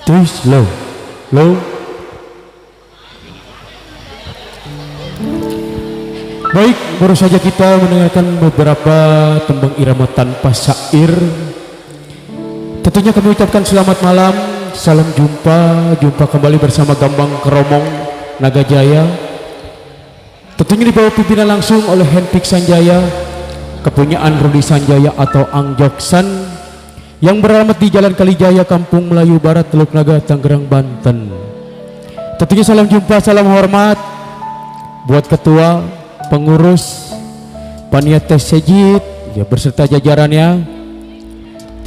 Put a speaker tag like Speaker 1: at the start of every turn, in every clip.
Speaker 1: Terus low. Baik, baru saja kita mendengarkan beberapa tembang irama tanpa syair. Tentunya kami ucapkan selamat malam, salam jumpa kembali bersama Gambang Kromong Naga Jaya. Tentunya dibawa pimpinan langsung oleh Hendrik Sanjaya, kepunyaan Rudi Sanjaya atau Angjoksan, yang beralamat di Jalan Kalijaya, Kampung Melayu Barat, Teluk Naga, Tangerang, Banten. Tentunya salam jumpa, salam hormat buat ketua, pengurus, panitia Sejid, ya berserta jajarannya.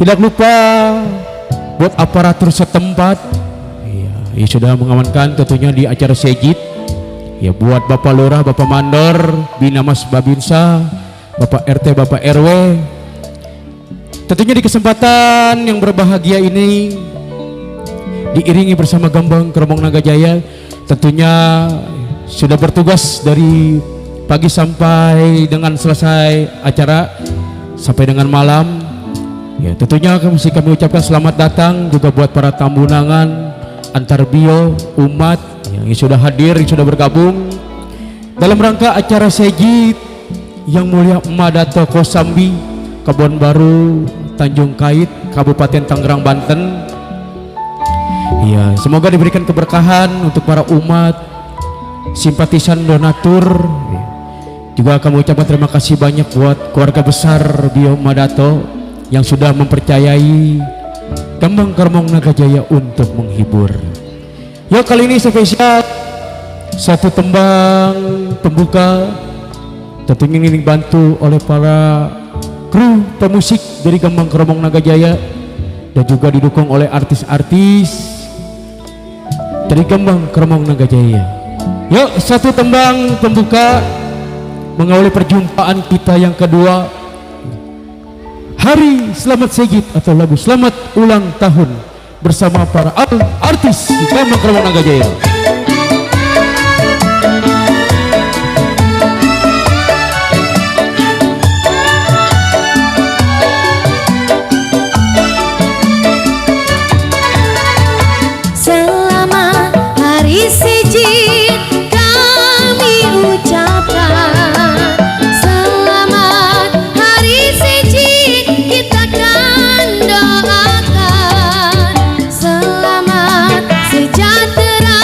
Speaker 1: Tidak lupa buat aparatur setempat, ya sudah mengamankan tentunya di acara Sejid. Ya buat Bapak Lurah, Bapak Mandor, Bina Mas Babinsa, Bapak RT, Bapak RW. Tentunya di kesempatan yang berbahagia ini diiringi bersama Gambang Kromong Naga Jaya, tentunya sudah bertugas dari pagi sampai dengan selesai acara sampai dengan malam. Ya tentunya mesti kami ucapkan selamat datang juga buat para tamu undangan antar bio umat yang sudah hadir, yang sudah bergabung dalam rangka acara Sejid yang mulia Emak Dato Kosambi, Kebon Baru, Tanjung Kait, Kabupaten Tangerang, Banten. Ya, semoga diberikan keberkahan untuk para umat, simpatisan, donatur. Juga kami ucapkan terima kasih banyak buat keluarga besar Bio Madato yang sudah mempercayai Gambang Kromong Naga Jaya untuk menghibur. Ya, kali ini spesial satu tembang pembuka, tentunya ini dibantu oleh para kru pemusik dari Gambang Kromong Naga Jaya dan juga didukung oleh artis-artis dari Gambang Kromong Naga Jaya. Yuk, satu tembang pembuka mengawali perjumpaan kita yang kedua, Hari Selamat Sejid atau lagu Selamat Ulang Tahun bersama para artis Gambang Kromong Naga Jaya.
Speaker 2: Selamat Hari Sejid kami ucapkan, selamat Hari Sejid kita kan doakan, selamat sejahtera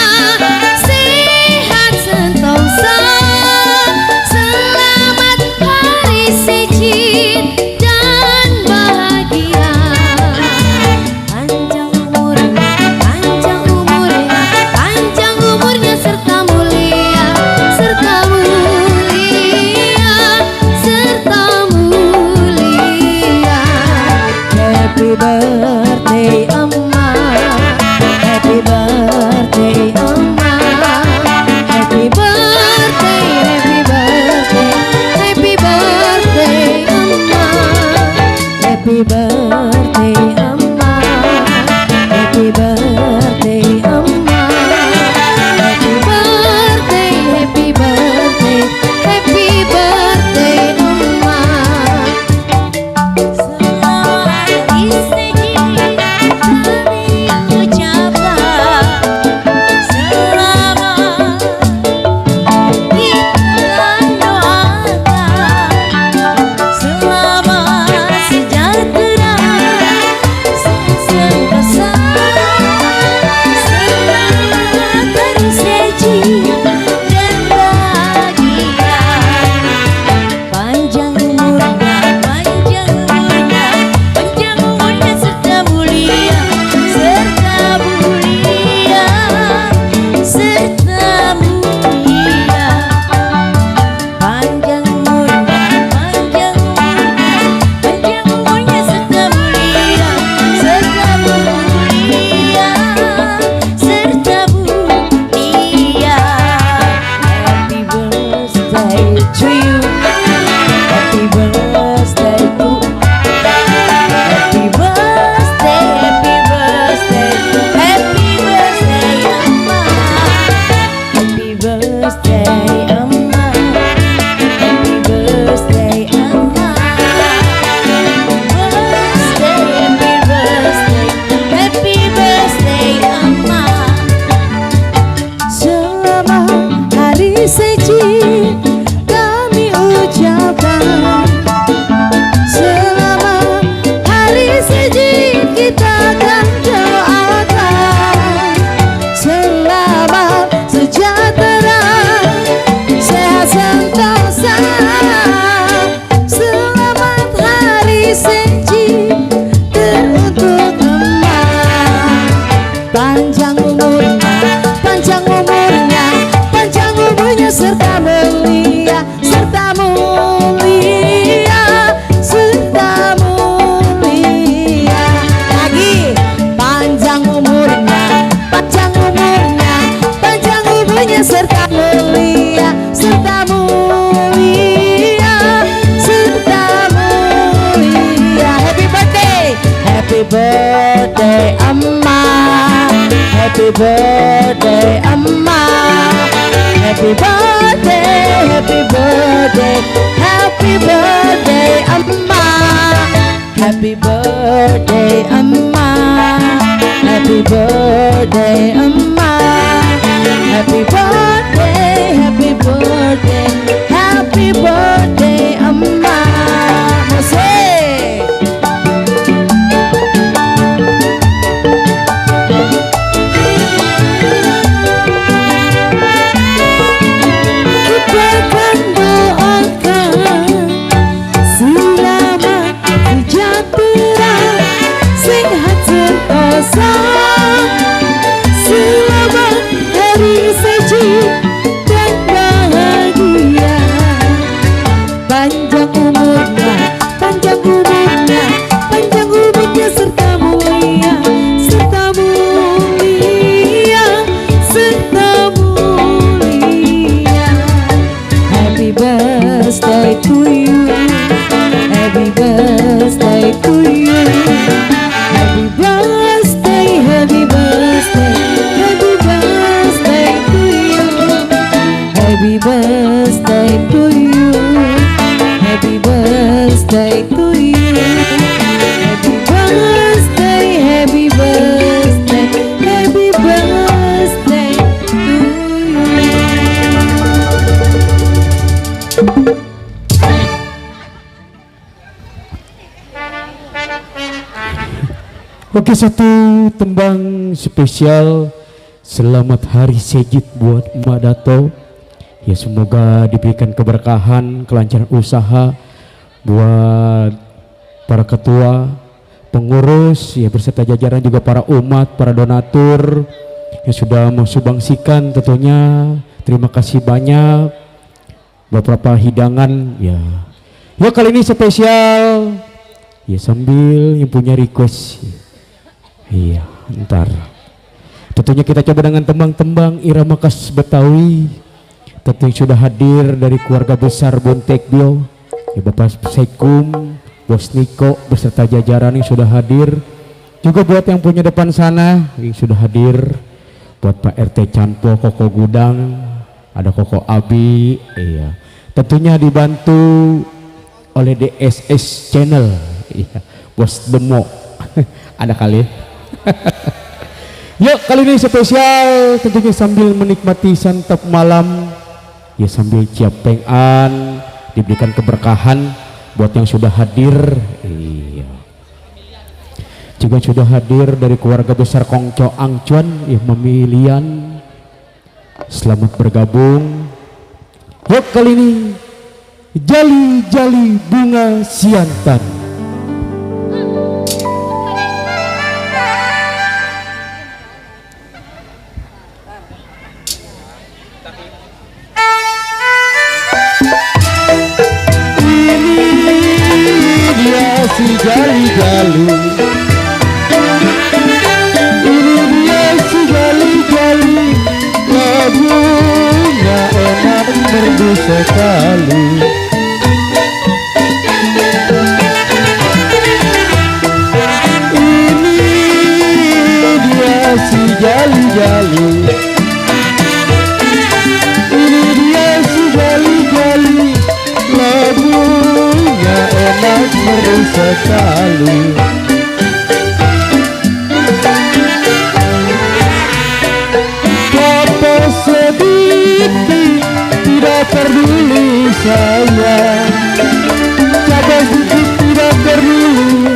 Speaker 2: birthday Amma, happy birthday Amma, happy birthday, happy birthday, happy birthday Amma, happy birthday Amma, happy birthday Amma, happy birthday, happy birthday, happy birthday Amma. Masih. Kita akan doakan selamat sejahtera, sehat sentosa, selamat hari seji dan bahagia, panjang umurnya, panjang umurnya, panjang umurnya serta mulia, serta mulia, serta mulia. Happy birthday to you, happy birthday to you, happy birthday, happy birthday, happy birthday to you, happy birthday to you, happy birthday to you, happy birthday, happy birthday, happy birthday to you.
Speaker 1: Oke, satu tembang spesial selamat hari sejid buat Emak Dato. Ya, semoga diberikan keberkahan, kelancaran usaha buat para ketua, pengurus, ya beserta jajaran juga para umat, para donatur yang sudah mensumbangsikan tentunya. Terima kasih banyak. Beberapa hidangan ya. Ya kali ini spesial. Ya sambil yang punya request. Iya, ntar. Tentunya kita coba dengan tembang-tembang irama khas Betawi. Tentu yang sudah hadir dari keluarga besar Bontekbio, ya Bapak Sekum, Bos Niko beserta jajaran yang sudah hadir. Juga buat yang punya depan sana yang sudah hadir. Buat Pak RT Canpo, Koko Gudang, ada Koko Abi, iya. Tentunya dibantu oleh DSS Channel, iya. Bos Demo, ada kali. Yuk kali ini spesial tentunya sambil menikmati santap malam, ya sambil ciapengan, diberikan keberkahan buat yang sudah hadir, iya. Juga sudah hadir dari keluarga besar Kongco Angcuan, ya Memilian, selamat bergabung. Yuk kali ini Jali-jali bunga siantan. Si jali-jali, ini dia si jali-jali, lagunya enak merdu sekali. Ini dia si jali-jali, ini dia si jali-jali, lagunya enak merdu sekali. Apa sedikit tidak peduli sayang, apa sedikit tidak peduli,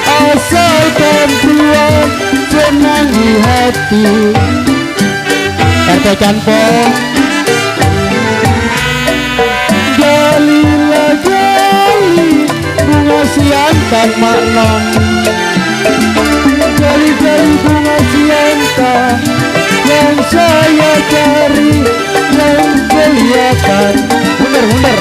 Speaker 1: asalkan Tuhan senang di hati. RT Canpo, jalilah jali bunga siantan maknom, jali-jali bunga siantan yang saya cari, yang kelihatan. Bener.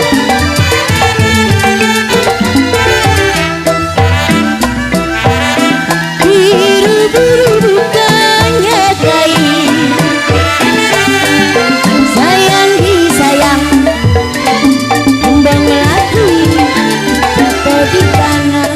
Speaker 2: Biru-biru bukannya kain, sayang disayang, kembang melati jatuh di tanah,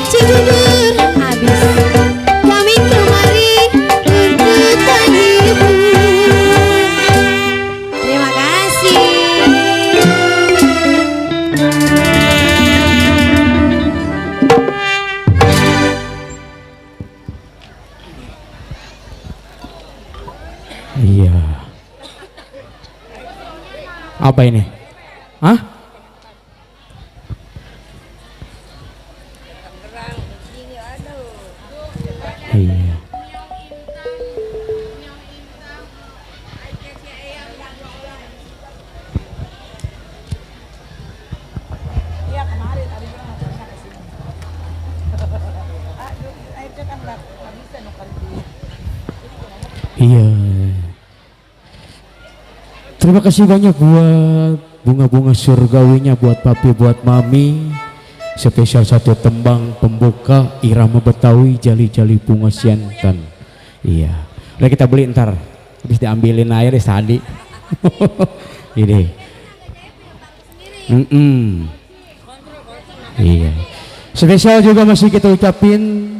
Speaker 2: Cibubur habis kami kemari untuk menghibur. Terima kasih.
Speaker 1: Iya. Apa ini? Hah? Iya. Iya. Terima kasih banyak buat bunga-bunga surgawinya buat papi, buat mami. Spesial satu tembang pembuka irama Betawi jali-jali bunga siantan. Iya. Udah kita beli ntar. Habis diambilin air tadi. Ini. Iya. Spesial juga masih kita ucapin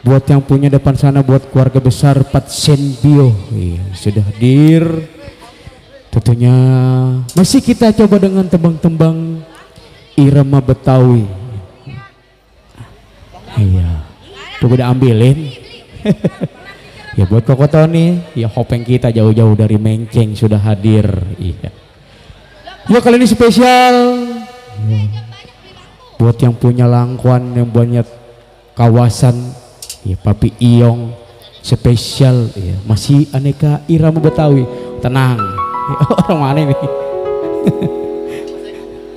Speaker 1: buat yang punya depan sana, buat keluarga besar Patsen Bio. Iya, sudah hadir. Tentunya masih kita coba dengan tembang-tembang irama Betawi. Iya. Coba diambilin. Ya buat Koko Tony, ya hopeng kita jauh-jauh dari Menceng sudah hadir. Iya. Ya kali ini spesial. Ya. Buat yang punya langkuan, yang banyak kawasan, ya Papi Iyong spesial, ya masih aneka irama Betawi. Tenang. Orang mana ini?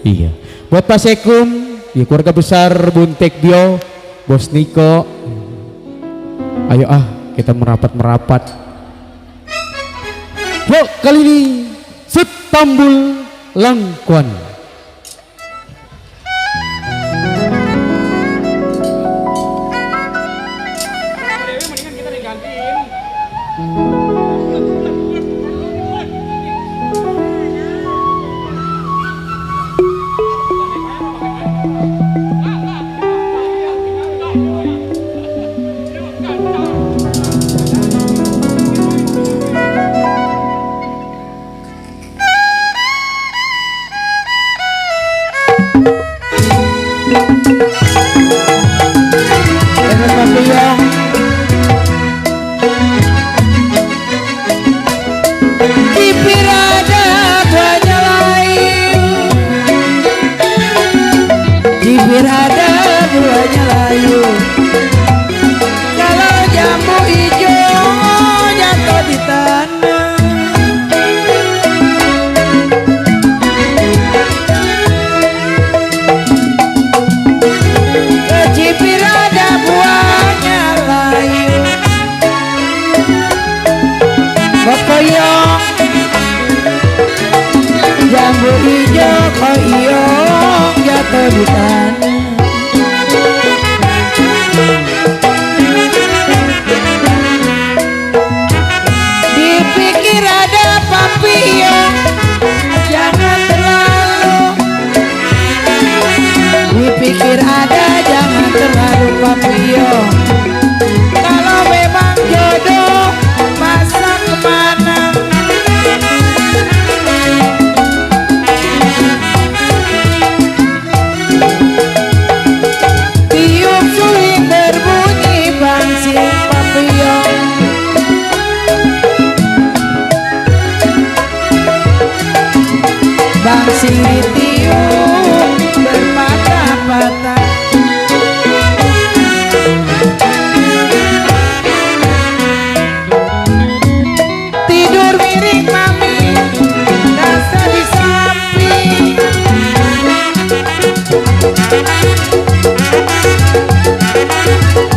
Speaker 1: Iya. Buat Pak Sekum, ya keluarga besar Buntek Bio, Bos Niko. Ayo kita merapat. Yuk kali ini Setambul Langkuan.
Speaker 2: Jambu hijau koyong jatuh di tanah. Dipikir ada papillon, jangan terlalu. Dipikir ada, jangan terlalu papillon. Kalau memang jodoh, masa kemana? Bangsi tiup berpatah-patah. Tidur miring mami, rasa di samping.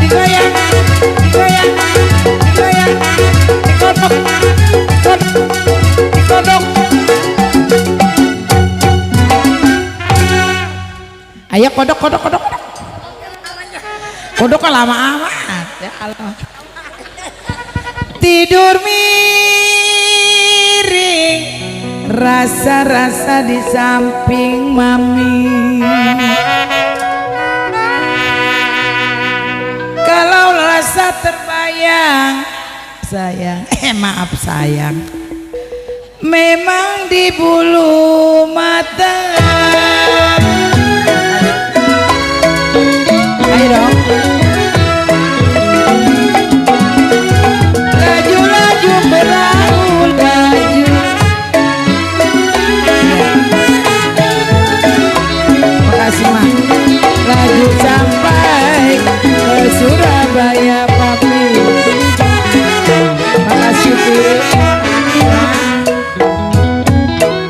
Speaker 2: Digoyang, digoyang, digoyang, dikodok, dikodok. Ayo kodok. Kodok kan lama amat ya Allah. Tidur miring, rasa-rasa di samping mami. sayang maaf sayang, memang di bulu mata. Ayo dong. Laju-laju beraul baju. Makasih mah. Laju sampai ke Surabaya papi. Makasih Pi.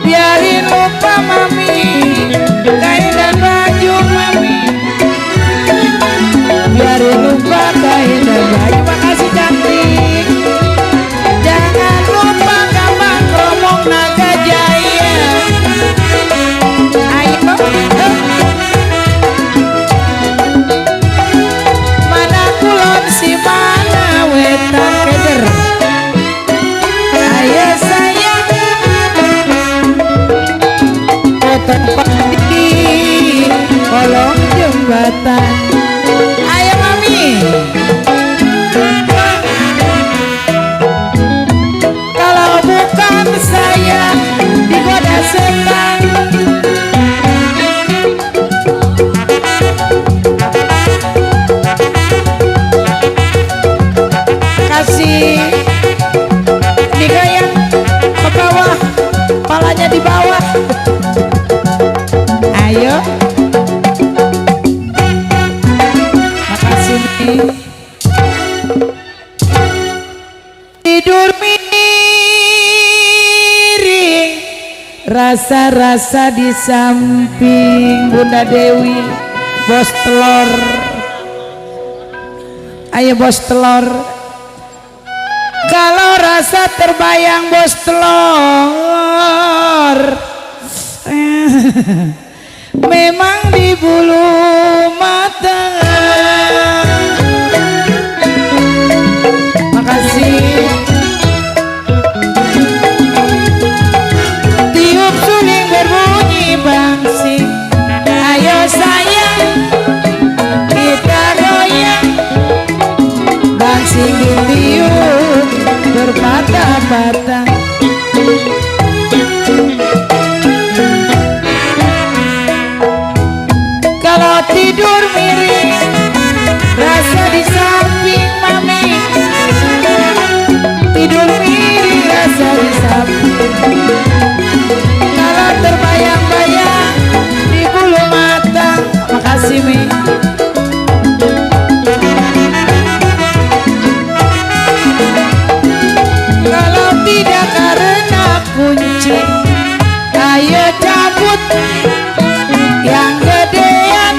Speaker 2: Biarin lupa mami, kain dan baju mami. Biarin lupa kain dan baju. Makasih cantik. Jangan lupa gampang Kromong Naga Jaya. Ayo. Mana kulon si mana wetan keder. Ayo sayang ke tempat di kolong jembatan. Ayo mami. Kalau bukan saya digoda setan. Kasih digoyang ke bawah, palanya di bawah. Ayo. Makasih nih. Tidur miring, rasa-rasa di samping Bunda Dewi, bos telur. Ayo bos telur. Kalau rasa terbayang bos telur, memang di bulu mata. Makasih. Tiup suling berbunyi bangsing. Ayo sayang kita goyang. Bangsing ditiup berpatah-patah. Kalau tidur miring, rasa di samping mami. Tidur miring, rasa di samping. Kalau terbayang-bayang di bulu mata. Makasih Mi. Kalau tidak karena kunci, ayo cabut yang gedean.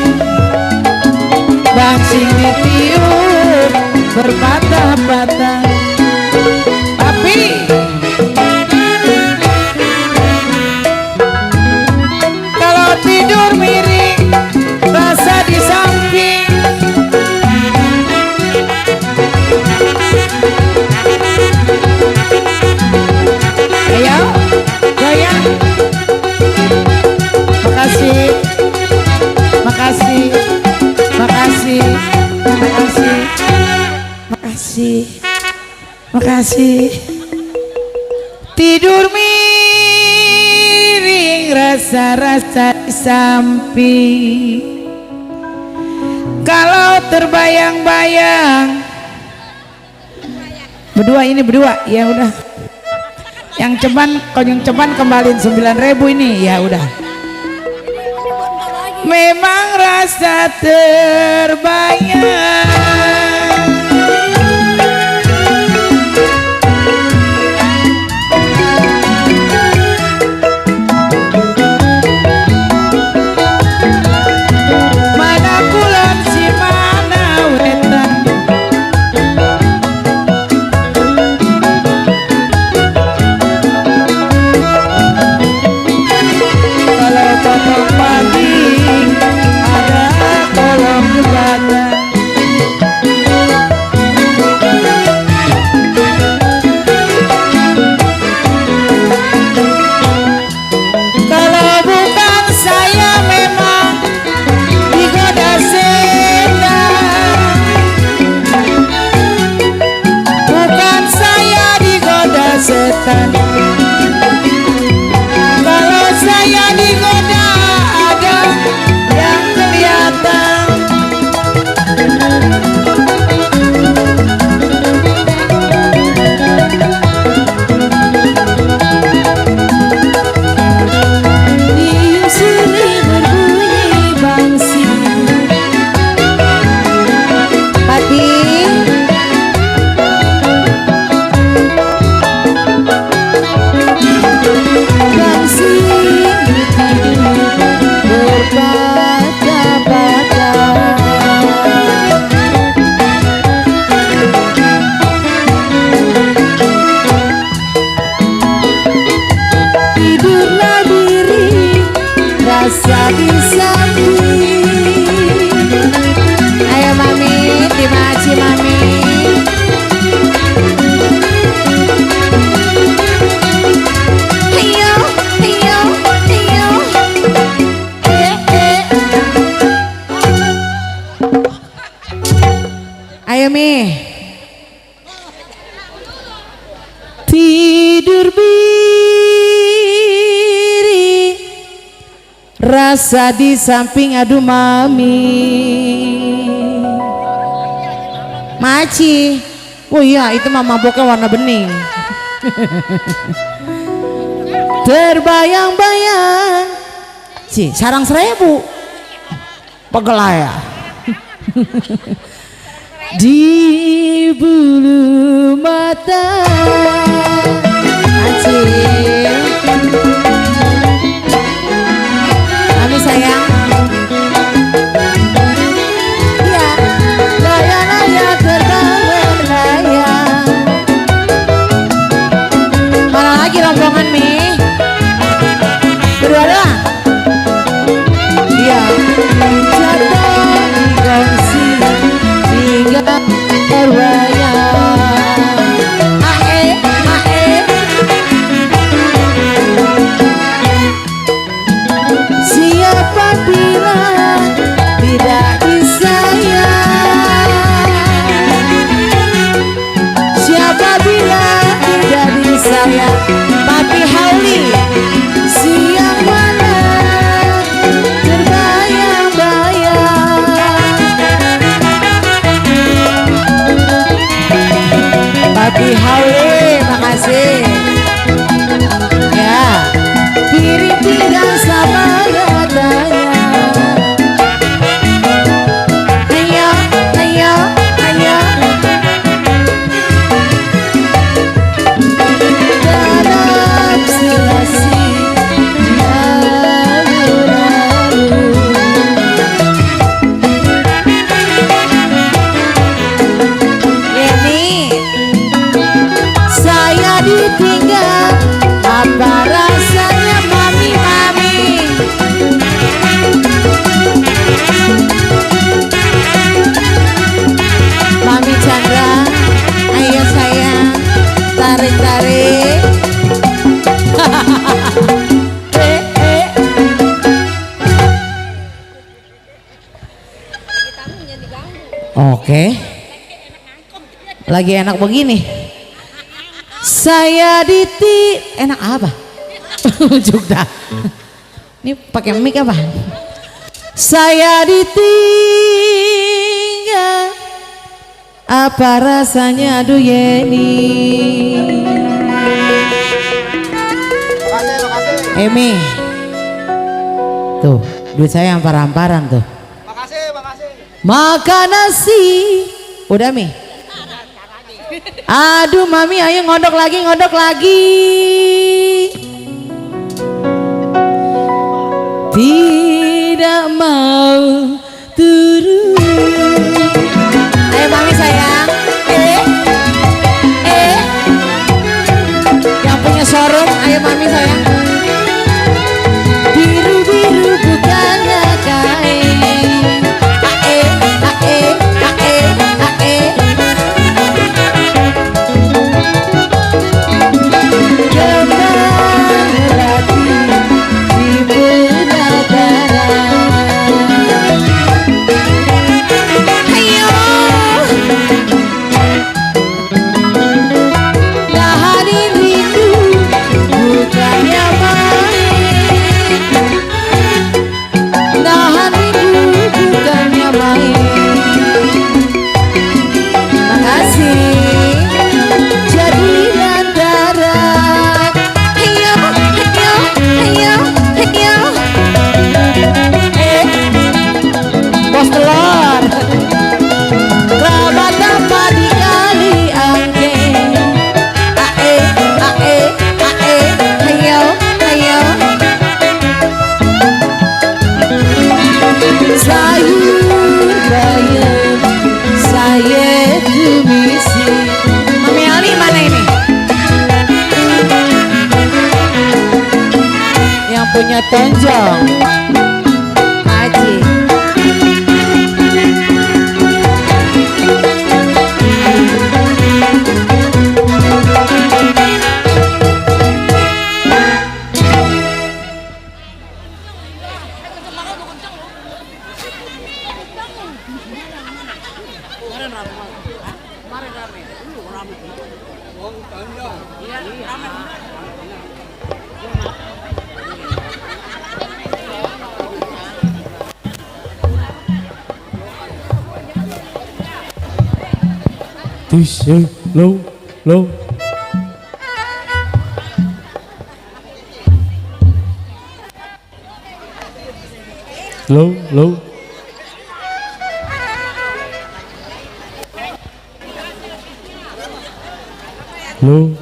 Speaker 2: Bangsing ditiup berpatah-patah. Tapi kalau tidur miring, rasa di samping. Ayo goyang. Makasih. Makasih. Makasih. Makasih. Makasih. Makasih. Tidur miring, rasa-rasa di samping. Kalau terbayang-bayang. Berdua ini berdua. Ya udah. Yang ceban, konyong ceban kembaliin 9.000 ini. Ya udah. Memang rasa terbayang. Mana kulon si mana wetan. Kalau potong pagi ada kolong jembatan. rasakan. Kalau saya digoda ada yang kelihatan. Di sini berbunyi bangsi. Pati bangsi berpatah-patah. Tidurlah diri rasa di samping. Ayo mami, dimaci mami. Ayo, ayo, ayo. Ayo mi. Tidur biri rasa di samping, aduh mami. Maci. Oh iya, itu mah maboknya warna bening. Terbayang-bayang. Ci, sarang 1000. Pegelaya. Di bulu mata. Maci. Mami sayang. Ya, layang-layang terbangun layang. Mana lagi rombongan mi? Berdua doang. Iya. Jatuh di gengsi hingga terbayang. Ae, ae. Siapa bilang tidak disayang? Siapa bilang tidak disayang? Papi Hauli, siang mana terbayang-bayang. Papi Hauli, makasih. Ya, piring tidak sama datanya. Ayo, ayo, ayo. Dalam silasi lalu-lalu. Ini saya ditinggal, apa rasanya mami, mami? Mami Chandra, ayo sayang, tarik-tarik. Oke, lagi enak begini. Saya enak apa? Ujuk dah. Ini pakai mic apa? Saya ditinggal, apa rasanya, aduh Yeni. Emi, tuh duit saya hampar-hamparan tuh. Makan nasi, udah Mi. Aduh mami, ayo ngodok lagi, ngodok lagi. Tidak mau turun. Ayo mami sayang. Yang punya showroom, ayo mami sayang. Biru-biru bukannya kain. Ae, ae, ae, ae. Kembali di penataran. sayur bayam saya tumisi. Mami Ali mana ini? Yang punya tonjong Haji.
Speaker 1: This low, low. Low, low. Low.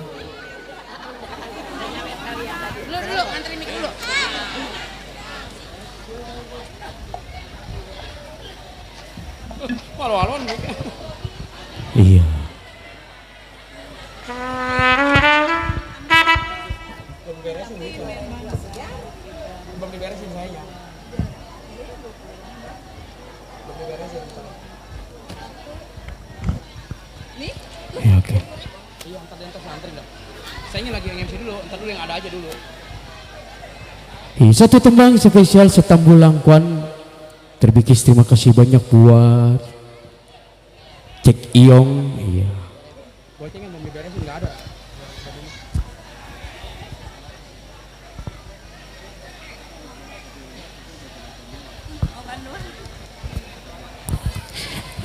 Speaker 1: Iya.
Speaker 3: Belum diberesin saya.
Speaker 1: Ya, oke.
Speaker 3: Iya, ntar santri dah. Saya lagi yang MC dulu, ntar dulu yang ada aja dulu.
Speaker 1: Satu tembang spesial Setambul Langkuan. Terbikis terima kasih banyak buat Cek Iong. Iya.
Speaker 3: Boceng yang belum diberesin nggak ada.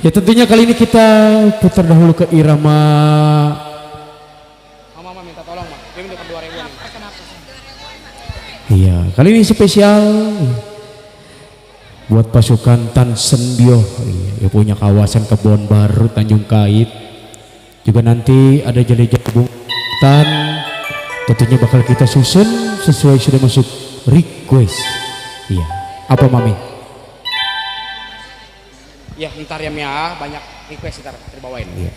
Speaker 1: Ya tentunya kali ini kita putar dahulu ke irama.
Speaker 3: Mama minta tolong, Mak. Dia minta 2.000-an.
Speaker 1: Iya, kali ini spesial buat pasukan Tan Senbio. Iya, yang punya kawasan Kebon Baru Tanjung Kait. Juga nanti ada jale-jale Tan. Tentunya bakal kita susun sesuai sudah masuk request. Iya, apa Mami?
Speaker 3: Ya, ntar ya Mia, banyak request ntar terbawain.
Speaker 1: Iya.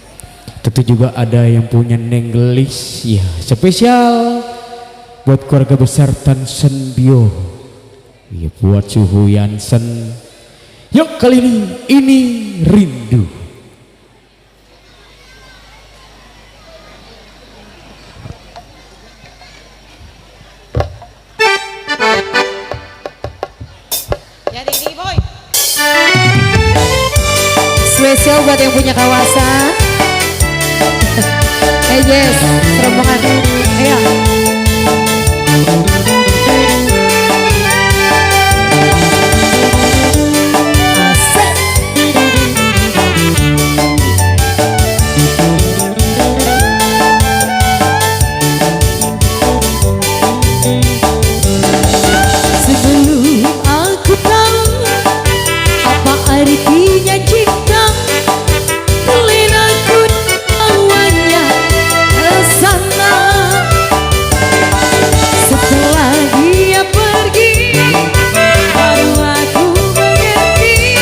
Speaker 1: Tentu juga ada yang punya nenggelis, ya spesial buat keluarga besar Tan Senbio. Ya buat Suhu Yansen. Yuk kali ini rindu.
Speaker 2: Jadi ini boy. Spesial buat yang punya kawasan. Yes, rombongan. Ayo. Asik. Sebelum aku tahu apa artinya cinta, aku awalnya kesana. Setelah dia pergi, baru aku mengerti,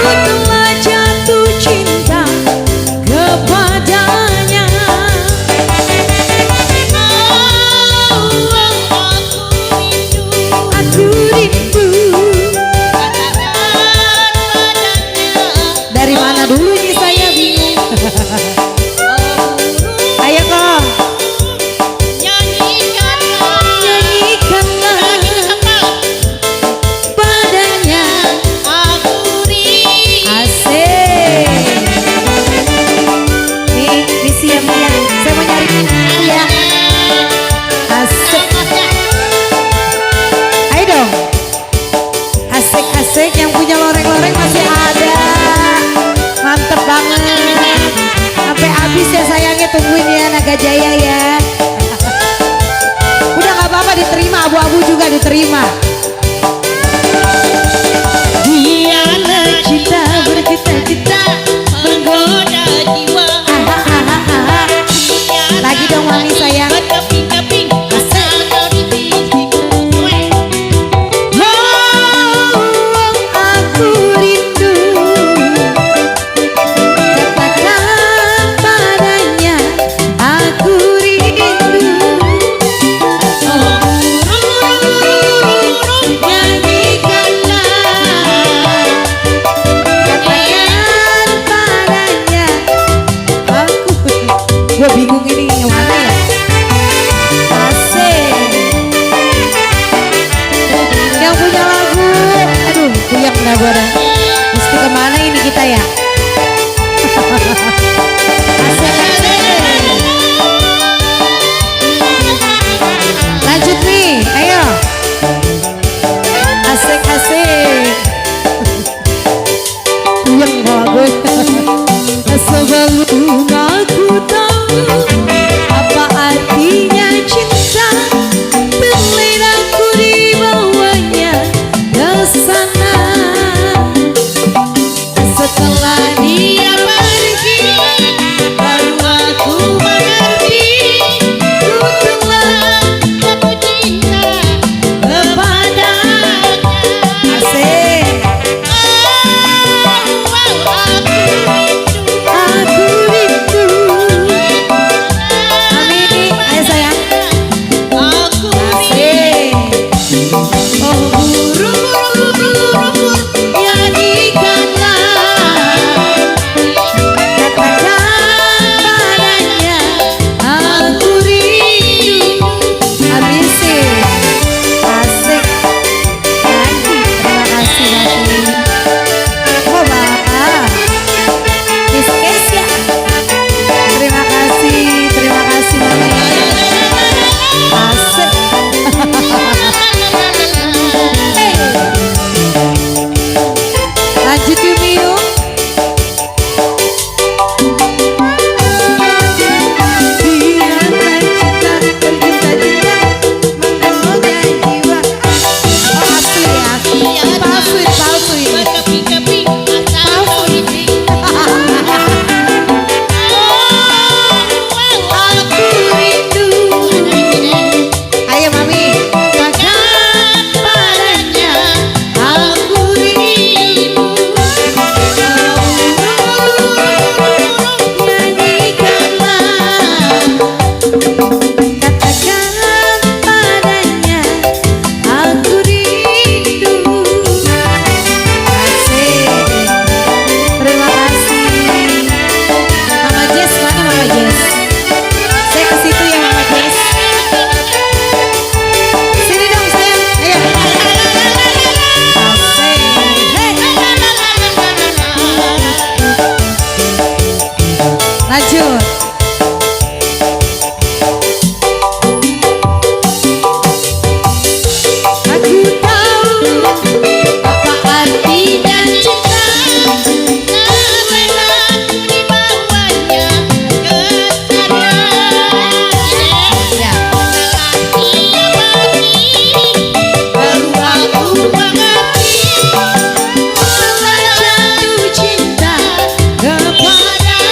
Speaker 2: ku telah jatuh cinta kepadanya. Aku rindu. Dari mana dulu nih saya bingung. Ayo kok. Nyanyikanlah padanya. Asik. Nih, misi ya Mia. Saya mau nyari ya. Asik. Ayo dong. Asik-asik yang punya loreng-loreng masih ada. Mantep banget. Sampai habis ya sayangnya, tungguin ya Naga Jaya ya. Udah gak apa-apa, diterima, abu-abu juga diterima. Dialah cinta bercita-cita menggoda jiwa. Lagi dong Mami sayang. Asik. Oh, aku kemana ini kita ya? Asik, asik. Lanjut nih, ayo. Asik, asik. Yang bagus. Sebelum aku tahu apa artinya cinta, terlena dibawanya ke sana. Setelah dia pergi, baru aku mengerti, ku telah jatuh cinta kepadanya. Asik. Aku rindu. Mami, ayo sayang. Asik. Oh burung nyanyikanlah, katakan padanya aku rindu. Habisin. Asik. Nanti terima kasih nanti. Oh bah. Kiss ya. Terima kasih Mami. Asik. Lanjut yuk Miu. Biarkan cinta berjuta-juta menggoda jiwa. Oh asli ya, palsu ini, palsu ini. Aku rindu. Ayo Mami, katakan padanya aku rindu. Nyanyikanlah, katakan padanya aku rindu. Asik. Terima kasih. Mama Jess, mana Mama Jess? Saya ke situ ya Mama Jess. Sini dong sayang. Ayo. Asik. Hey. Lanjut. Aku tahu apa artinya cinta, karena aku dibawanya ke sana. Ya. Baru aku mengerti, telah jatuh cinta kepadanya.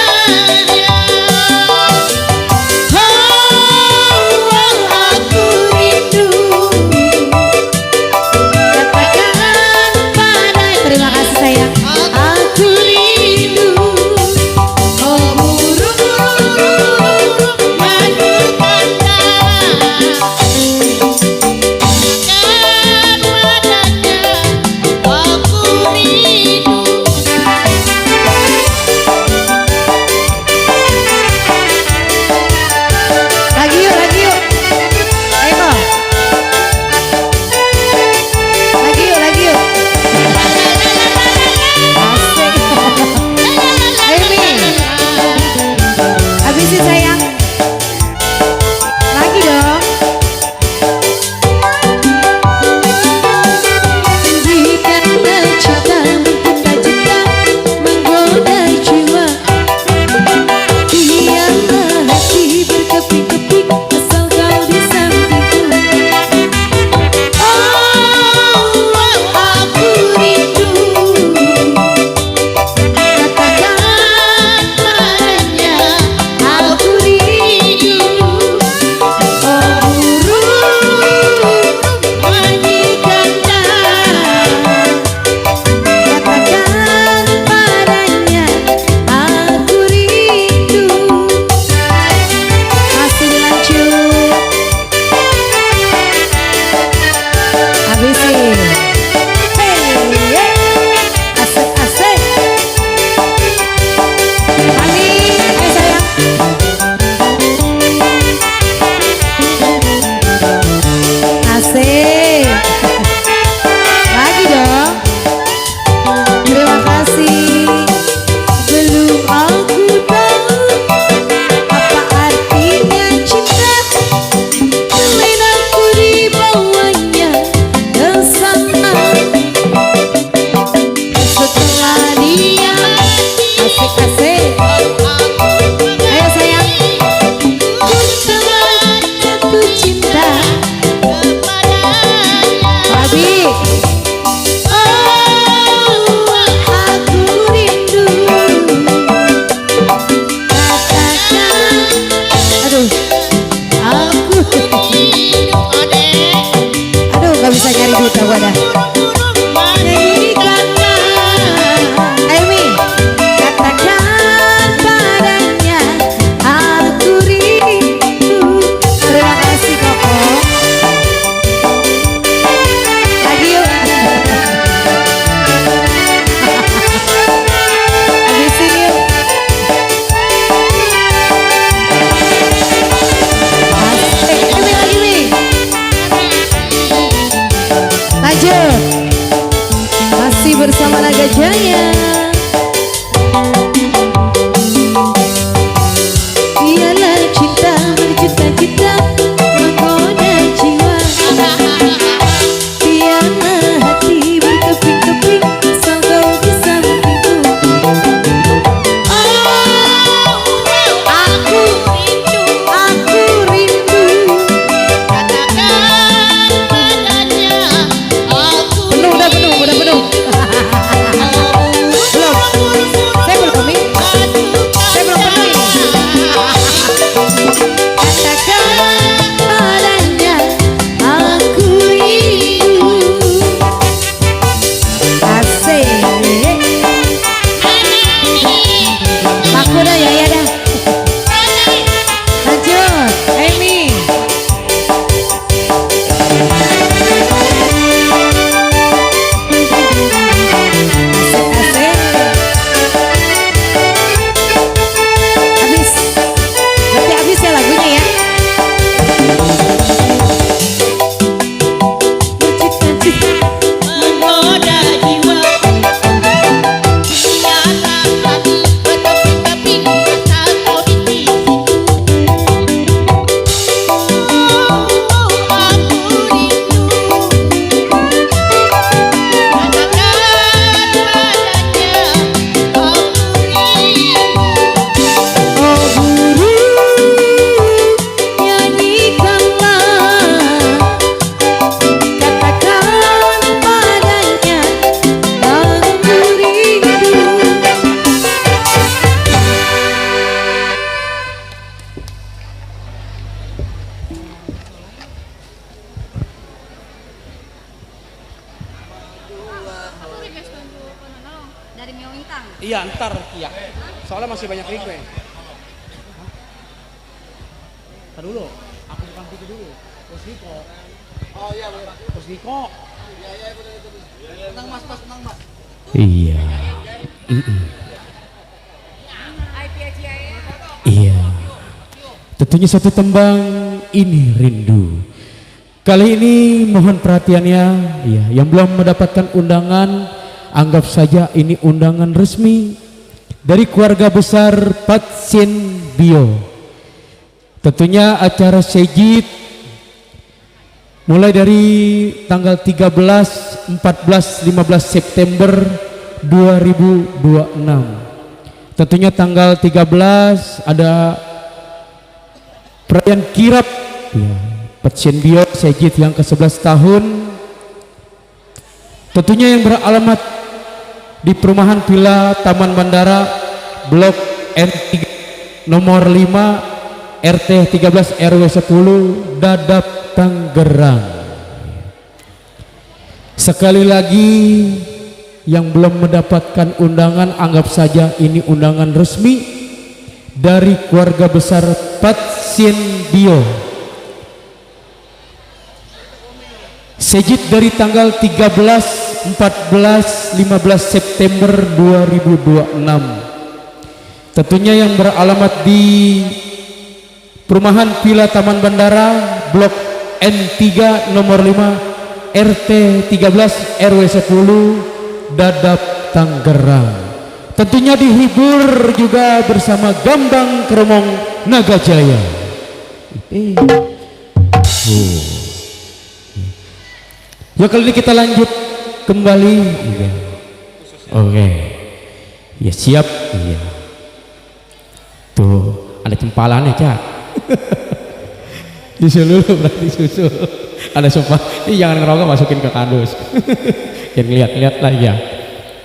Speaker 3: Iya, ntar iya. Soalnya masih banyak request. Ntar dulu, aku bukan itu dulu. Bos Diko. Oh iya, Bos Diko. Tenang Mas, tenang Mas.
Speaker 1: Iya. Iya. Tentunya satu tembang ini rindu. Kali ini mohon perhatiannya, ya, yang belum mendapatkan undangan, anggap saja ini undangan resmi dari keluarga besar Patsin Bio. Tentunya acara Sejid mulai dari tanggal 13, 14, 15 September 2026. Tentunya tanggal 13 ada perayaan kirap, ya, Patsin Bio Sejid yang ke-11 tahun. Tentunya yang beralamat di perumahan Villa Taman Bandara Blok N3 nomor 5 RT 13 RW 10 Dadap Tangerang. Sekali lagi yang belum mendapatkan undangan, anggap saja ini undangan resmi dari keluarga besar Patsin Bio. Sejid dari tanggal 13, 14, 15 September 2026. Tentunya yang beralamat di perumahan Villa Taman Bandara Blok N3 nomor 5 RT 13 RW 10 Dadap Tangerang. Tentunya dihibur juga bersama Gambang Kromong Nagajaya. Ya, kali ini kita lanjut kembali. Iya. Oke. Ya, siap. Iya. Tuh, ada cempalannya, Cak. Disusul berarti susul. Ada sumpah. Ini jangan ngerokok masukin ke kardus. Jangan lihat-lihat lah ya.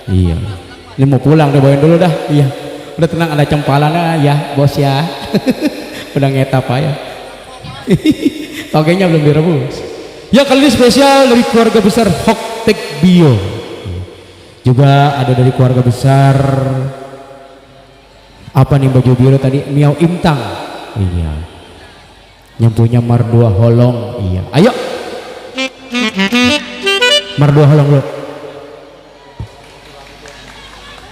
Speaker 1: Iya. Ini mau pulang deh, bawain dulu dah. Iya. Udah tenang, ada cempalannya ya, bos ya. Udah ngetap ya. Togenya belum direbus. Ya, kali ini spesial dari keluarga besar Hoktek Bio. Juga ada dari keluarga besar apa nih baju biru tadi, Miao Imtang. Iya. Yang punya Mardua Holong. Iya. Ayo. Mardua Holong dulu.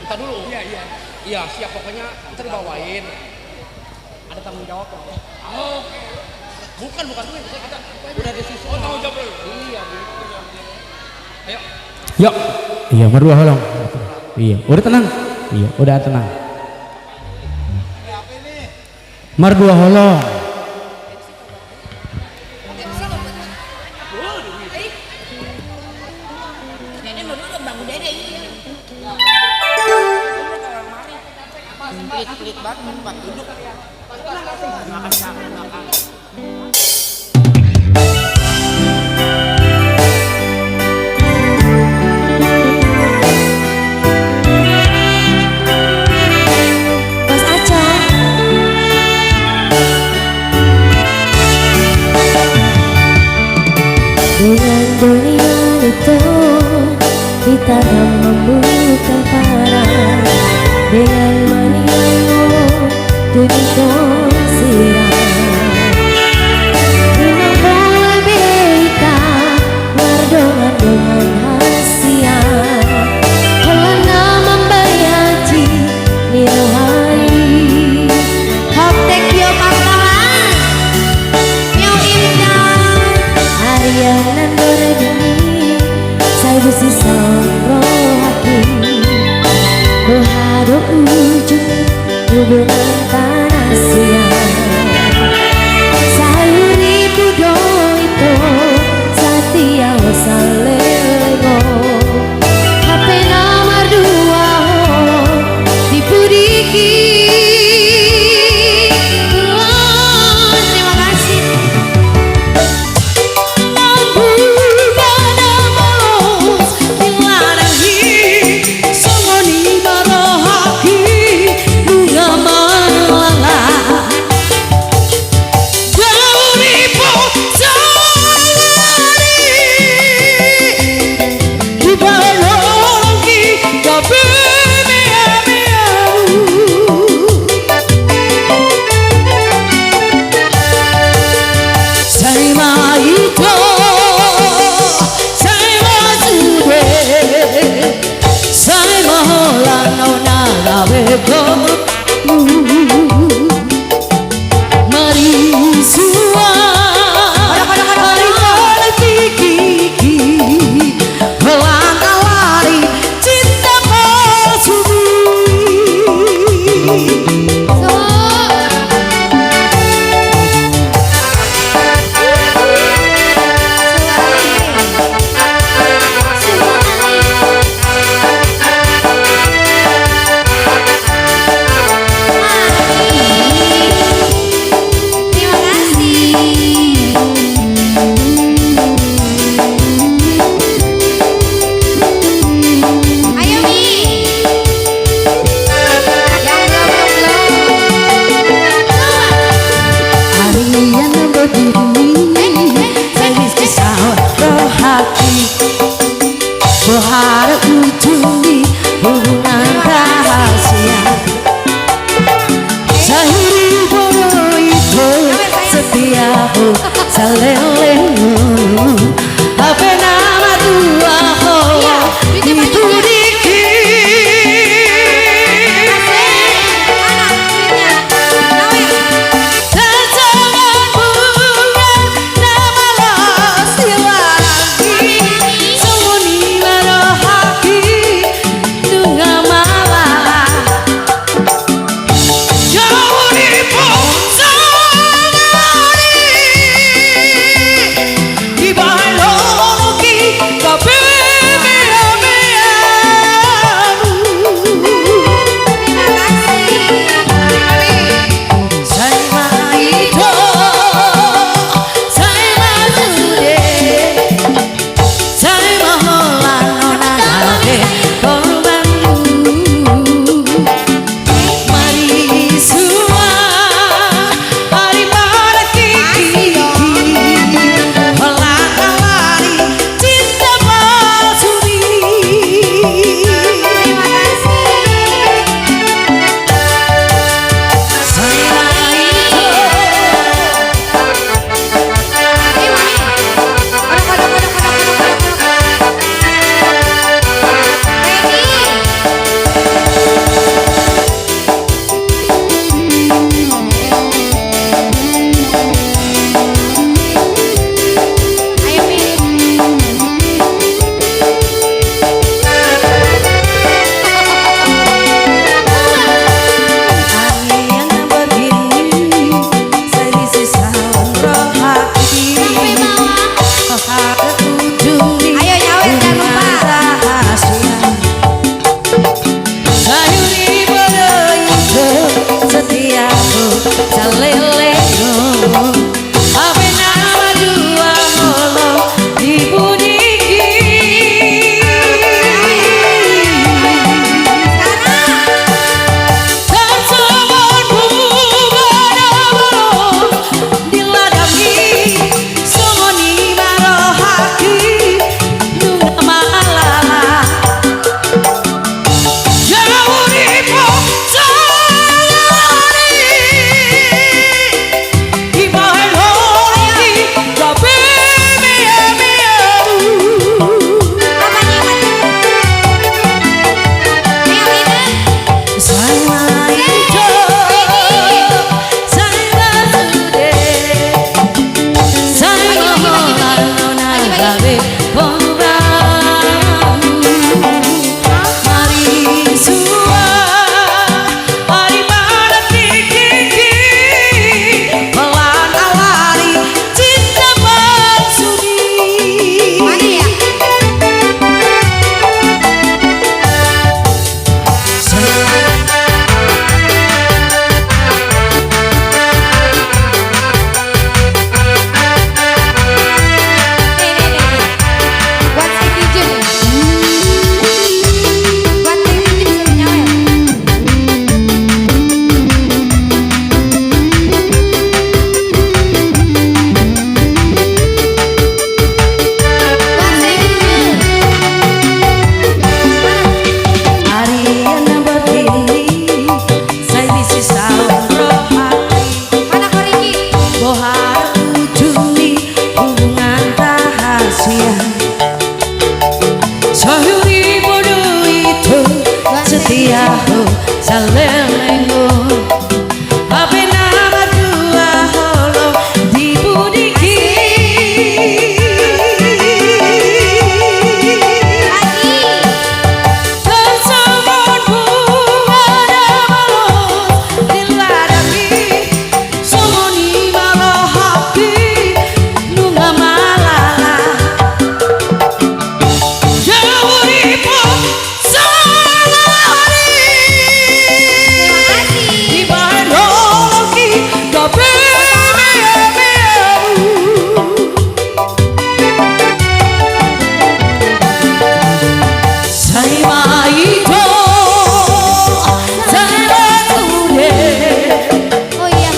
Speaker 3: Ntar dulu. Iya, iya. Iya, siap, pokoknya ntar dibawain. Ada tanggung jawab loh. Oh. Bukan duit, ada. Udah disusul. Oh, tanggung jawab. Iya, ayo.
Speaker 1: Yuk. Iya, Mardua Holong. Iya, udah tenang. Iya, udah tenang. Mardua Holong.
Speaker 2: Pelit banget, duduk.
Speaker 4: Dengan dunia itu kita akan membuka parah. Dengan maniamu tujuh siram. Dengan boleh beta merdongan dengan hasian. Helena membayaji mirohai. Hoktek yo pakalan yo imdan. Arianan bergeni saya besi sambro hati. Berharu ujung hubungan tanah siang. Sayuri budo itu Satya wasalego. HP nomor 2 dipudiki. Terima kasih.
Speaker 2: siaho salelengo Ape nama dua holo dibudiki Tersamun buana malos diladami Somoni malah hati nunga malala Jawuripun salari Dibanologi
Speaker 4: Oh iya.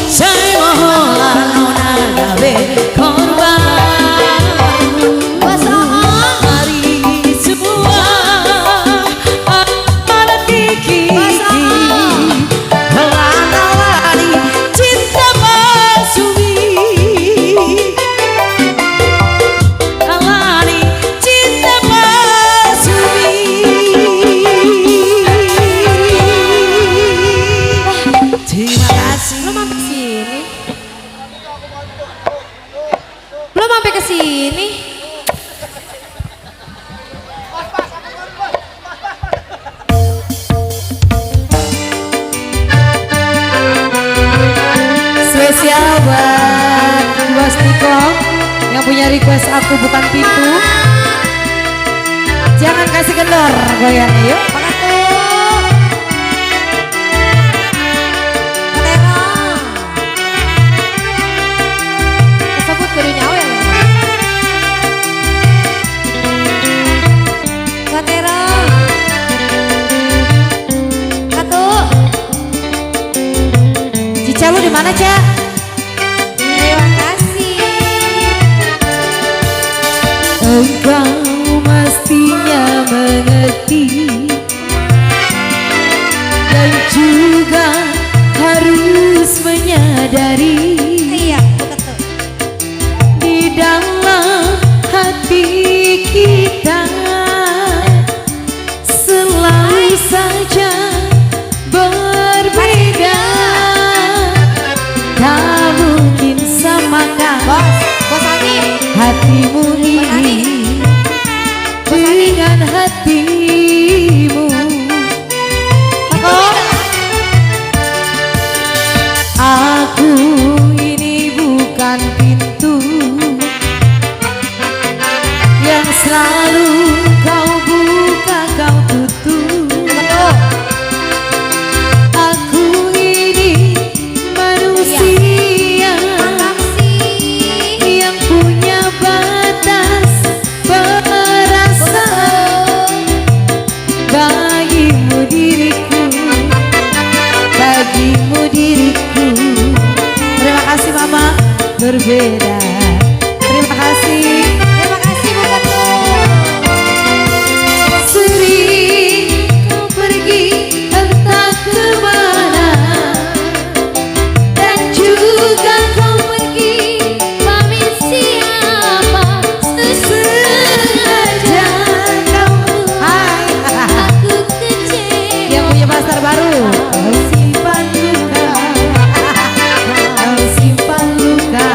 Speaker 2: Terima kasih.
Speaker 4: Belum sampai sini. Belum sampai ke sini.
Speaker 2: Spesial buat Bos Niko yang punya request aku bukan pintu. Jangan kasih kendor goyangnya yuk.
Speaker 4: Kesebut kudu nyawa ya. Katero. Katu.
Speaker 2: Cica lu di mana, Ca?
Speaker 4: Terima kasih.
Speaker 2: Engkau mestinya mengerti dan juga harus menyadari
Speaker 4: Iya, betul.
Speaker 2: di dalam hati kita selalu saja berbeda. Tak mungkin samakan
Speaker 4: Bos Ani.
Speaker 2: hatimu ini dengan hatimu. Aku ini bukan pintu yang selalu kau buka kau tutup. Aku ini manusia yang punya batas perasaan. Bagimu diriku, bagimu diriku. Terima kasih Mama, berbeda. Terima kasih.
Speaker 4: Terima kasih Bu Ketua.
Speaker 2: Sering kau pergi entah kemana, dan juga kau pergi
Speaker 4: Pamit siapa
Speaker 2: sengaja kamu. Hai,
Speaker 4: aku kecewa.
Speaker 2: yang punya pasar baru. Kau simpan luka, kau simpan luka.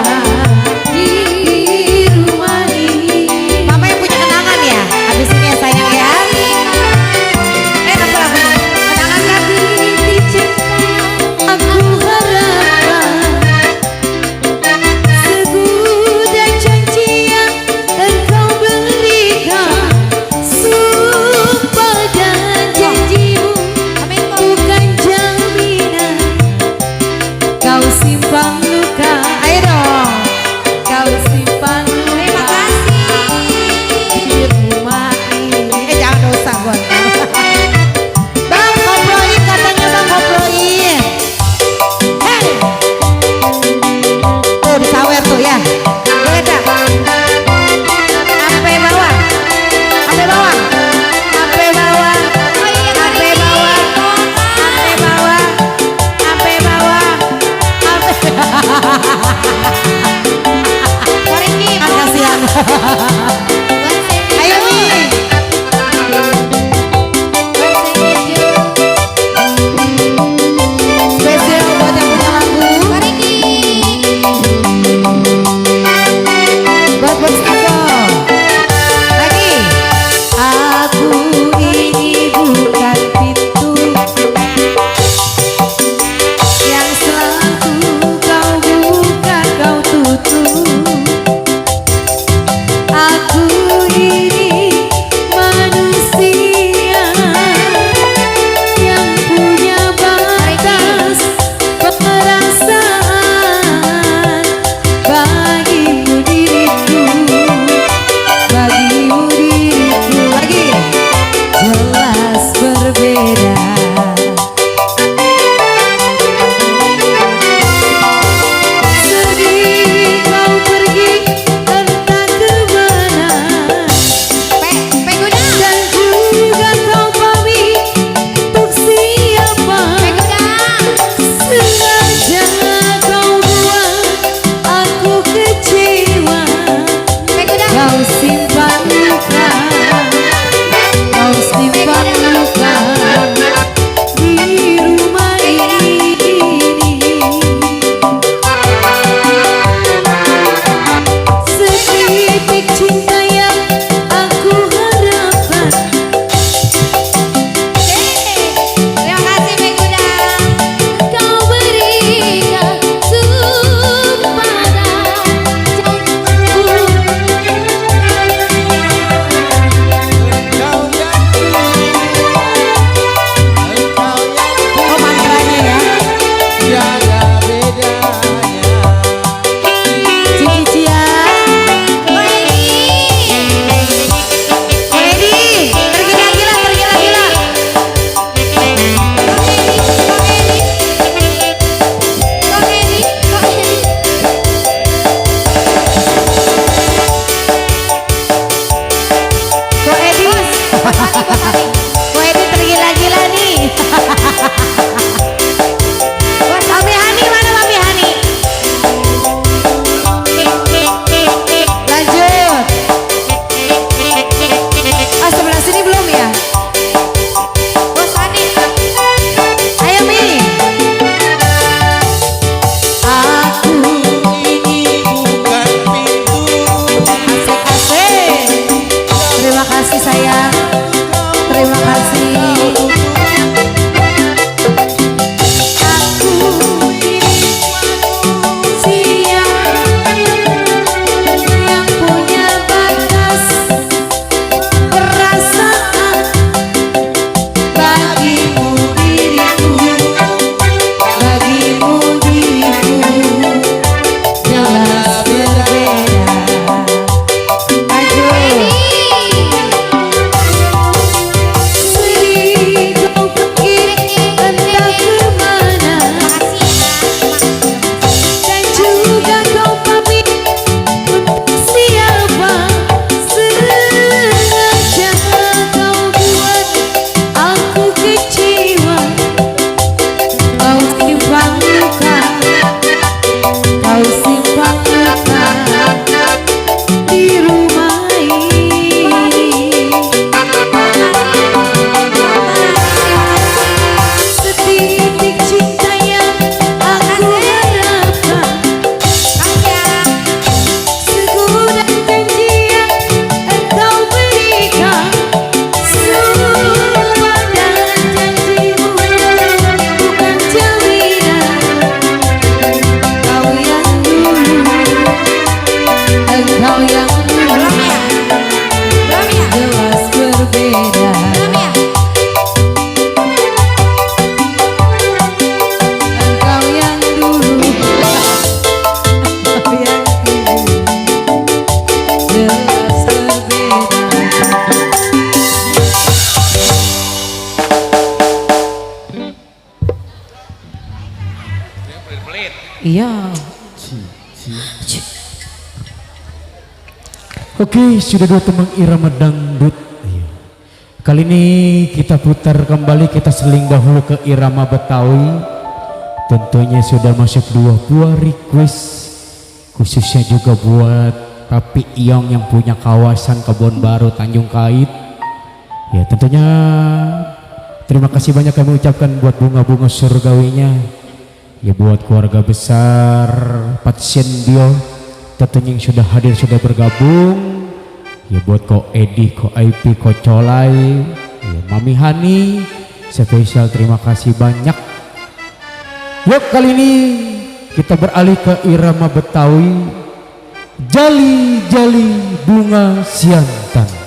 Speaker 3: sakit.
Speaker 2: Iya.
Speaker 1: Oke, sudah dua tembang irama dangdut. Iya. Kali ini kita putar kembali, kita seling dahulu ke irama Betawi. Tentunya sudah masuk dua buah request, khususnya juga buat Papi Iyong yang punya kawasan Kebon Baru Tanjung Kait. Ya tentunya terima kasih banyak kami ucapkan buat bunga-bunga surgawinya. Ya buat keluarga besar Patsen Dio tentunya yang sudah hadir, sudah bergabung. Ya buat Ko Edi, Ko IP, Ko Colai, ya, Mami Hani, spesial terima kasih banyak. Yuk kali ini kita beralih ke irama Betawi, Jali Jali Bunga Siantan.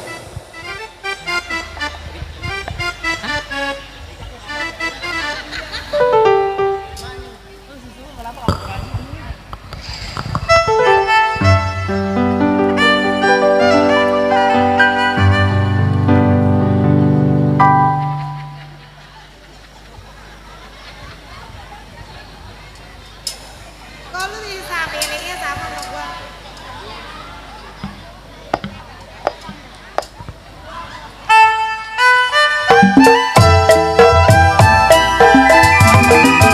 Speaker 5: Kok lu bisa feelingnya sama gua?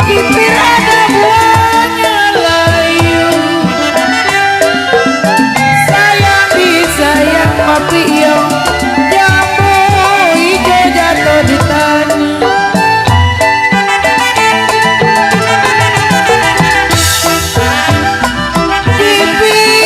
Speaker 2: Bibir ada buahnya layu, sayang disayang Papi Iyong, jambu hijau jatuh di tanah. Bibir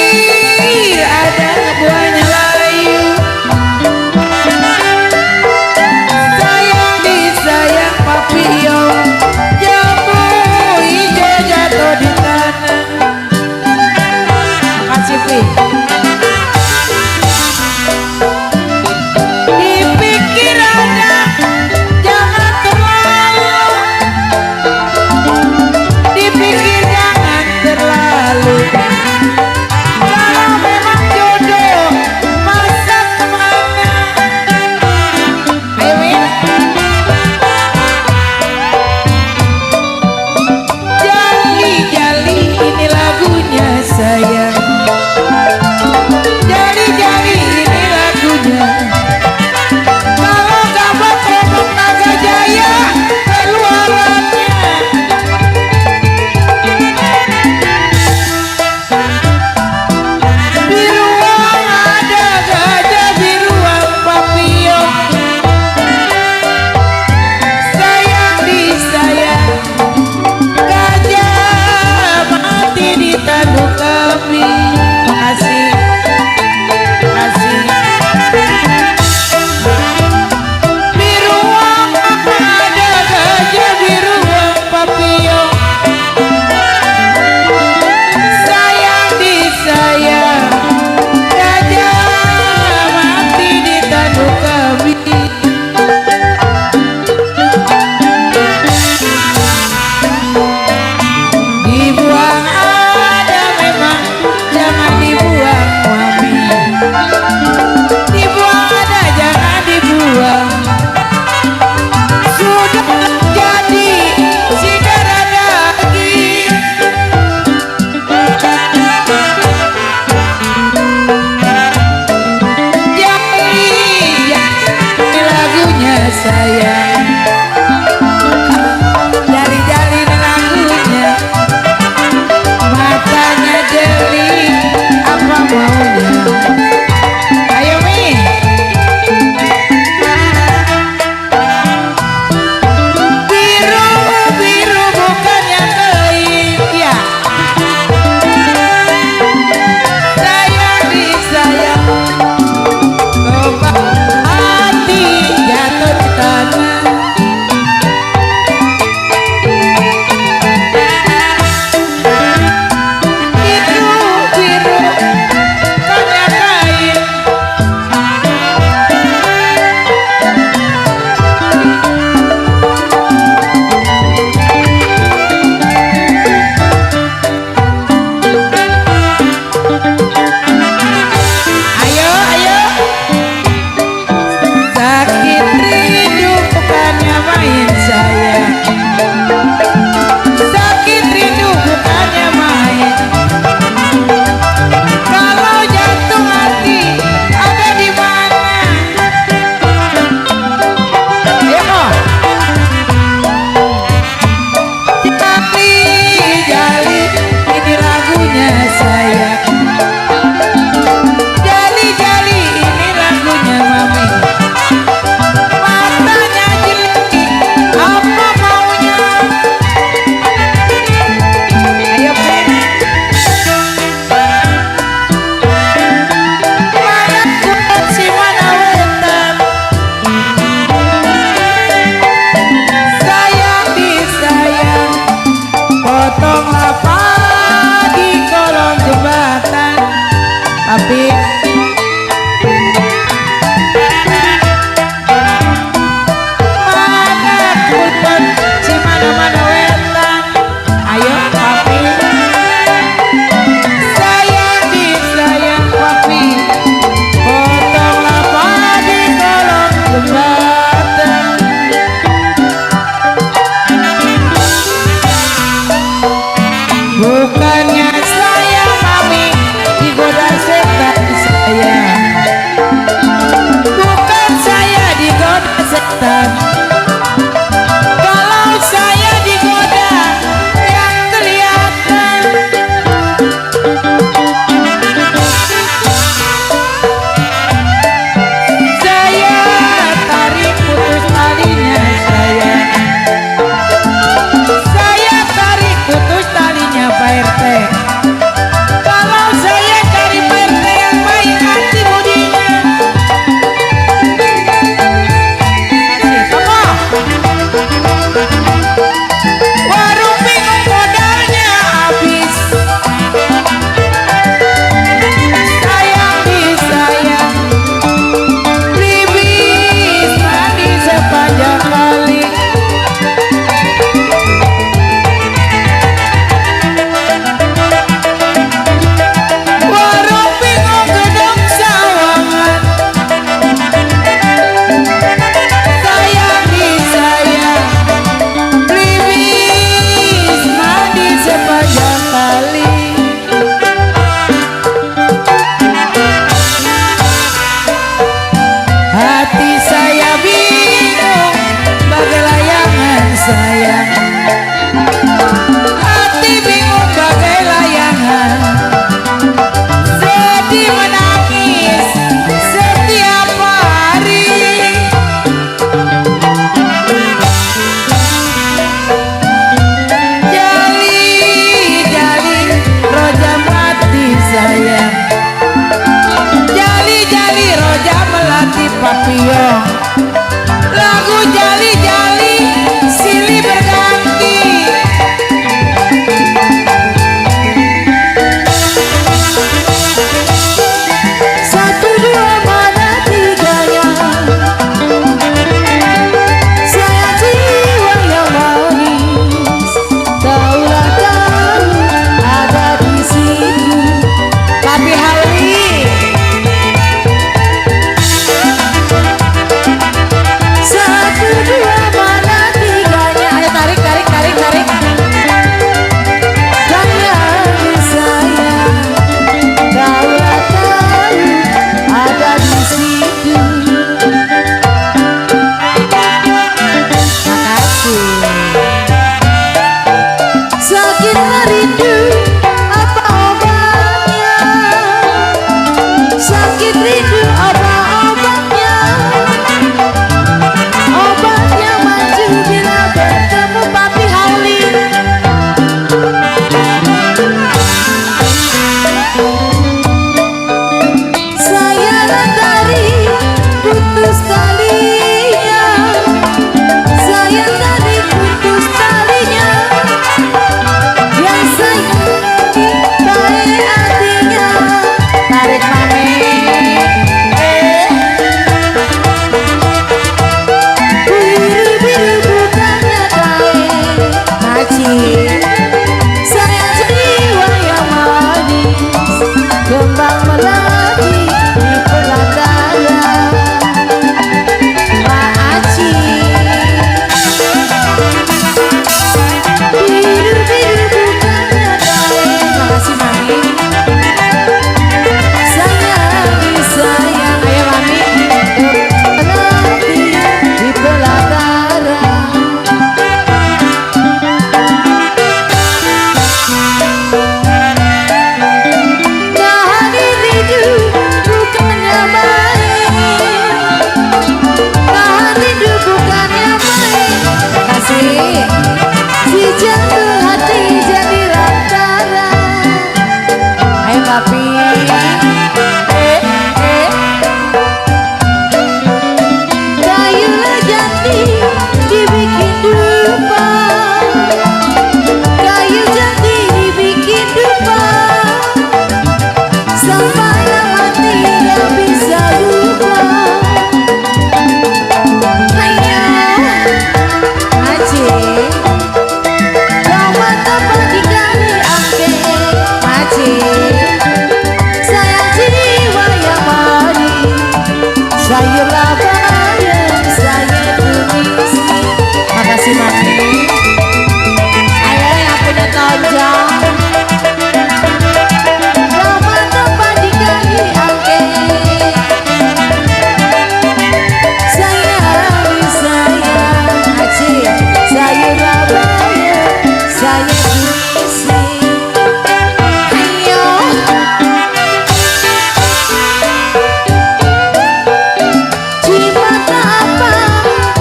Speaker 2: makasih. Sayang jiwa yang manis, kembang melati di pelataran Pak Aci. Biru-biru bukannya baik. Makasih Mami. Sayang disayang, ayo Mami. Melati di pelataran. Kehadiran rindu bukannya baik. Kehadiran rindu bukannya baik. Makasih. Si jatuh hati jadi lantaran. Ayo papi. Kayu jati dibikin dupa. Kayu jati dibikin dupa. Sampai mati gak bisa lupa. Ayo Aci. Kau mantap dikali angke Aci. Sayang jiwa yang manis, sayurlah bayam, saya tumis. Makasih Mami. Ayo yang punya tonjong. Kau mantap dikali angke. Sayang Aci. Sayurlah bayam, saya tumis. Ayo. Cimata apa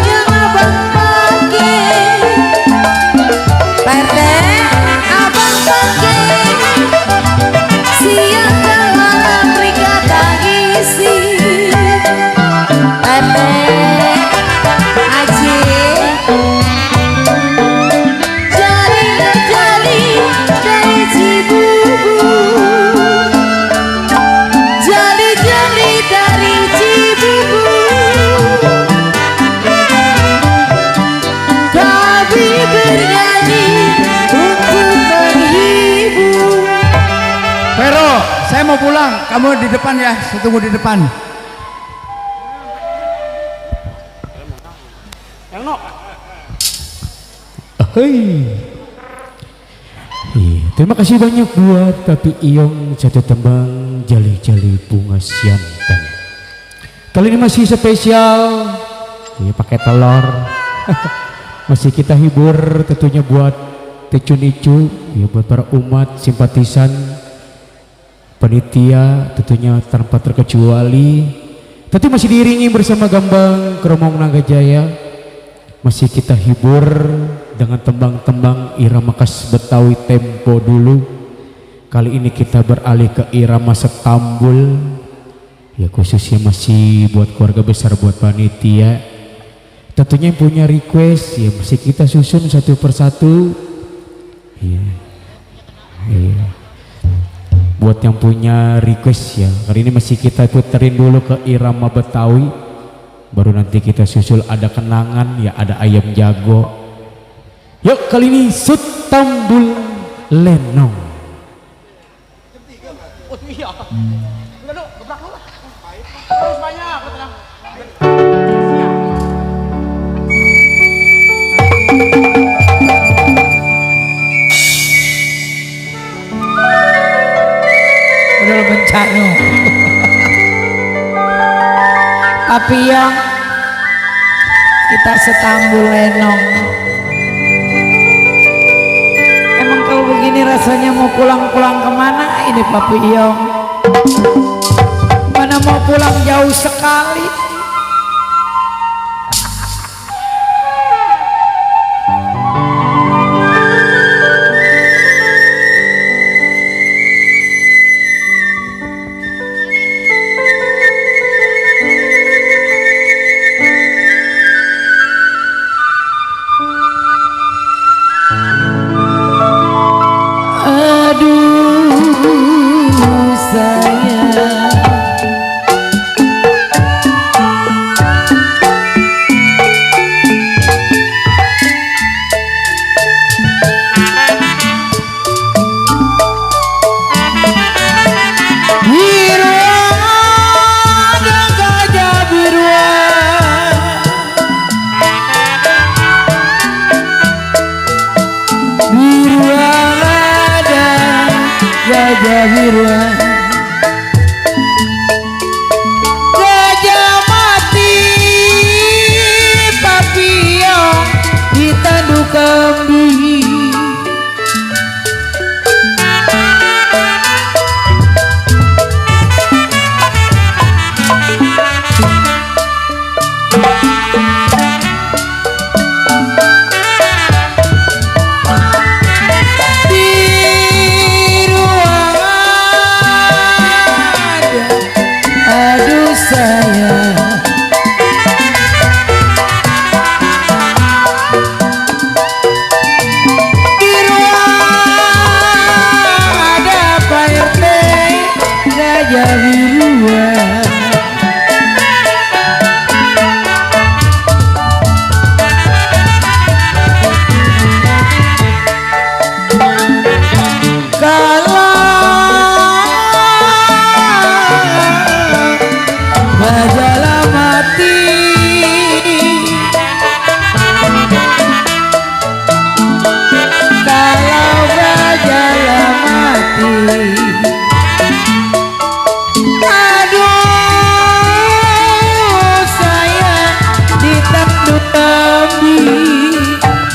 Speaker 2: yang abang pakai? Perte, abang pakai. Siang dan malam berikan tangisi. Perte, Aci. Jalilah jali dari Cibubur. Jali-jali dari Cibubur. Kami bernyanyi untuk menghibur.
Speaker 6: Pero, saya mau pulang. Kamu di depan ya, saya tunggu di depan.
Speaker 1: Hei. Terima kasih banyak buat Papi Iyong satu tembang Jali-jali bunga siantan. Kali ini masih spesial, pakai telur. Masih kita hibur tentunya buat Tecunicu, buat para umat simpatisan, panitia tentunya tanpa terkecuali. Tentu masih diiringi bersama Gambang Kromong Naga Jaya. Masih kita hibur dengan tembang-tembang irama khas Betawi tempo dulu. Kali ini kita beralih ke irama Setambul. Ya khususnya masih buat keluarga besar, buat panitia. Tentunya yang punya request ya masih kita susun satu persatu. Iya. Buat yang punya request ya, kali ini masih kita puterin dulu ke irama Betawi. Baru nanti kita susul ada kenangan ya, ada ayam jago. Yuk kali ini Setambul Lenong.
Speaker 3: Oh iya. Enggak dong, gebrak dulu lah. Terus banyak, tenang.
Speaker 2: Udah bencana. Papi Iyong, kita Setambul Lenong. Emang kalau begini rasanya mau pulang-pulang kemana ini Papi Iyong? Mana mau pulang jauh sekali. biruan ada gajah biruan, gajah mati papillon di tanduk kambing.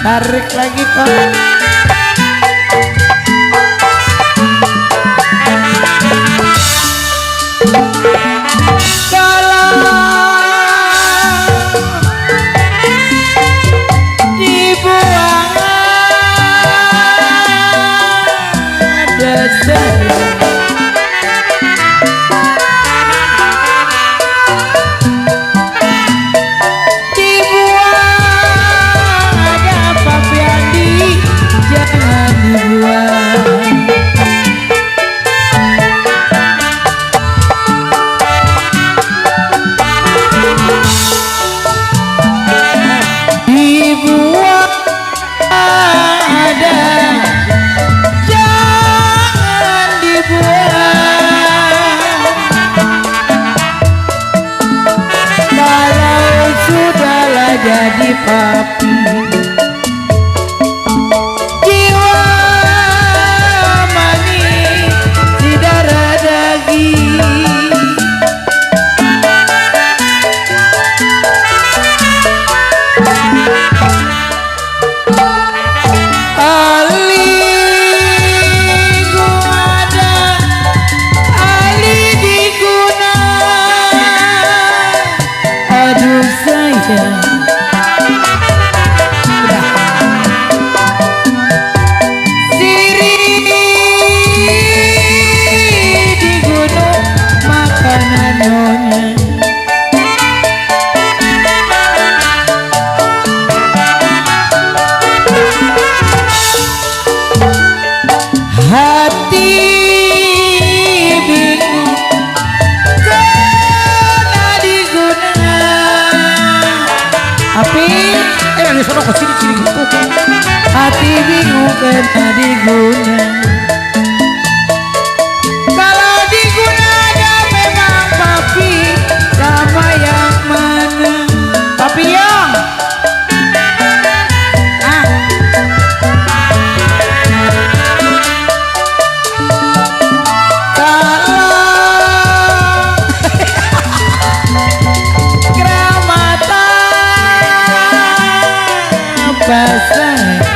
Speaker 2: Tarik lagi Pak. Kalau dibuang ada saya. Jadi papi jiwa manis di darah daging, ali guna ali diguna, aduh sayang. Hati bingung kena diguna, api
Speaker 3: Ini sono ke sini gitu.
Speaker 2: hati bingung kena diguna. Kalau digunanya memang papi, sama yang mana? Papi yang basah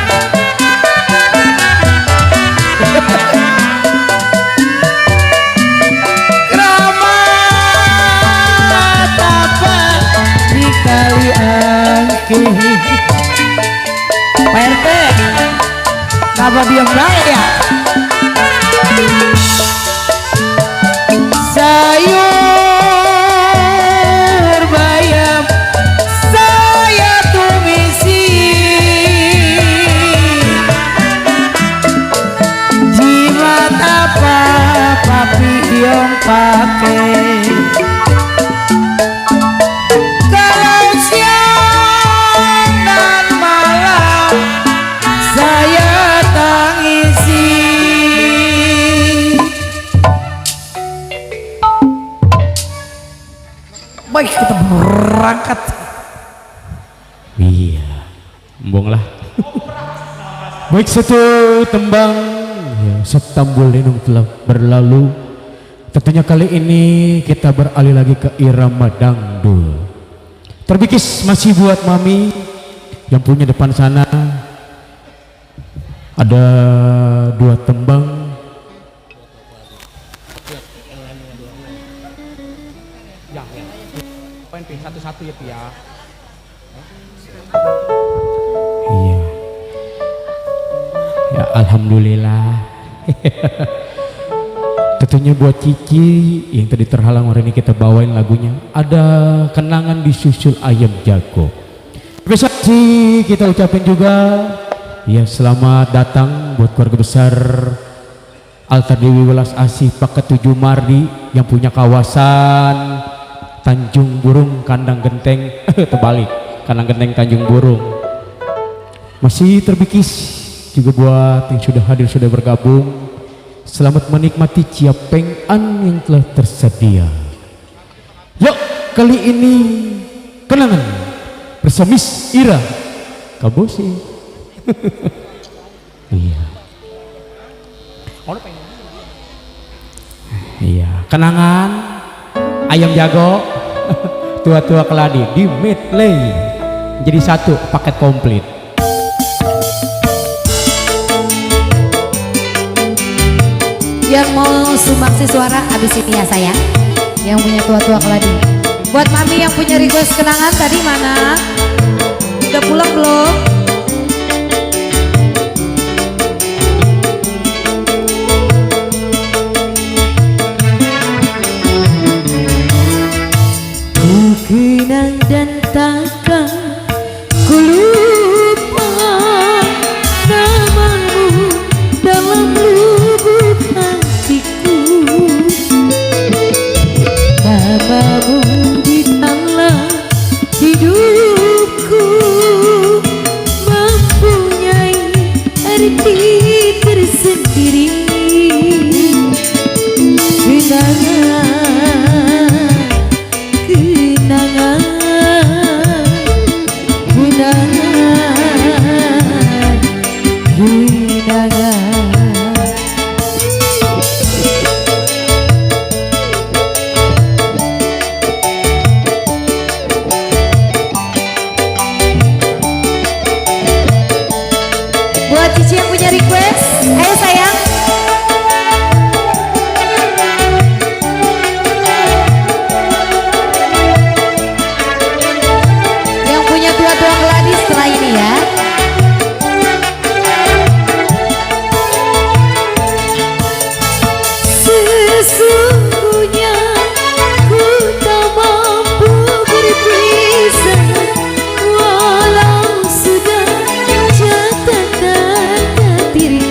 Speaker 2: keramat apa dikali angki. Pak RT kenapa diam baik ya? Sayur bayam saya tumisi, jimat apa papi yang pakai. Kalau siang dan malam saya tangisi. Baik, kita berangkat.
Speaker 1: Iya, embong lah. Baik, satu tembang ya, Setambul Lenung telah berlalu. Tentunya kali ini kita beralih lagi ke irama dangdut. Terbikis masih buat mami yang punya depan sana. Ada 2 tembang.
Speaker 3: Ya, ya. Poin Pi satu-satu ya Pi ya.
Speaker 1: Iya. Ya alhamdulillah. Tentunya buat Cici yang tadi terhalang, hari ini kita bawain lagunya. Ada kenangan disusul ayam jago. Besok sih kita ucapin juga ya selamat datang buat keluarga besar Altar Dewi Welas Asih Paket 7 Mardi yang punya kawasan Tanjung Burung Kandang Genteng. Terbalik, Kandang Genteng Tanjung Burung. Masih terbikis juga buat yang sudah hadir, sudah bergabung. Selamat menikmati ciapeng yang telah tersedia. Yuk, kali ini kenangan bersama Miss Ira Kabosi. Iya. Iya, kenangan ayam jago tua-tua keladi di medley jadi satu paket komplit.
Speaker 2: Yang mau sumbangsi suara abis ini ya sayang, yang punya tua-tua keladi. Buat mami yang punya request kenangan tadi mana? Udah pulang belum? Ku kenang dan takkan ku lupa namamu dalam lubuk hatiku, namamu di dalam hidupku mempunyai arti tersendiri. Kenangan, kenangan, kenangan. Buat Cici yang punya request, ayo sayang. Yang punya tua-tua keladi setelah ini ya. Sesungguhnya ku tak mampu berpisah, walau sudah jatuh takdir.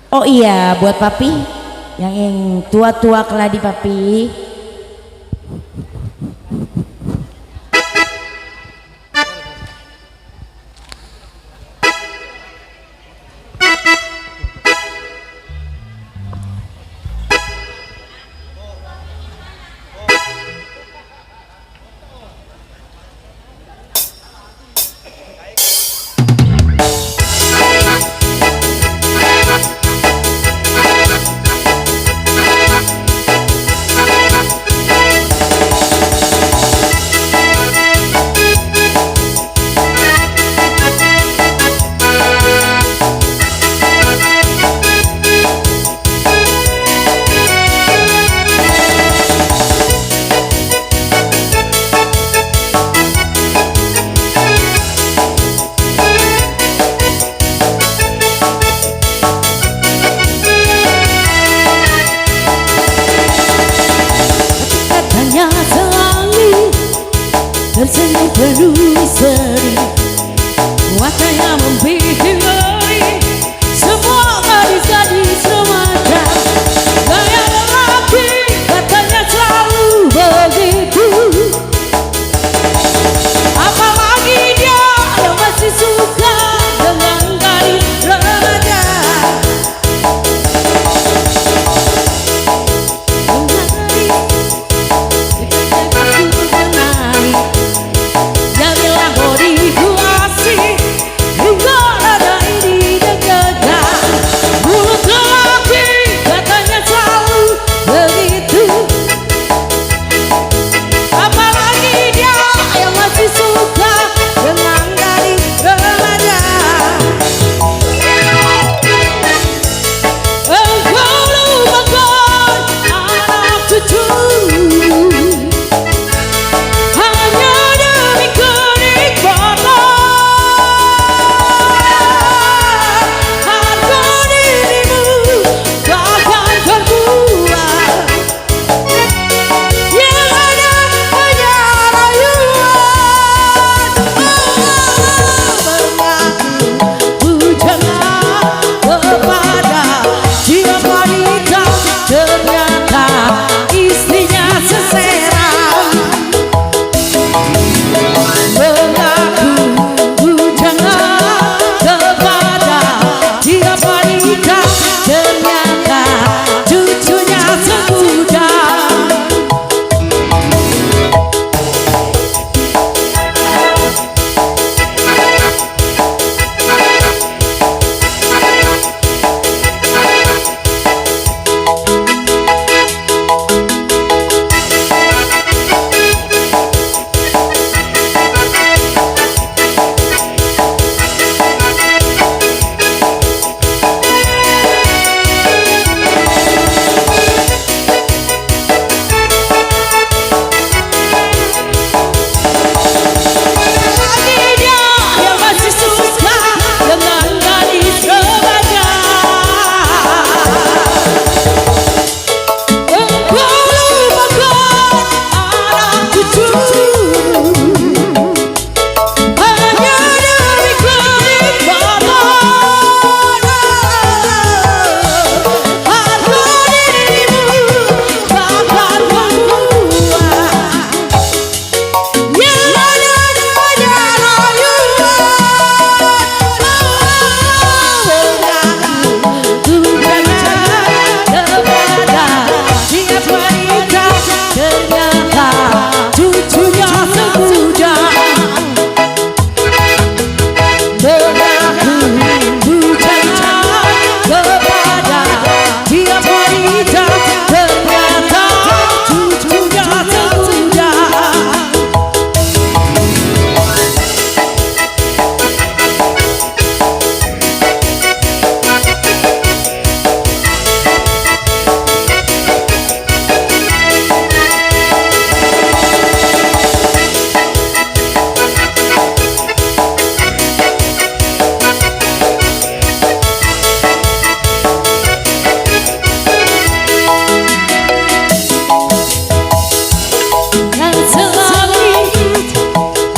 Speaker 2: Oh iya, buat papi yang tua-tua keladi papi.
Speaker 4: Tersenyum penuh seri, wajahnya membihari, semua gadis-gadis remaja. Gaya lelaki katanya selalu begitu, apalagi dia yang masih suka dengan gadis remaja. Dia bilang bodiku asik, hingga ada ini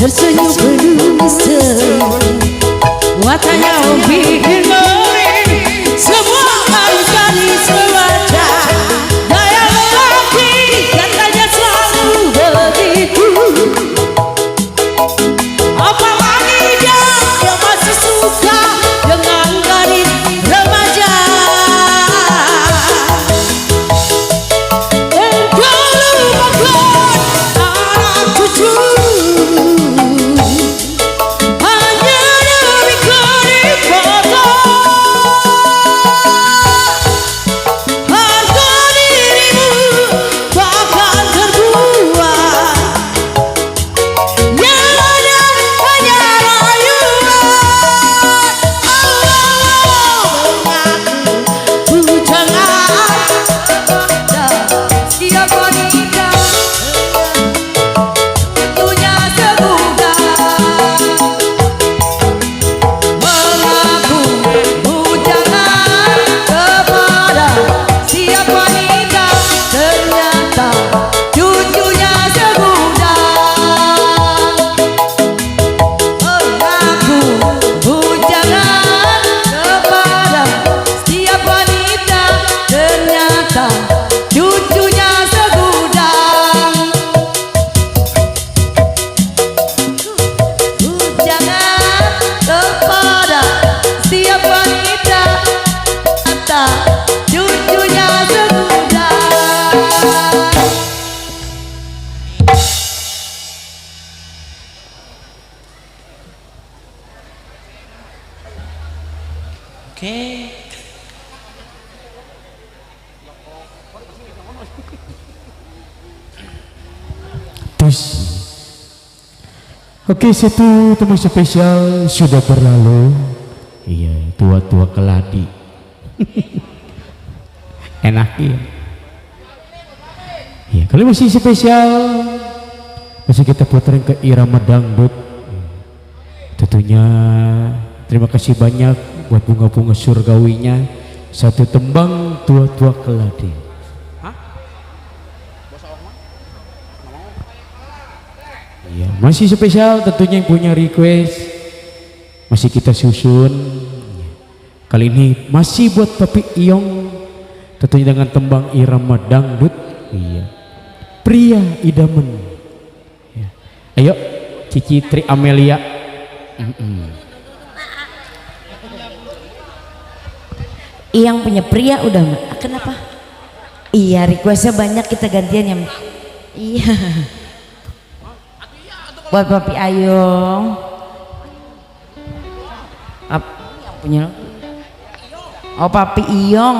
Speaker 4: tersenyum penuh misteri, wajahnya membikin ngeri, semua harus jadi sewajah. Gaya lelaki katanya selalu begitu, apalagi dia masih suka dengan gadis remaja.
Speaker 1: Oke, satu teman spesial sudah berlalu. Iya, tua-tua keladi. Enak ya. Iya, kalau masih spesial, masih kita puterin ke irama dangdut. Tentunya terima kasih banyak buat bunga-bunga surgawinya. Satu tembang tua-tua keladi. Ya, masih spesial tentunya yang punya request masih kita susun. Kali ini masih buat Papi Iyong, tentunya dengan tembang irama dangdut. Iya, pria idaman. Ya. Ayo Cici Tri Amelia.
Speaker 4: Iyang punya pria udah kenapa? Iya, requestnya banyak, kita gantian ya. Iya. Buat Papi Ayong, yang punya, oh Papi Iyong,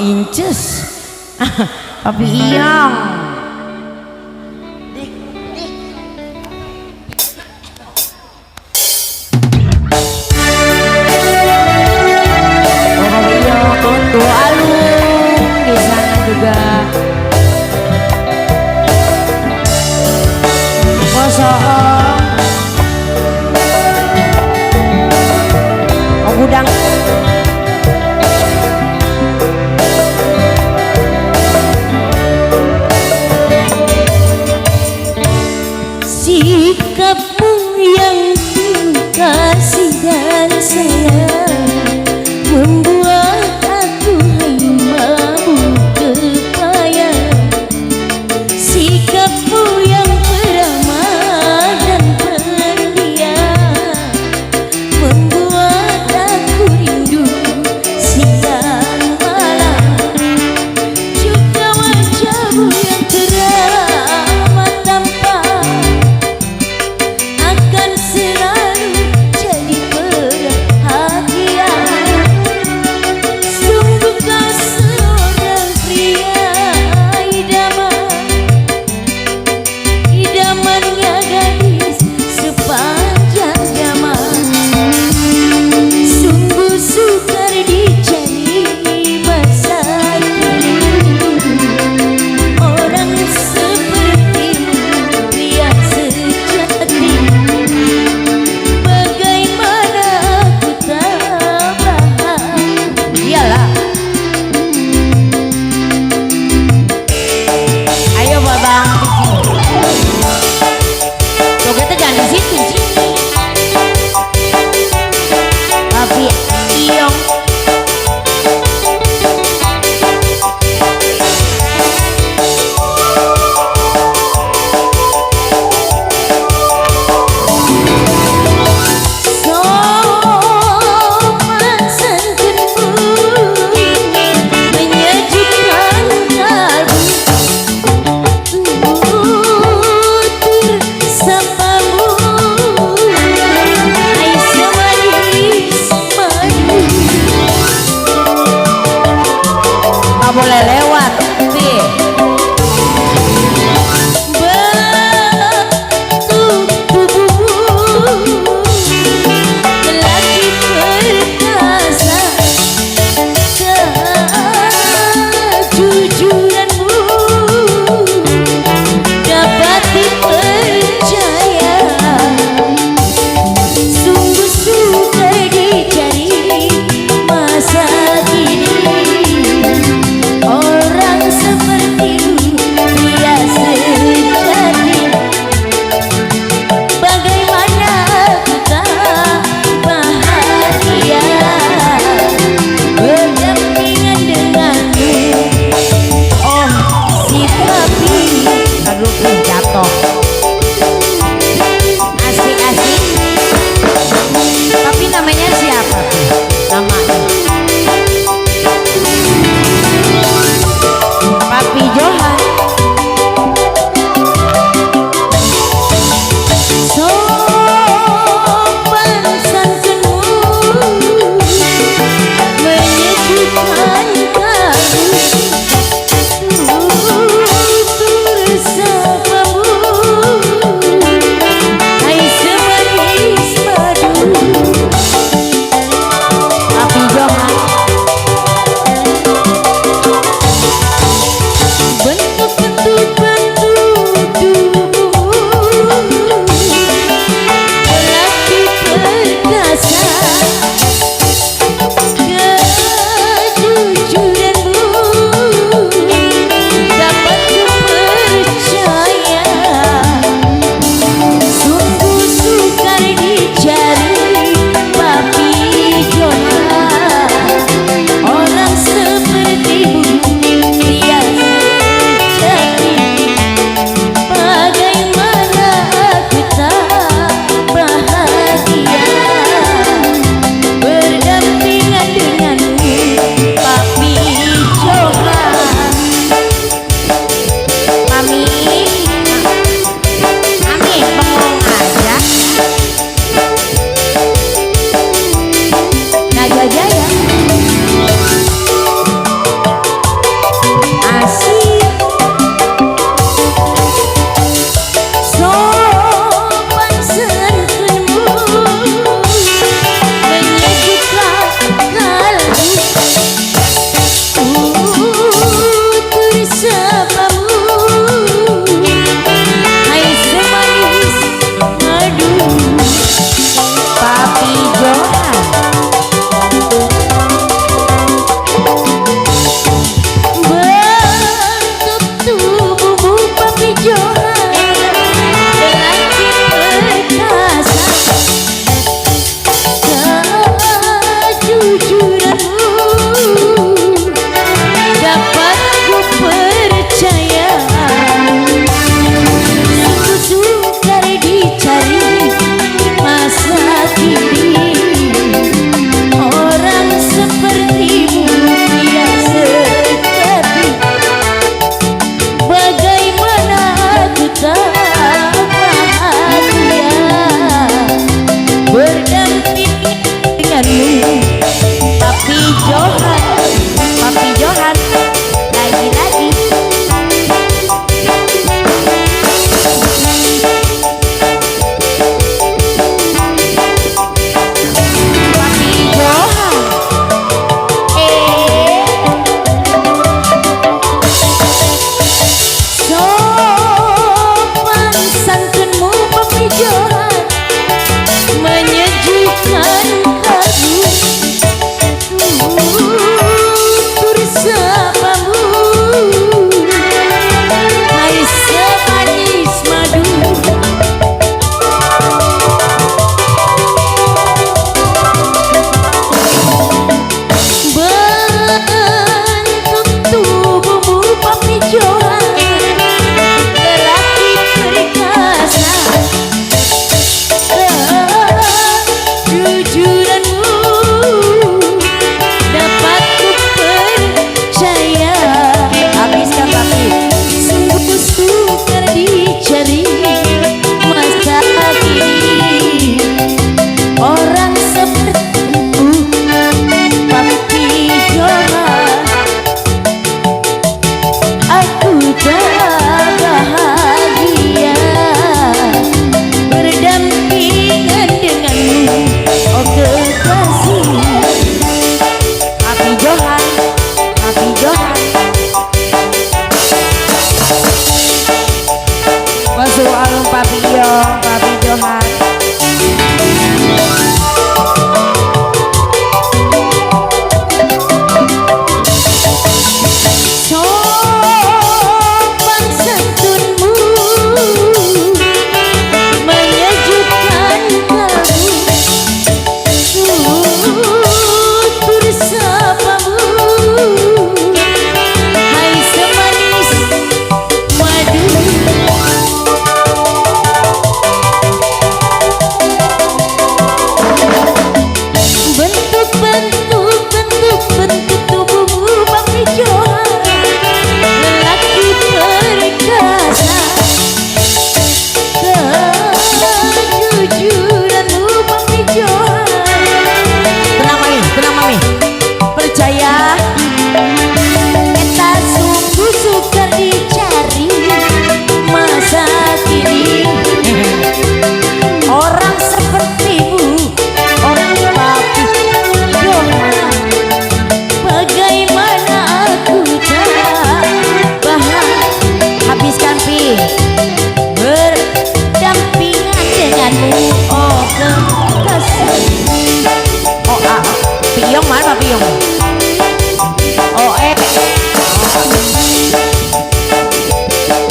Speaker 4: inces, Papi Iyong, oh Papi Iyong, tuh alung di sana juga. Oh gudang sikapmu yang kasih dan sayang membuat aku mabuk kepayang. Sikapmu yang akan selalu jadi perhatian. soal Papi Yong, Papi Johan. Sopan santunmu menyejukkan kalbu, tutur sapamu hai semanis madu. Bentuk tubuhmu Papi Johan, lelaki perkasa, kejujuranmu Papi Johan. Tenang mami, percaya kita sungguh sukar dicari masa kini. Orang sepertimu, orang Papi Johan, bagaimana aku tak habiskan pi berdampingan denganmu, oh kekasih. Oh Piyong mana Piyong? Oh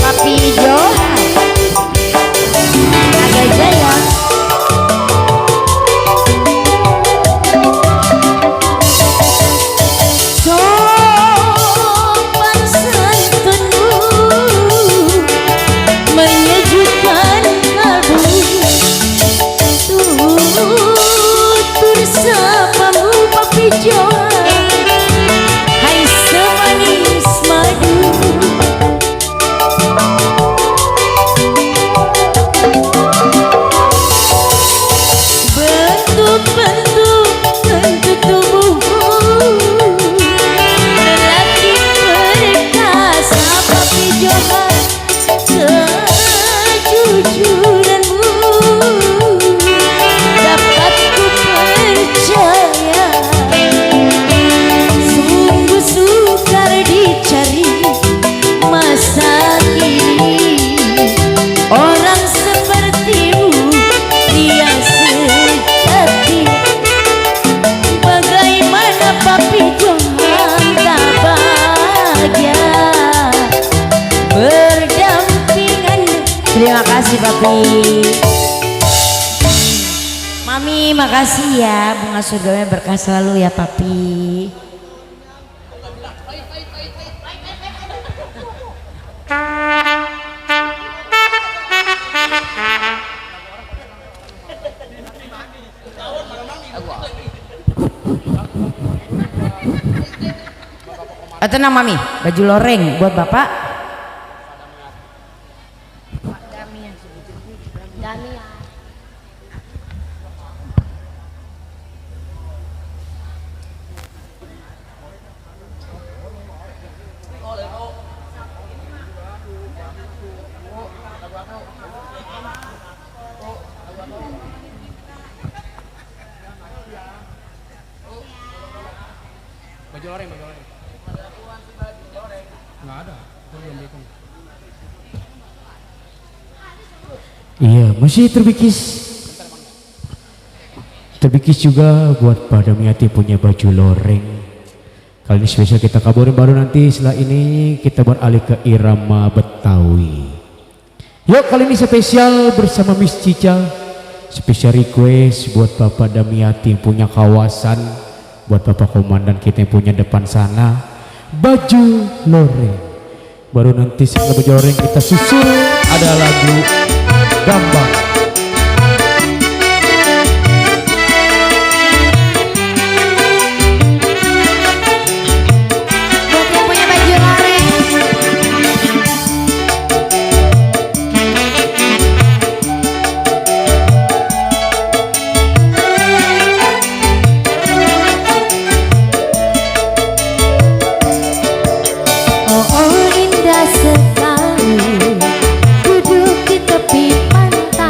Speaker 4: Papi Johan agak jaya. Sopan santunmu menyejukkan kalbu, tutur sapamu Papi Johan hai semanis madu. Bentuk tubuhmu lelaki perkasa Papi Johan, kejujuranmu dapat ku percaya. Sungguh sukar dicari masa kini, orang sepertimu dia sejati. Bagaimana Papi Johan tak bahagia berdampingan. Terima kasih Papi. Mami makasih ya, bunga surganya berkah selalu ya Papi. Tenang Mami, baju loreng buat Bapak.
Speaker 3: Baju loreng. Nggak ada. Itu belum dihitung.
Speaker 1: Iya, masih terbikis juga buat Pak Damiati punya baju loreng. Kali ini spesial kita kabarin, baru nanti setelah ini kita beralih ke irama Betawi. Yuk, kali ini spesial bersama Miss Cica. Spesial request buat Bapak Damiati yang punya kawasan, buat Bapak Komandan kita yang punya depan sana, baju loreng. Baru nanti setelah baju loreng kita susul ada lagu Gambang.
Speaker 2: Buat yang punya baju loreng,
Speaker 4: Oh indah sekali duduk di tepi pantai.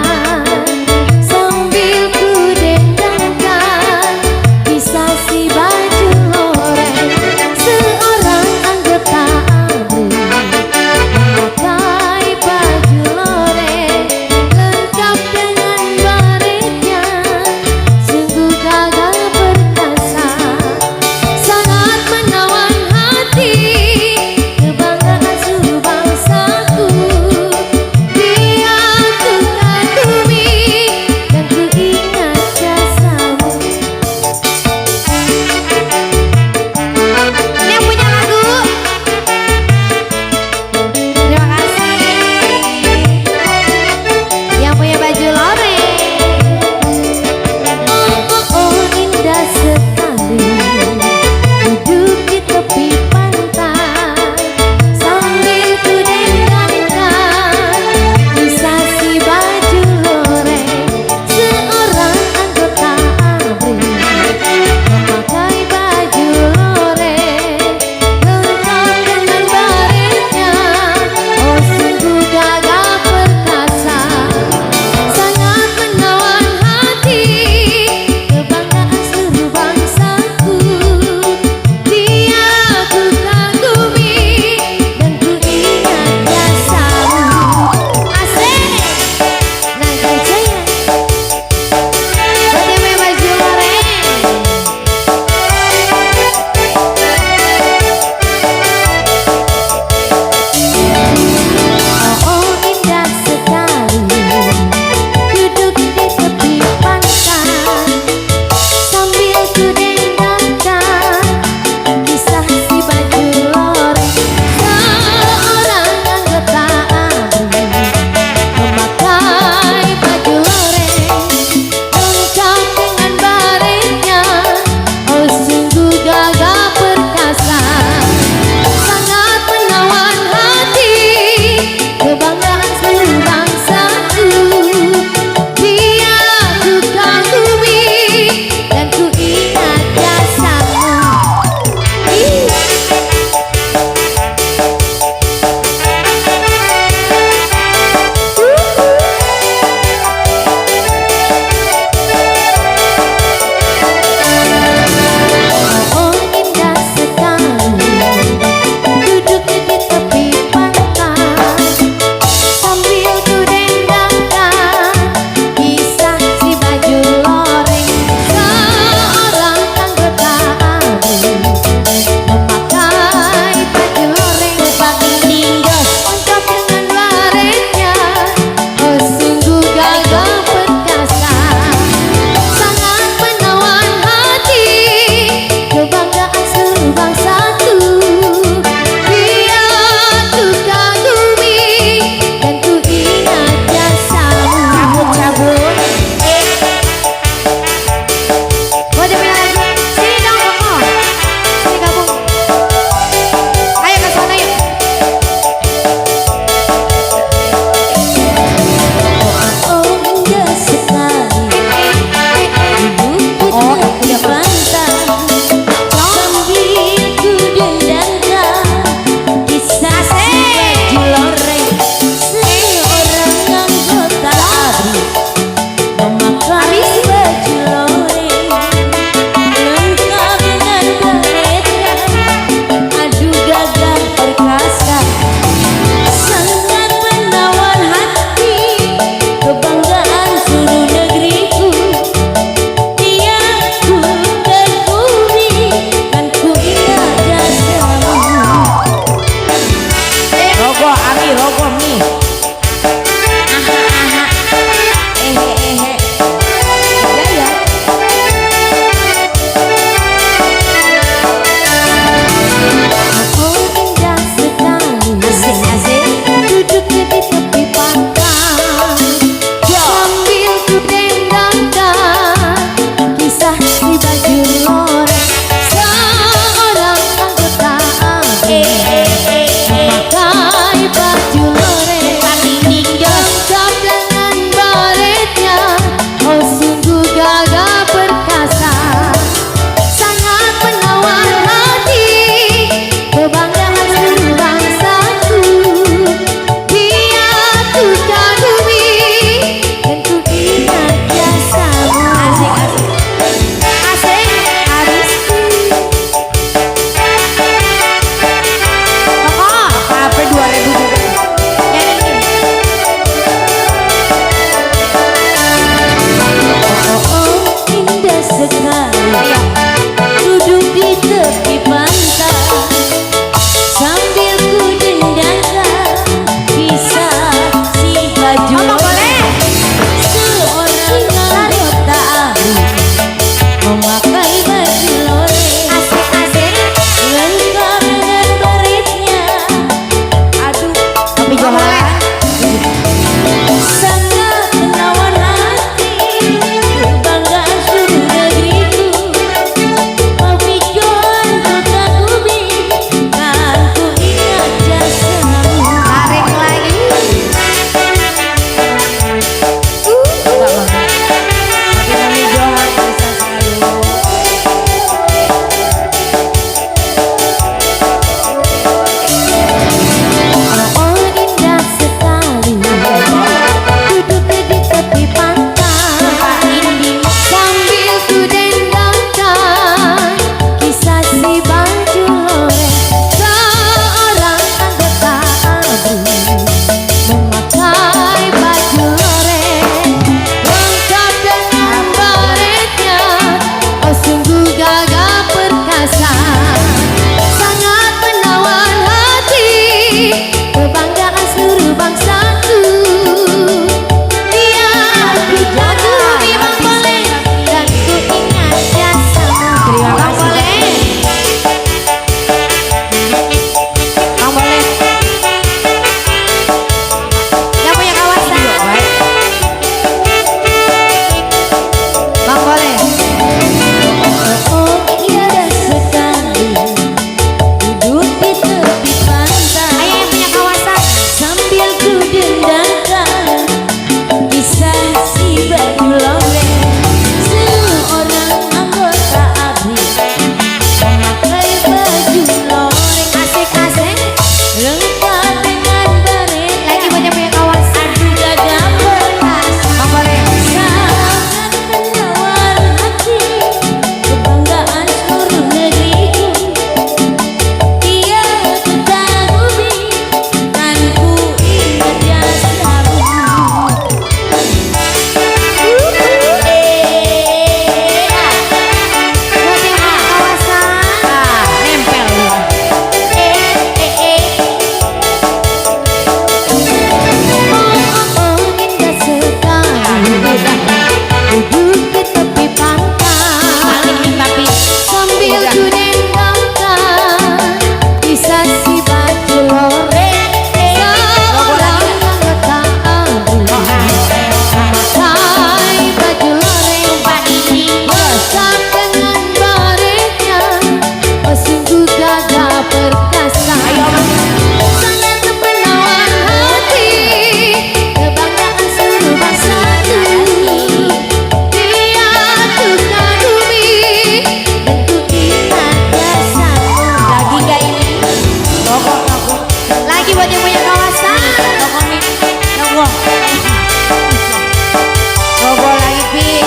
Speaker 2: tapi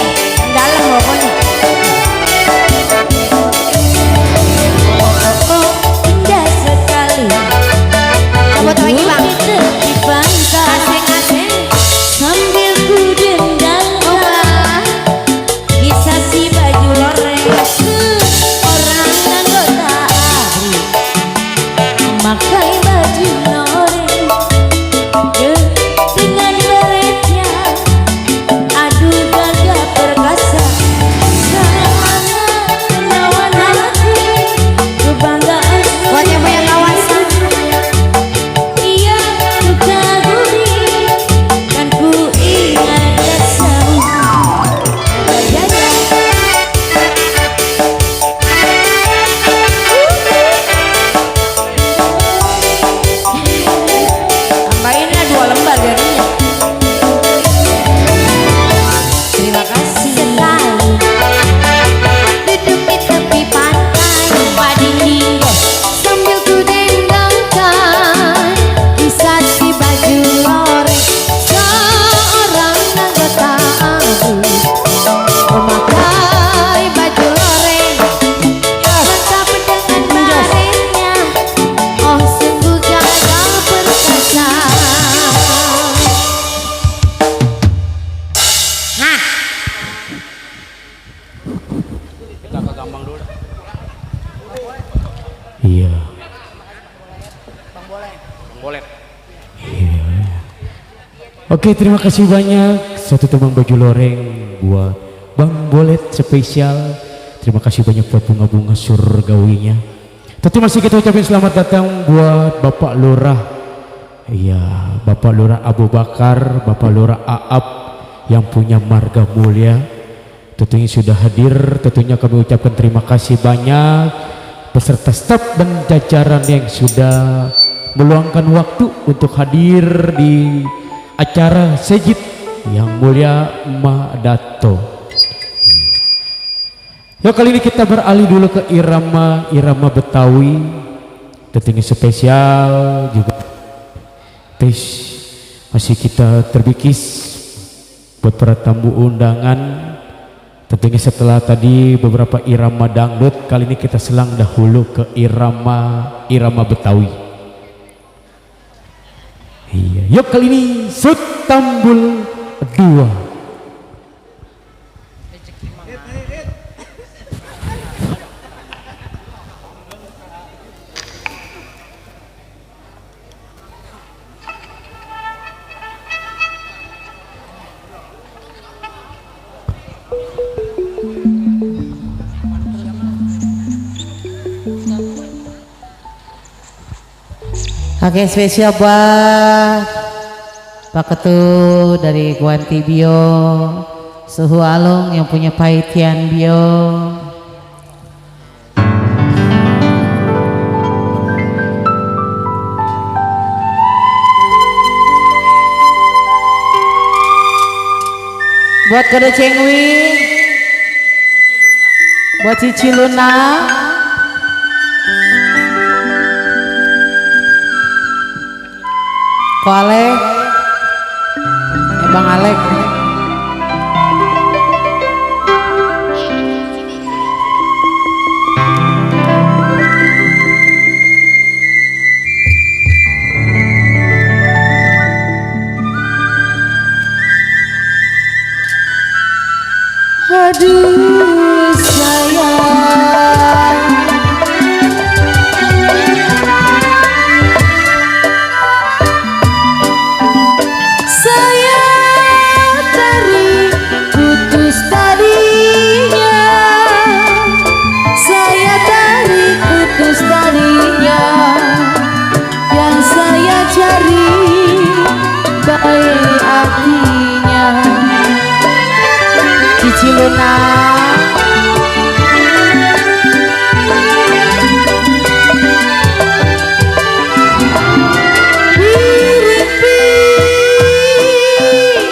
Speaker 2: dalam pokoknya.
Speaker 4: Oh, indah sekali.
Speaker 2: Buat lagi bang.
Speaker 4: Di pantai
Speaker 2: Asing-asing.
Speaker 4: sambil ku dendangkan kisah si baju loreng orang anggota ABRI memakai baju loreng dengan beretnya aduh gagah perkasa sana lawan hati kebanggaan
Speaker 2: Buat yang punya kawasan.
Speaker 4: ia duka gurih kan ku ingat kesamu
Speaker 2: Tambahinnya 2 lembar jadinya. Terima kasih.
Speaker 4: sekali duduk di tepi pantai padingin
Speaker 2: Sambil ku dendangkan kisah si baju loreng seorang anggota ABRI memakai baju loreng mata dengan baretnya oh sungguh gagah perkasa. Hah,
Speaker 3: Kita ke Gambang dulu.
Speaker 1: Iya.
Speaker 3: Bang Bolet.
Speaker 1: Oke, terima kasih banyak. Satu tembang baju loreng buat Bang Bolet spesial. Terima kasih banyak buat bunga-bunga surgawinya. Tentu masih kita ucapin selamat datang buat Bapak Lurah. Iya, Bapak Lurah Abu Bakar, Bapak Lurah Aap yang punya marga mulia. Tentunya sudah hadir. Tentunya kami ucapkan terima kasih banyak beserta staf dan jajaran yang sudah meluangkan waktu untuk hadir di acara Sejid yang mulia Emak Dato. Ya, kali ini kita beralih dulu ke irama Betawi. Tentunya spesial juga. Tes masih kita terbikis buat para tamu undangan. Tentunya setelah tadi beberapa irama dangdut, kali ini kita selang dahulu ke irama Betawi. Iya, yuk kali ini Sut Tambul 2.
Speaker 2: Oke, spesial buat Pak Ketu dari Guanti Bio, Suhu Alung yang punya Paitian Bio. Buat Kode Cengwi, buat Cici Luna, Ko Alek, Bang Alek. Aduh sayang, saya tarik putus talinya, saya tarik putus talinya, yang saya cari baik artinya. Cici Luna,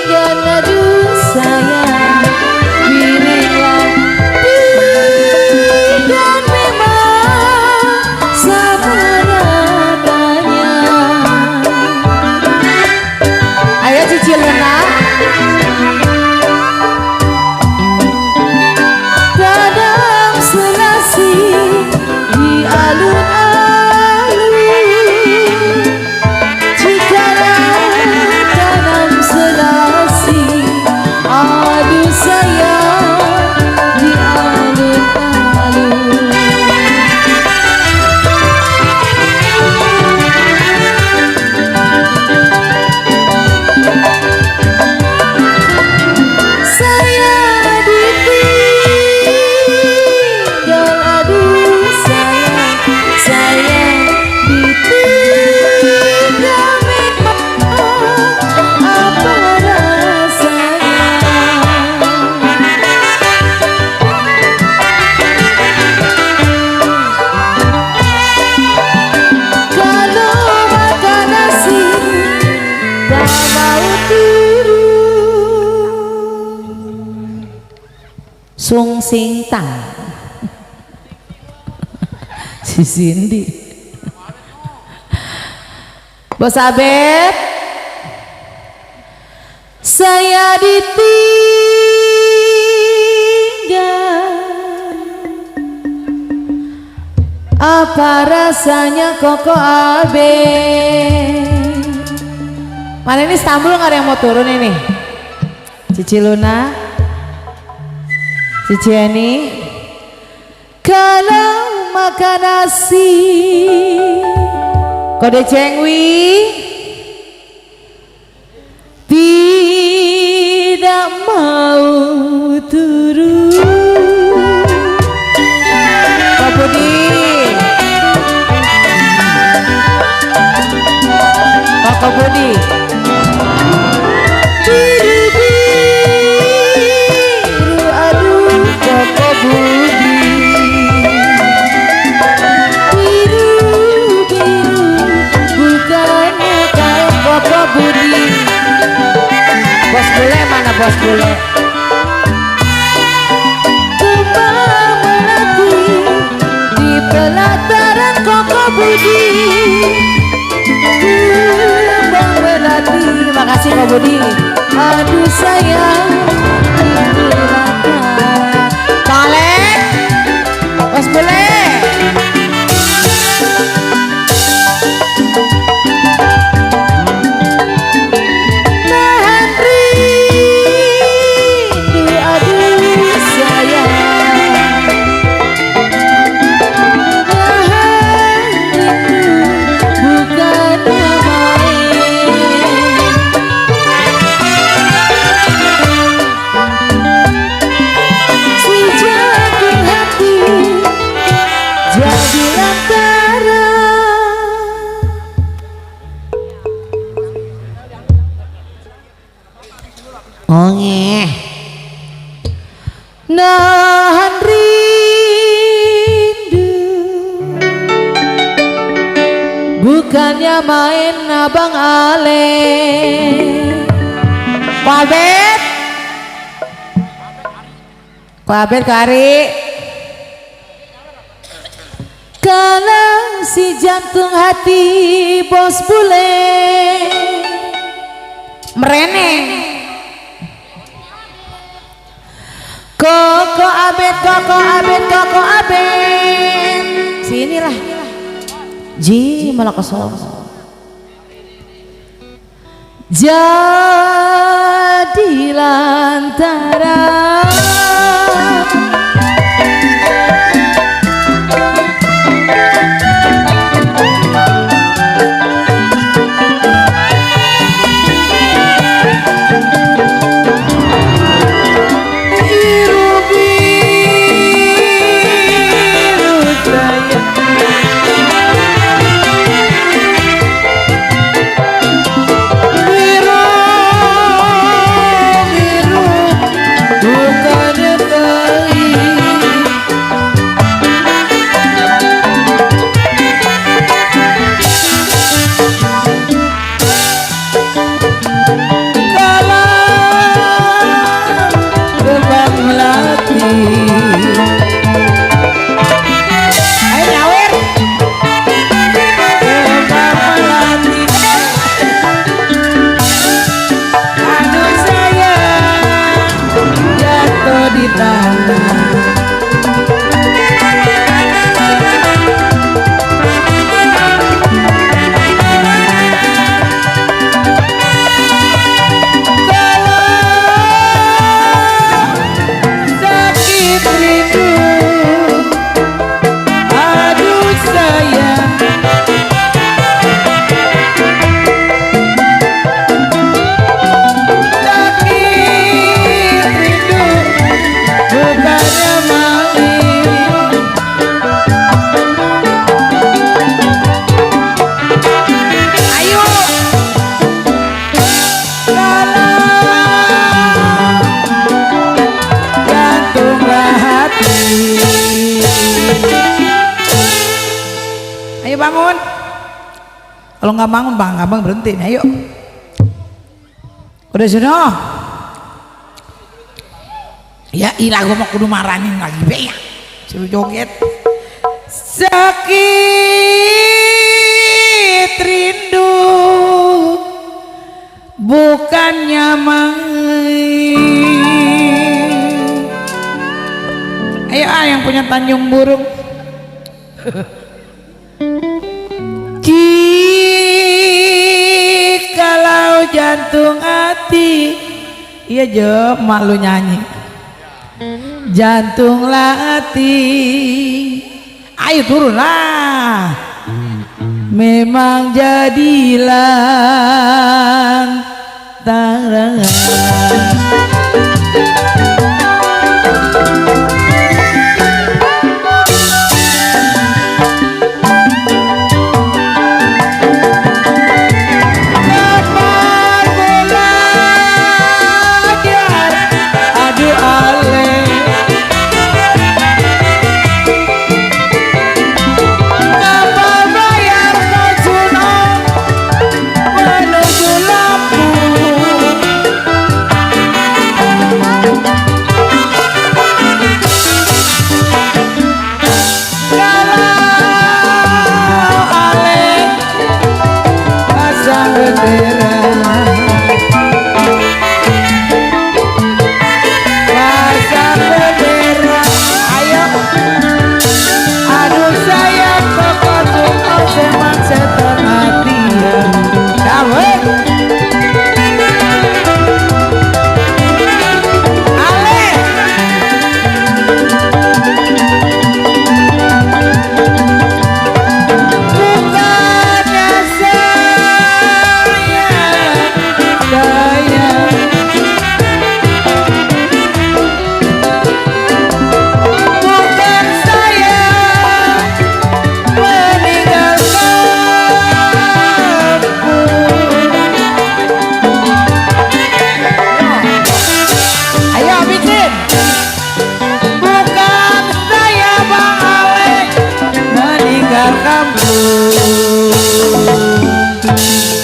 Speaker 2: jangan aduh sayang, piringlah dan memang sama ratanya. Ayo Cici Luna. Sung Sing Tang. Si Cindy. Bos Abed, saya ditinggal. Apa rasanya Koko Abed? Mana ini Istanbul, nggak ada yang mau turun ini? Cici Luna, Cici Eni. Kalau makan nasi kode cengwi tidak mau turun. Pak Budi, Pak Budi. Biru biru, aduh Koko Budi. Biru biru, bukannya kayak Koko Budi. Bos bule mana bos bule? Tumpah melati di pelataran Koko Budi. Tumpah melati, makasih Koko Budi. Aduh sayang, di pelataran. Kalek, bos bule. Onge nahan rindu, bukannya main Abang Ale. Wabet Wabet Kari. Kalau si jantung hati bos bule mereneng. Koko Abed, Koko Abed, Koko Abed. Sinilah. Ji malah kesel. Jadi lantaran bangun. Kalau nggak bangun bang, abang berhenti nih. Ayo. Udah sudah.
Speaker 7: Ya ilah gua mau kudu maranin lagi be ya. Suruh joget. Sakit rindu bukannya main. Ayo yang punya Tanjung Burung. Jikalau jantung hati, iya Jo, malu nyanyi. Jantunglah hati, ayo turunlah. Memang jadilah tarangan.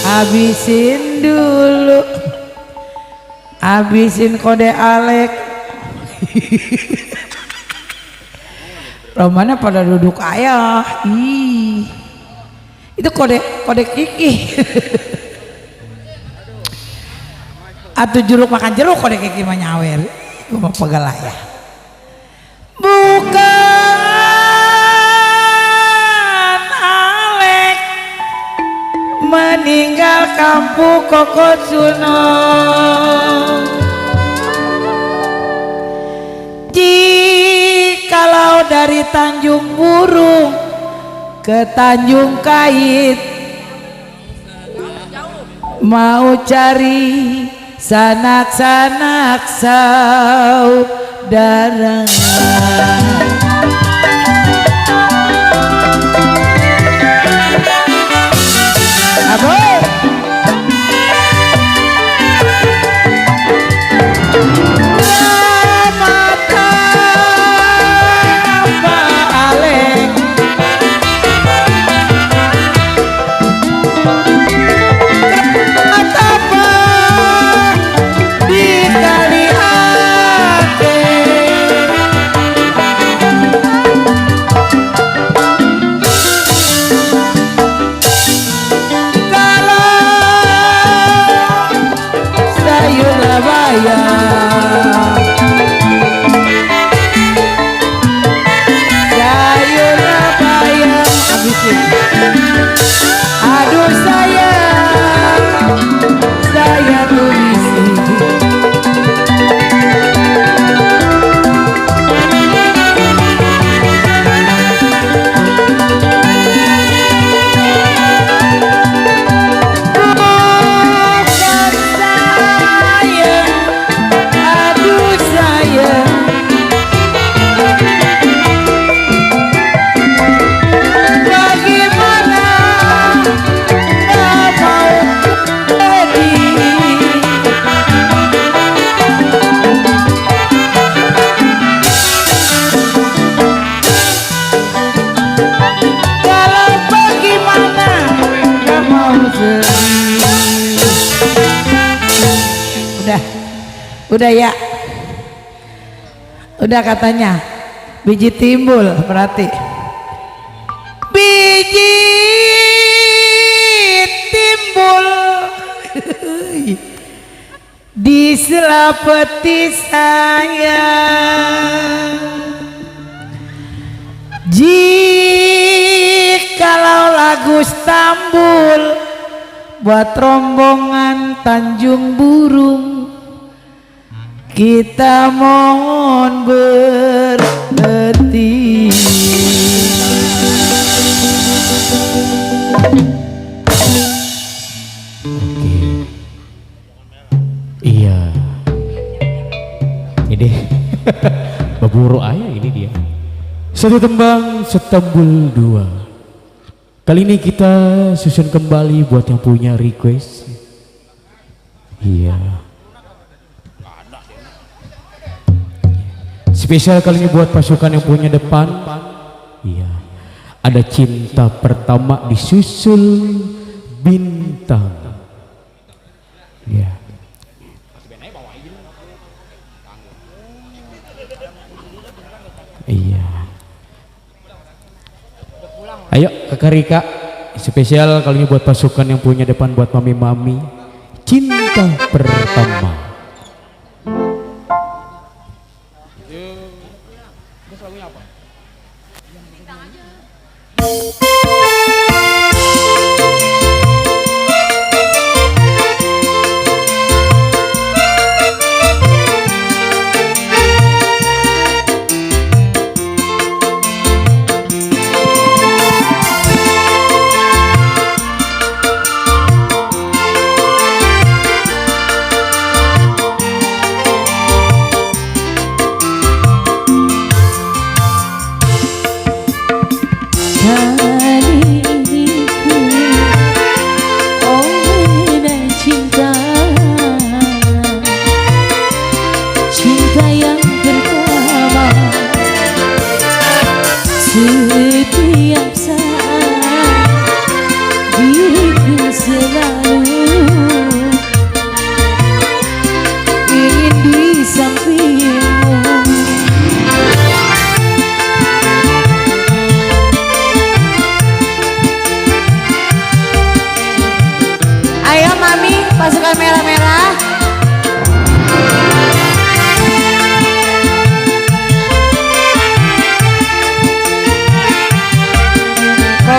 Speaker 7: Habisin dulu, habisin kode Alek. Romana pada duduk ayah. Ih, itu kode Kiki. Atau jeruk makan jeruk kode Kiki mah nyawer. Gue mau pegal ya. Bukan Alek meninggal kampung Koko Suno. Jikalau dari Tanjung Burung ke Tanjung Kait mau cari sanak-sanak saudara. Aduh saya tulisi. Bukan saya, aduh saya. Udah ya. Udah katanya biji timbul berarti. Biji timbul di sela peti saya. Jikalau lagu Stambul buat rombongan Tanjung Burung, kita mohon berhenti.
Speaker 1: Iya. Ini Baburu ayah ini dia. Satu tembang Stambul 2. Kali ini kita susun kembali buat yang punya request. Iya. Spesial kali ini buat pasukan yang punya depan. Iya. Ada cinta pertama disusul bintang. Iya. Iya. Ayo Kakak Rika, spesial kali ini buat pasukan yang punya depan, buat mami-mami. Cinta pertama.
Speaker 4: Setiap saat diriku selalu ingin di sampingmu.
Speaker 2: Ayo mami, pasukan merah-merah.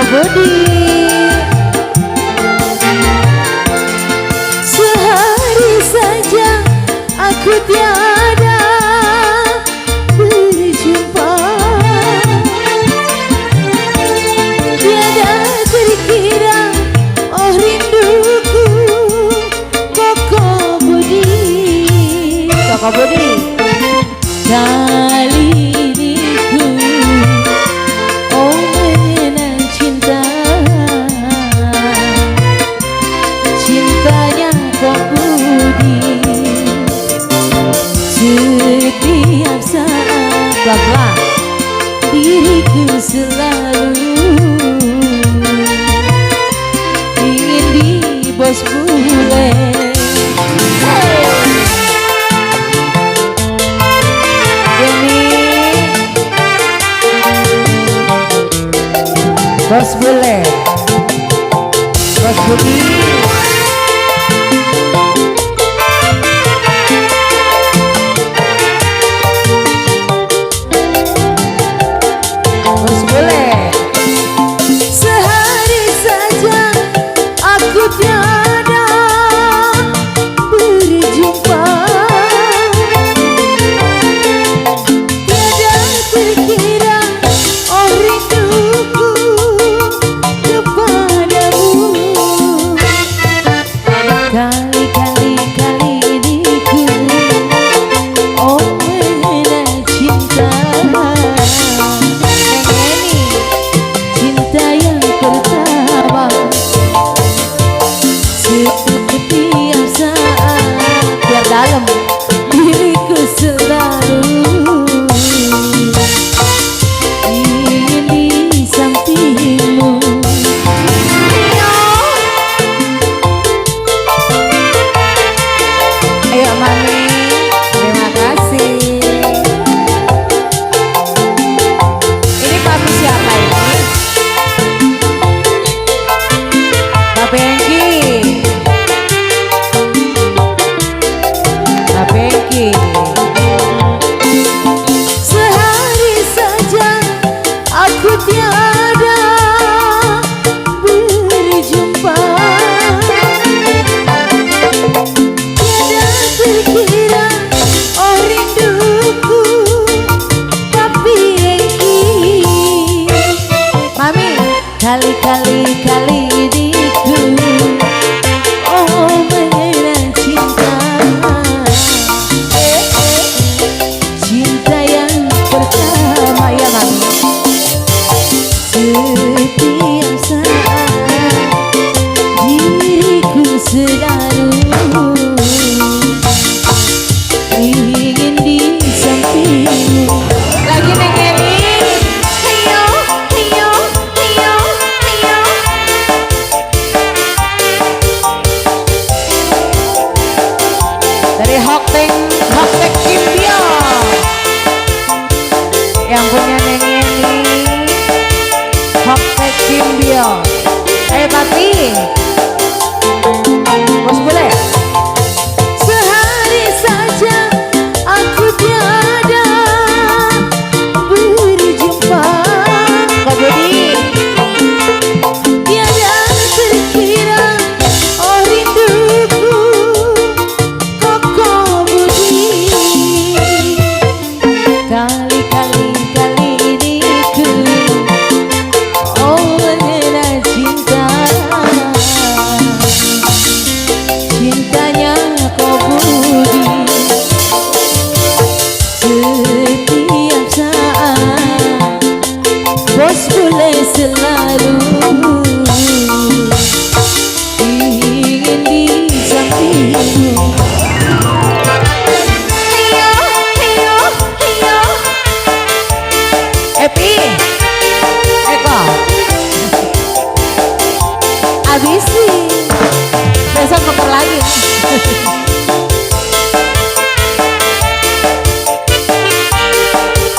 Speaker 4: Budi sehari saja aku tiada berjumpa, tiada terkira oh rinduku Koko Budi.
Speaker 2: Koko Budi.
Speaker 4: Kali ini ku oh mengenal cinta, cintanya Kok Budi. Setiap saat
Speaker 2: Pelan-pelan.
Speaker 4: diriku selalu ingin di bos bule.
Speaker 2: Bos Bule, Bos Budi. Bos Bule.
Speaker 4: Sehari saja aku tiada berjumpa, tiada terkira oh rinduku kepadamu.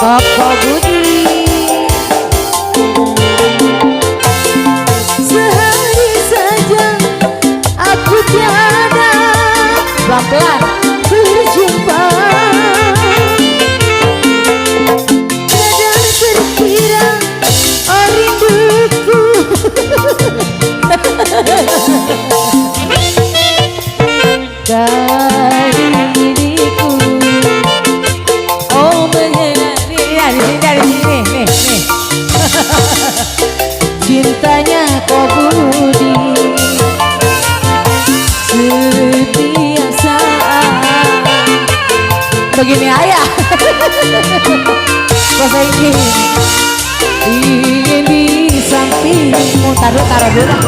Speaker 2: Koko Budi. Sehari saja aku tiada pelan-pelan berjumpa, tiada terkira oh rinduku. Dari diriku, oh mengenali dari sini nih. Cintanya kau budi setiap saat. Begini ayah. Bahasa ini ingin di sampingmu. Taruh dulu lah.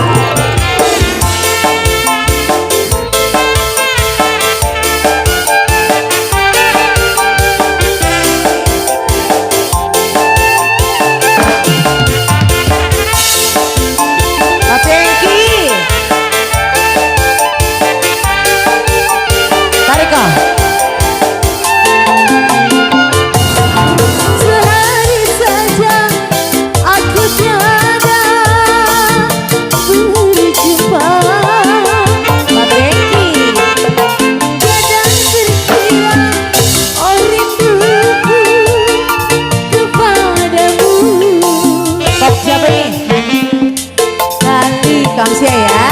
Speaker 2: Sehari saja aku tiada berjumpa, Pak Bengki, tiada terkira oh rinduku kepadamu. Top siapa nih? Kali Kamsia ya.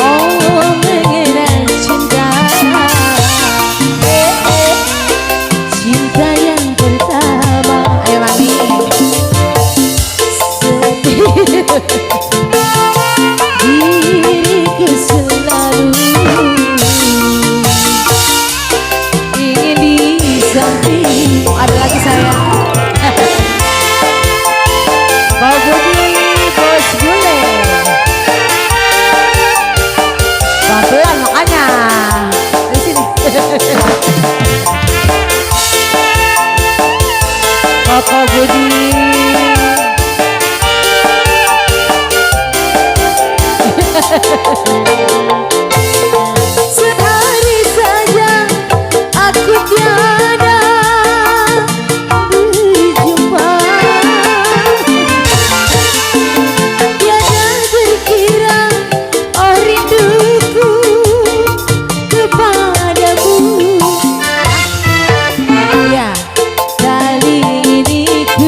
Speaker 2: Oh mengenal cinta, cinta yang pertama. Ayo mami. Diriku selalu ingin di sampingmu. Ada lagi saya. Kau Budi bos bule. Pelan makanya di sini. Koko Budi. Sehari saja aku tiada berjumpa, tiada terkira oh rinduku kepadamu. Ya, kali ini ku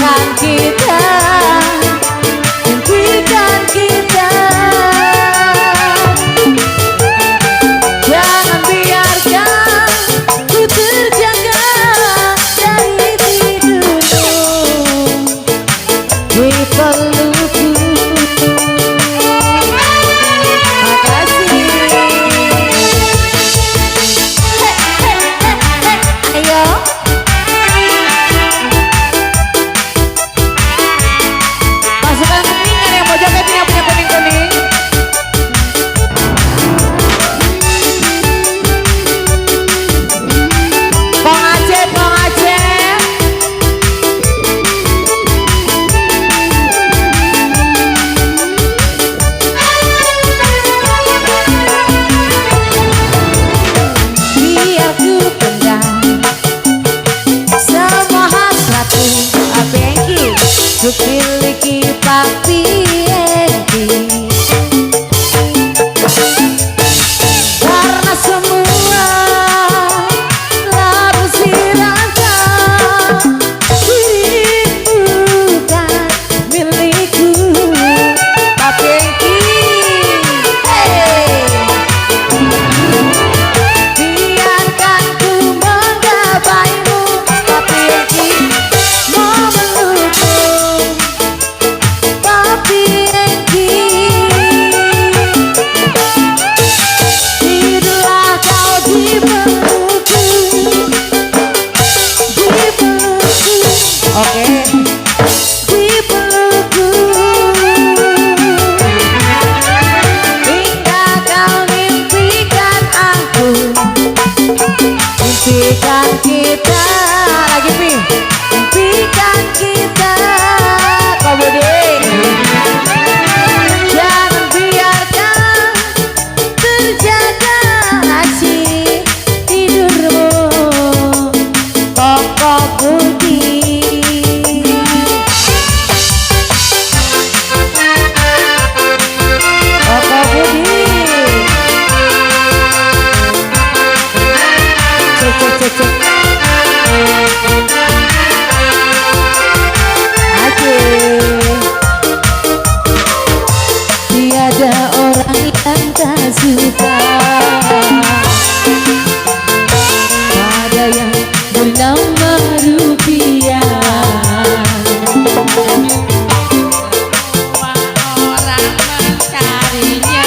Speaker 2: impikan kita, impikan kita. Jangan biarkan ku terjaga dari tidurmu di pelukku. Makasih. Ayo. Pasukan kuning, ada yang mau joget yang punya kuning-kuning. Pong Aceh, Pong Aceh. Biar ku pendam semua hasratku, abengki ku miliki papi enti. Karena semua telah bersirasa, dirimu bukan milikku, papi enti. Biarkan ku menggapaimu, papi enti. Mau melukmu, papi enti. Tidurlah kau di pelukku, di pelukku. Oke. Di pelukku. Hingga kau mimpikan aku, impikan kita. Lagi Pi, impikan kita. Kau Budi. Jangan biarkan terjaga si tidurmu, Koko Budi. Koko Budi. Cek cek cek cek. Aduh. Tiada orang yang tak suka pada yang bernama rupiah. Orang mencarinya,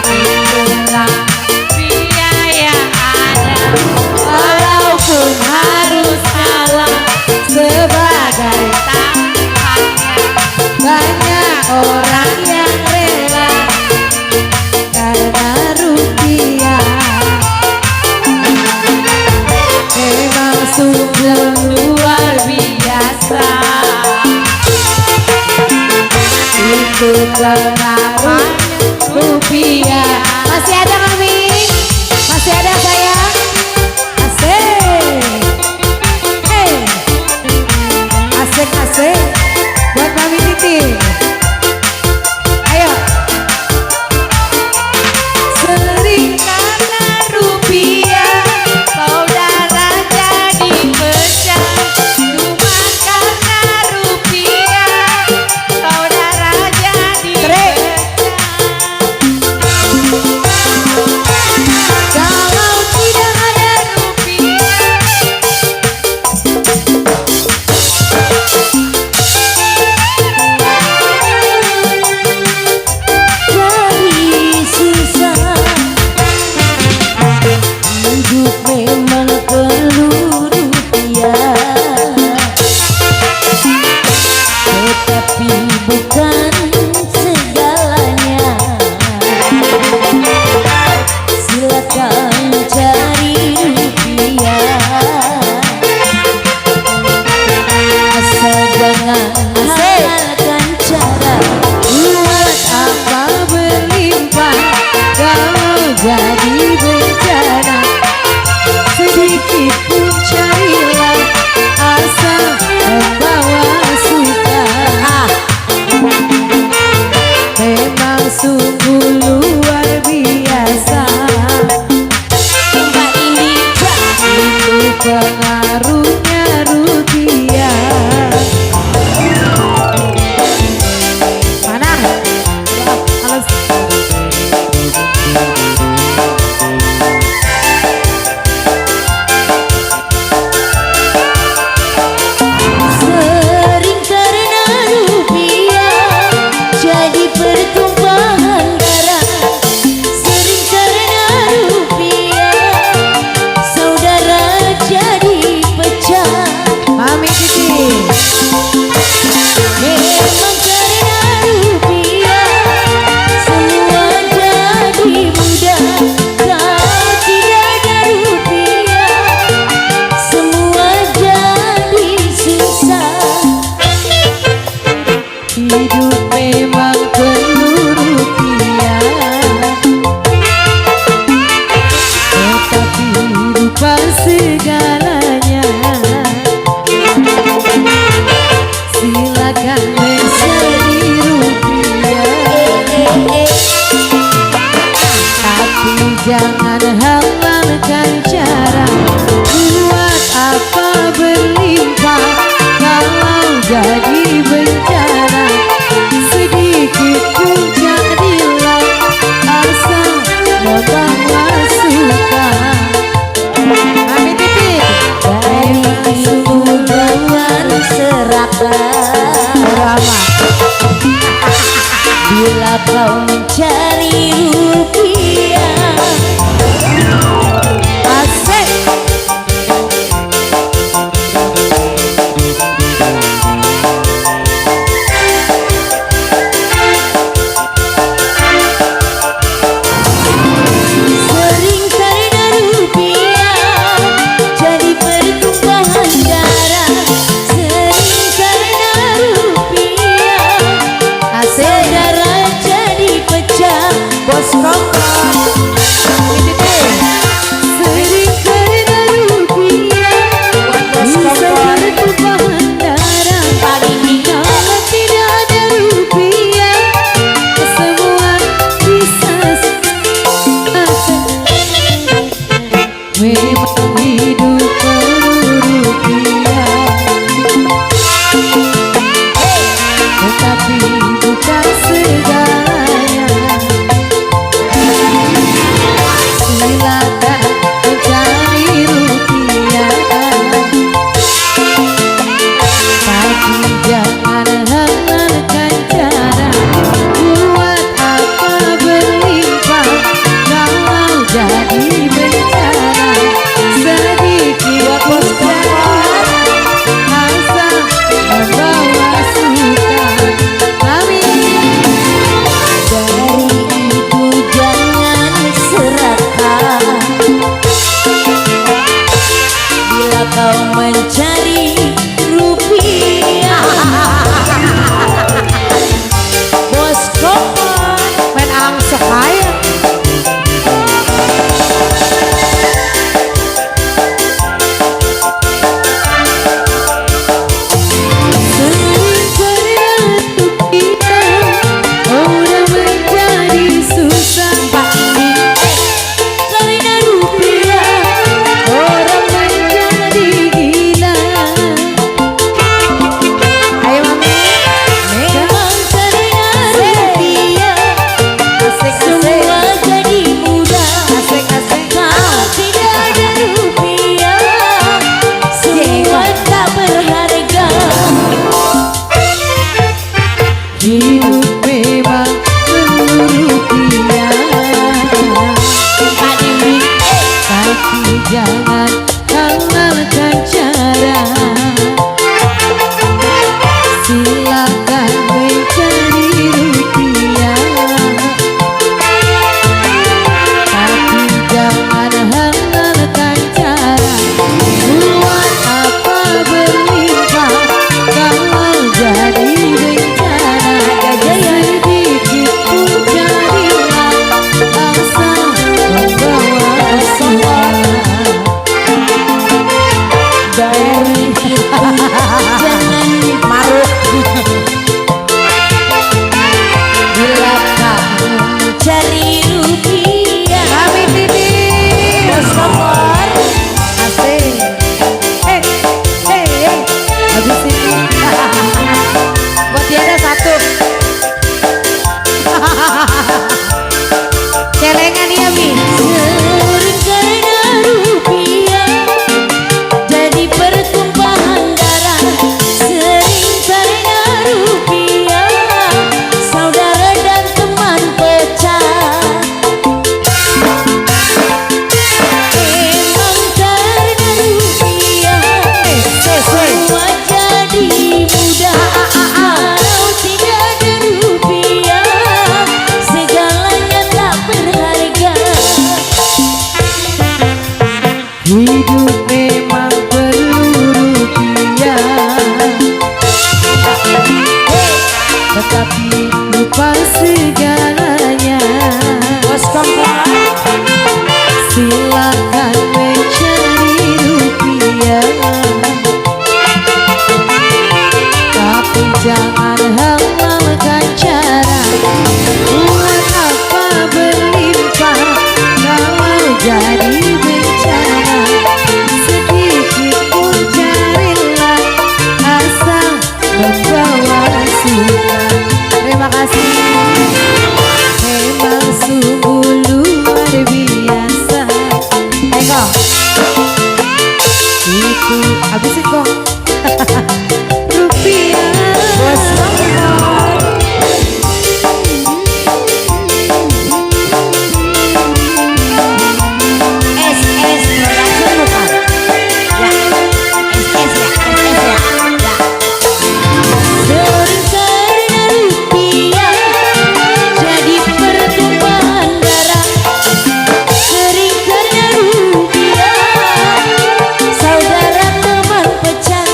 Speaker 2: itulah biaya ada, walaupun harus kalah sebagai taruhannya. Banyak orang yang rela karena rupiah. Memang sudah luar biasa, itulah namanya rupiah. Masih ada Mami? Masih ada sayang? Asik. Hey. Asik asik. Buat Mami Titi. Ayo. Sering karena rupiah saudara jadi pecah. Cuma karena rupiah saudara jadi pecah.
Speaker 4: mencari rupiah. Bos Komar
Speaker 2: main angsek aja. Jangan halalkan cara, silakan mencari rupiah, tapi jangan halalkan cara. Buat apa berlimpah kalau jadi bencana? Sedikit pun jadilah asal membawa suara.
Speaker 4: dari itu jangan maruk. Bila kamu cari rupiah,
Speaker 2: Kami Titi
Speaker 4: Bos Komar
Speaker 2: asik. Habis ini buat dia ada satu. Celengan ya Mi.
Speaker 4: sering karena rupiah jadi pertumpahan darah. Sering karena rupiah saudara dan teman pecah. Emang karena rupiah semua jadi mudah. Kalau tidak ada rupiah segalanya tak berharga.
Speaker 2: Hidup memang perlu rupiah, tetapi lupa segalanya.
Speaker 4: Bos Komar
Speaker 2: Silakan mencari rupiah, tapi jangan halalkan cara. Buat apa berlimpah kalau jadi bencana? Sedikit pun carilah asal membawa suka. Terima kasih. Memang sungguh luar biasa. Ayo itu habisin kok. Rupiah
Speaker 4: Bos Komar SS production bukan? Ya SS ya, SS ya. Sering karena rupiah jadi pertumpahan darah. Sering karena rupiah saudara teman pecah.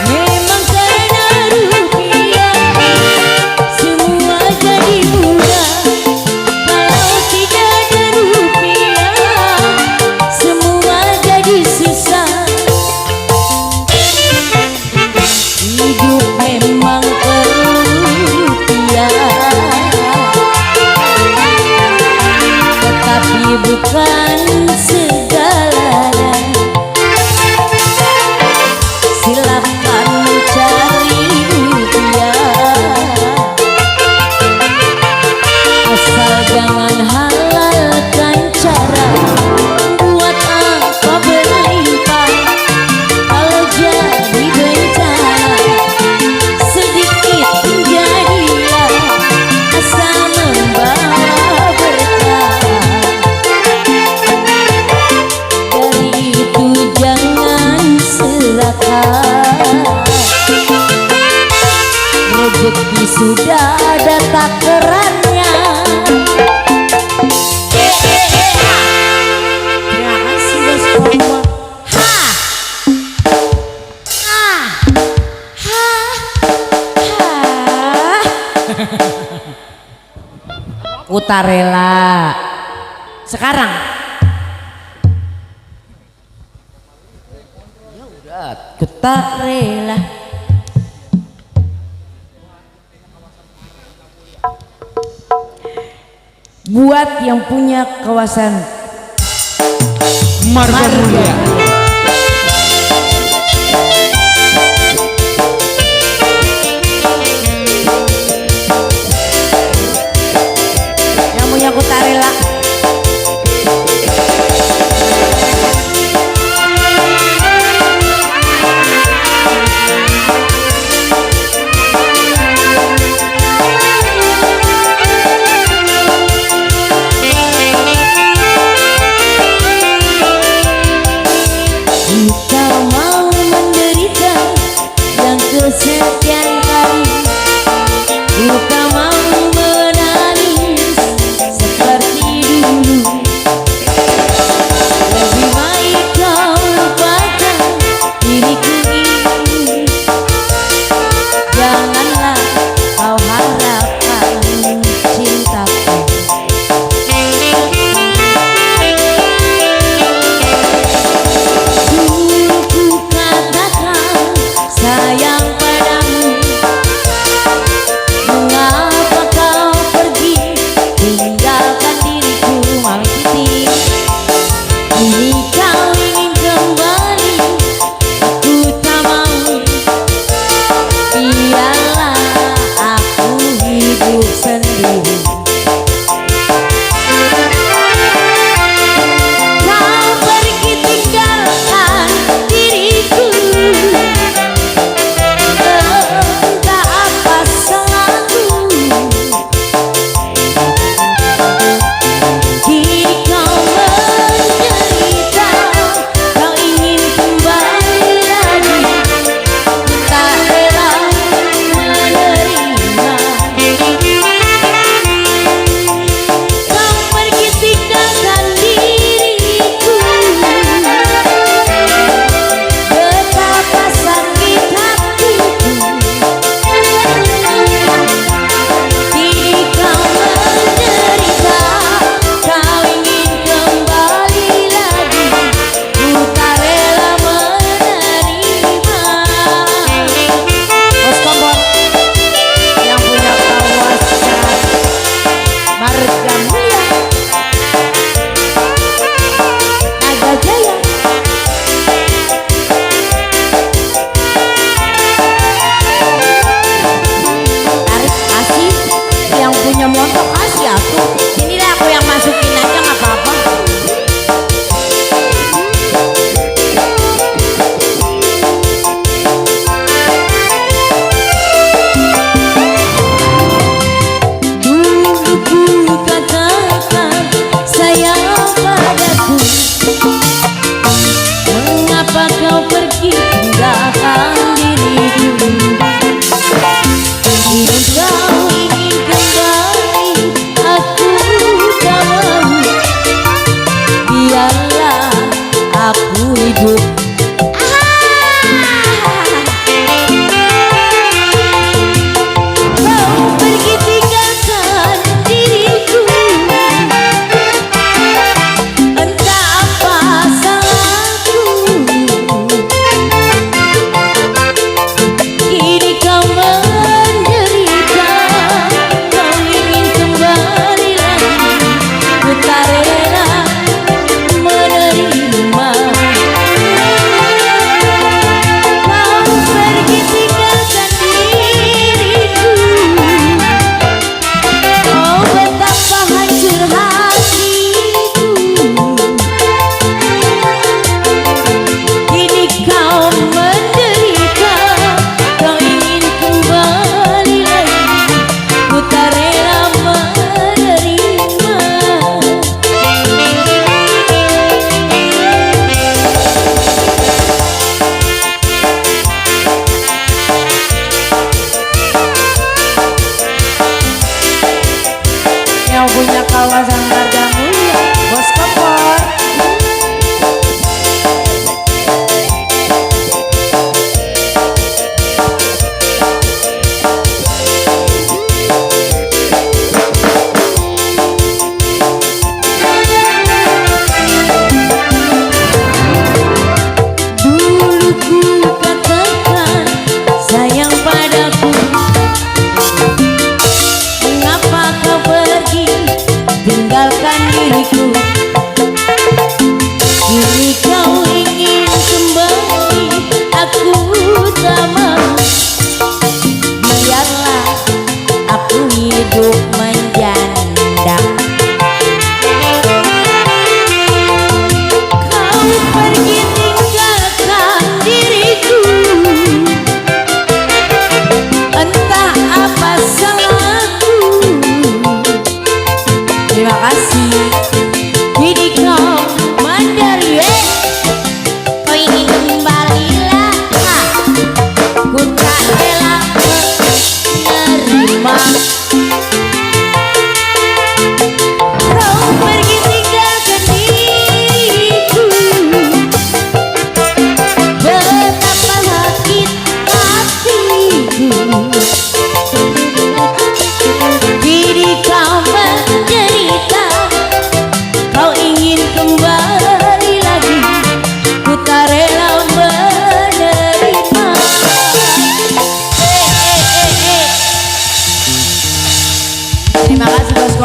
Speaker 4: Memang karena rupiah semua jadi mudah. Kalau tidak ada rupiah semua jadi susah. Hidup memang perlu rupiah, tetapi bukan segalanya. Silakan mencari rupiah, asal jangan halalkan cara. Buat apa berlimpah kalau jadi bencana? Sedikit pun jadilah asal membawa berkah. Dari itu jangan serakah. Rezeki sudah ada takarannya. Terima tak rela. Sekarang ku tak rela. Buat yang punya kawasan
Speaker 1: Marga Mulia.
Speaker 4: yang punya ku tak rela. Jika mau menderita yang kesekian kali, jika mau menangis seperti dulu, lebih baik kau lupakan diriku ini. Janganlah kau harapkan cintaku. Sayang padamu, mengapa kau pergi tinggalkan diriku Mami Titi? Kini kau ingin kembali, aku tak mau. Biarlah aku hidup sendiri. Kau pergi tinggalkan diriku. Entah apa salahku, kini kau menderita, kau ingin kembali lagi, tak rela menerima. Kau pergi tinggalkan diriku, betapa sakit hatiku. Kini kau menderita, kau ingin kembali lagi, ku tak rela menerima. Bos Kompor yang punya kawasan Marga Mulia, Naga Jaya. Tarik kasih, yang punya motor kasih aku. Sini deh aku yang masukin aja nggak apa-apa. Dulu ku katakan sayang padaku, mengapa kau pergi tinggalkan diriku? Kini kau ingin kembali, aku tak mau. Biarlah aku hidup. Kau pergi tinggalkan diriku, entah apa salahku. Kini kau menderita, kau ingin kembali lagi, ku tak rela menerima.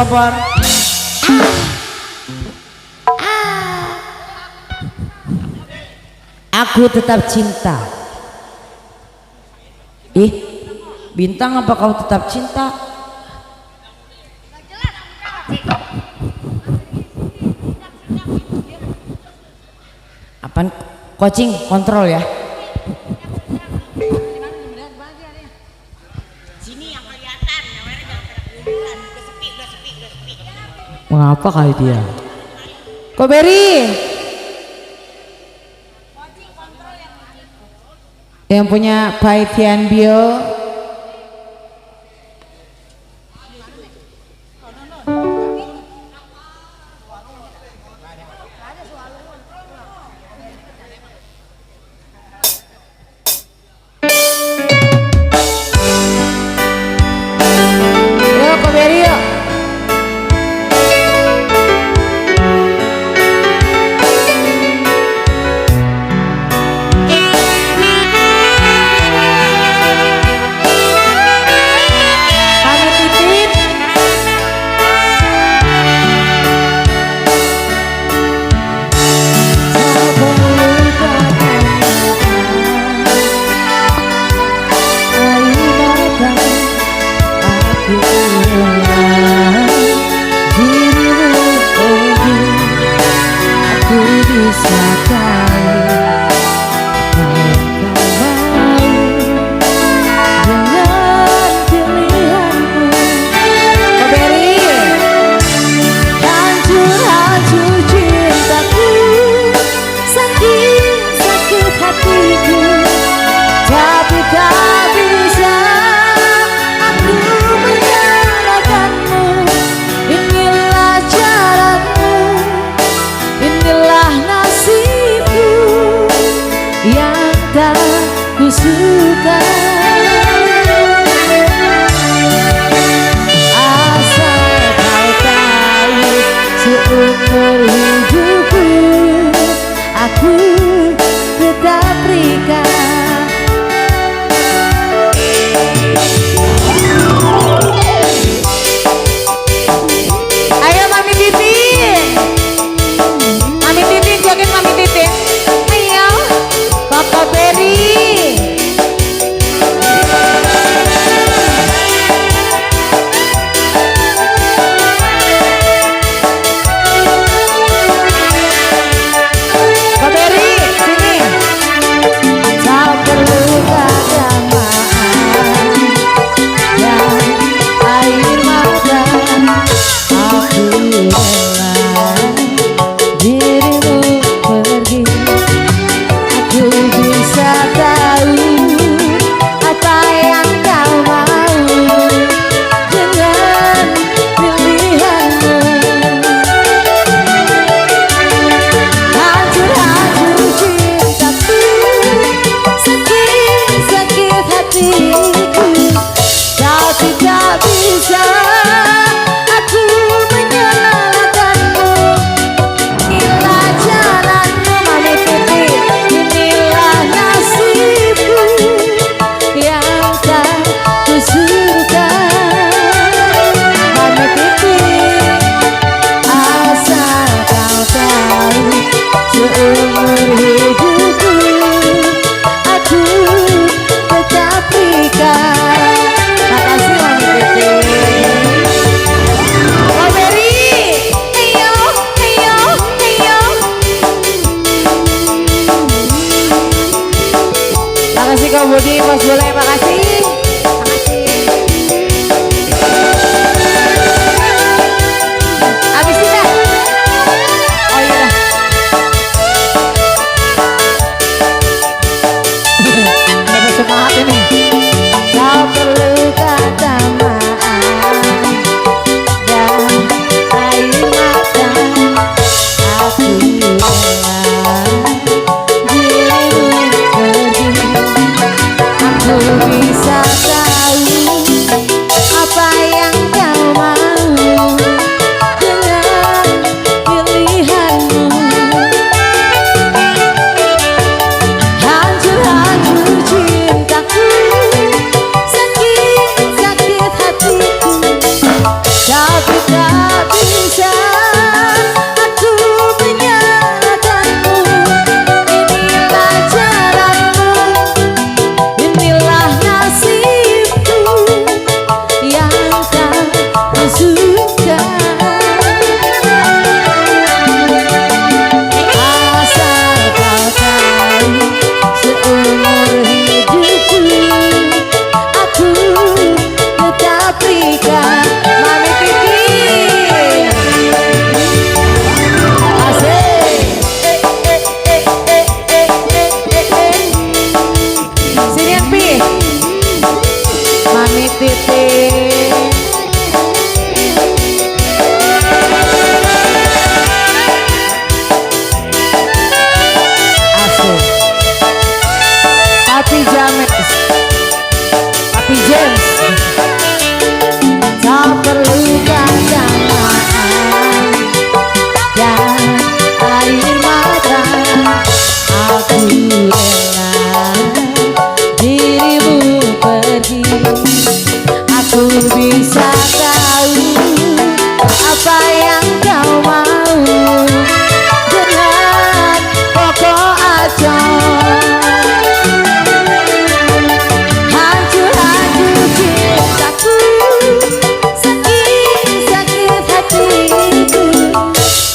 Speaker 7: kompor.
Speaker 4: Aku tetap cinta. Ih, bintang apa kau tetap cinta? Apaan? Coaching kontrol ya. Mengapa kali dia?
Speaker 2: Koberi. Yang punya Pai Tian Bio. Yuk Koberi yuk. Suka asal kau tahu seumur hidupku aku tetap berikan. Ayo Mami Titin, Mami Titin joget Mami Titin. Ayo Koko Beri. Kak Budi, Mas Bule, makasih. Habis kita. Oh iya. Ada semangat ini. Kau perlu kata maaf dan air mata aku rela dirimu pergi. Aku bisa James, Papi James. Tak perlu kata maaf dan air mata, aku rela dirimu pergi. Aku bisa tahu apa yang kau mau dengan pokok aja. Hancur-hancur cintaku, sakit-sakit hatiku,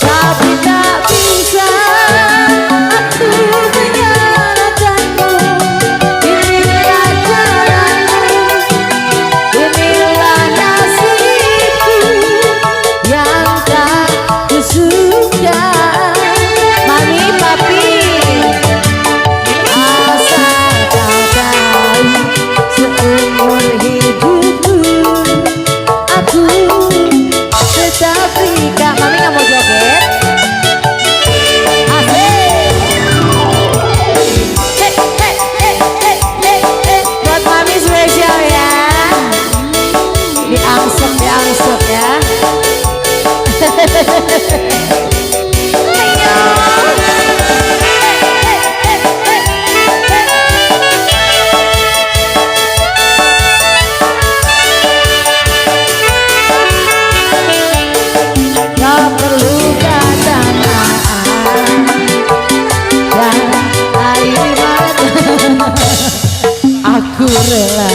Speaker 2: tapi tak bisa aku menyalahkanmu. Inilah jalanmu, inilah nasibku yang tak kusuka. Mami papi, asal kau tahu, seumur hidupku aku tetap terikat. Mami nggak mau joget? Asik. Buat mami spesial ya. Diangsep ya. Gak perlu kata maaf dan air mata, aku rela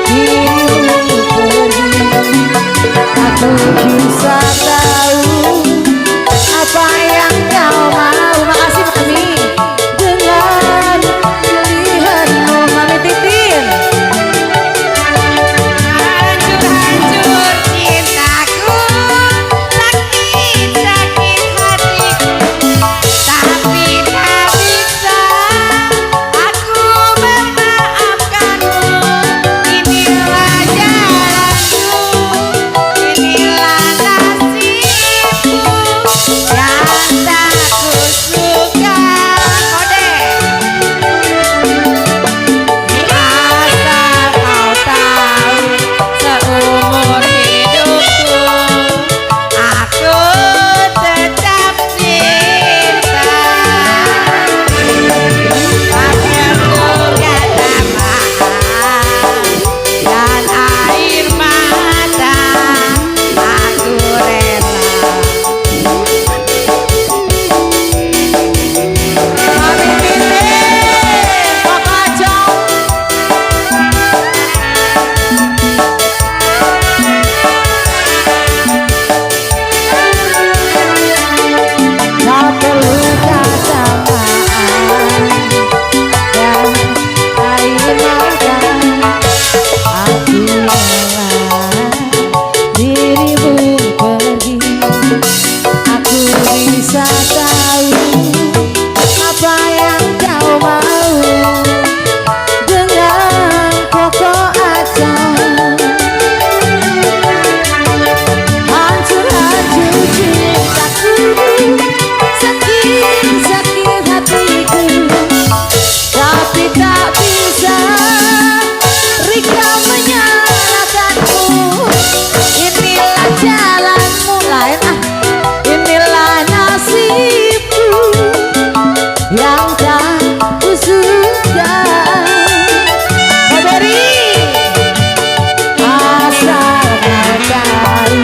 Speaker 2: dirimu pergi. Aku bisa tahu apa yang kau mau. Makasih Mami dengan pilihanmu. Mami Titin.
Speaker 5: Hancur-hancur cintaku, sakit-sakit hatiku, tapi tak bisa aku memaafkanmu. Inilah jalanku, inilah nasibku yang tak kusuka. Kode. Asal kau tahu, seumur hidupku aku tetap cinta. Tak perlu kata maaf dan air mata, aku rela. Mami Titin, Papa Jong. Tak perlu kata maaf dan air mata, aku rela dirimu pergi. Aku bisa tahu apa yang kau mau dengan pokok aja. Hancur-hancur cintaku, sakit-sakit hatiku, tapi tak bisa Rika menyalahkanmu. Inilah jalanmu, lain inilah nasibku yang tak kusuka. Kaberi, asal kau tahu,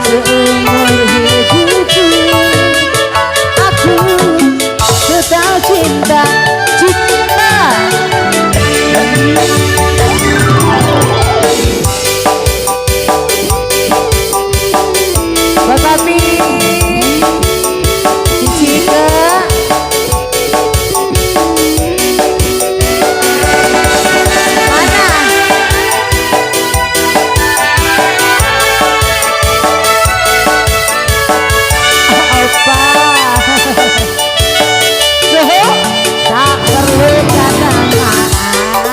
Speaker 5: seumur hidupku aku tetap cinta. Buat papi Cicika. Mana? Opa. Suhu, tak perlu kata maaf.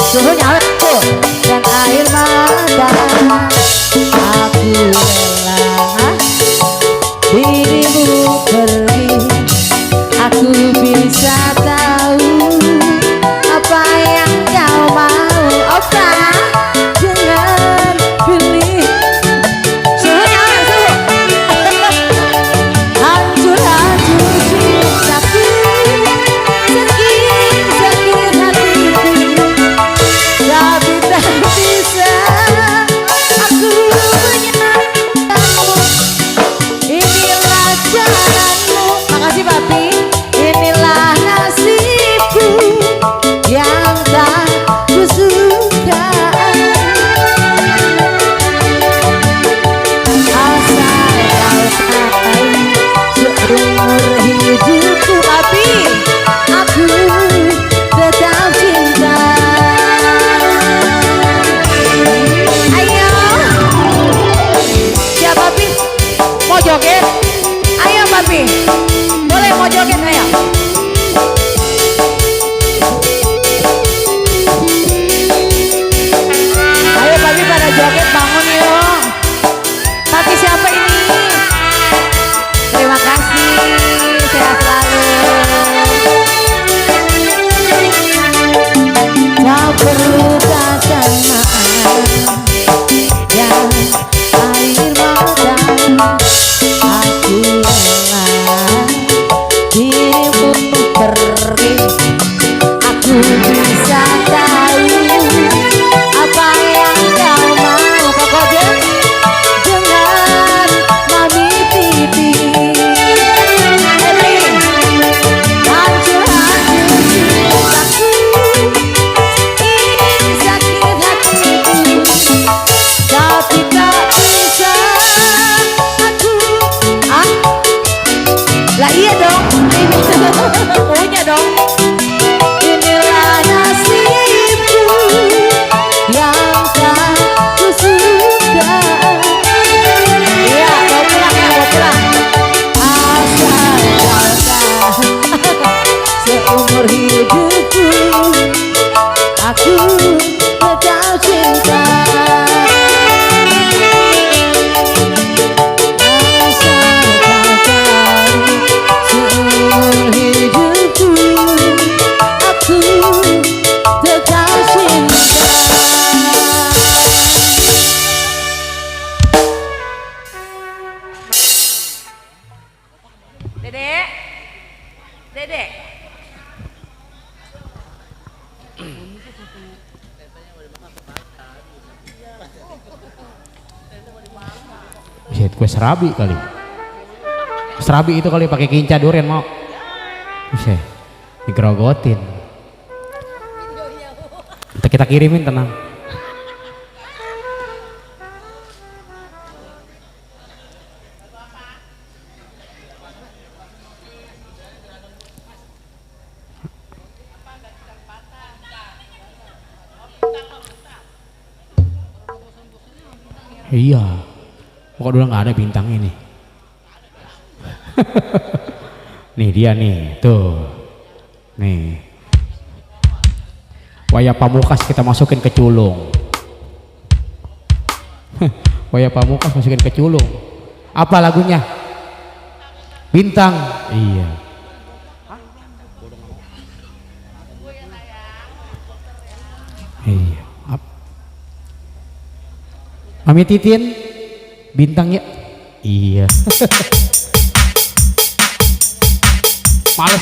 Speaker 5: Suhu nyawet tuh dan air mata, aku rela dirimu pergi. Aku bisa tahu
Speaker 1: Buset, kue serabi kali. Serabi itu kali pakai kinca durian mau. Buset, digerogotin. Nanti kita kirimin, tenang. Iya, kok udah nggak ada bintang ini. Nih dia nih, tuh, nih. Waya Pamukas kita masukin ke culung. Waya Pamukas masukin ke culung. Apa lagunya? Bintang. Iya. Iya. Mami Titin, bintang ya? Iya. Males.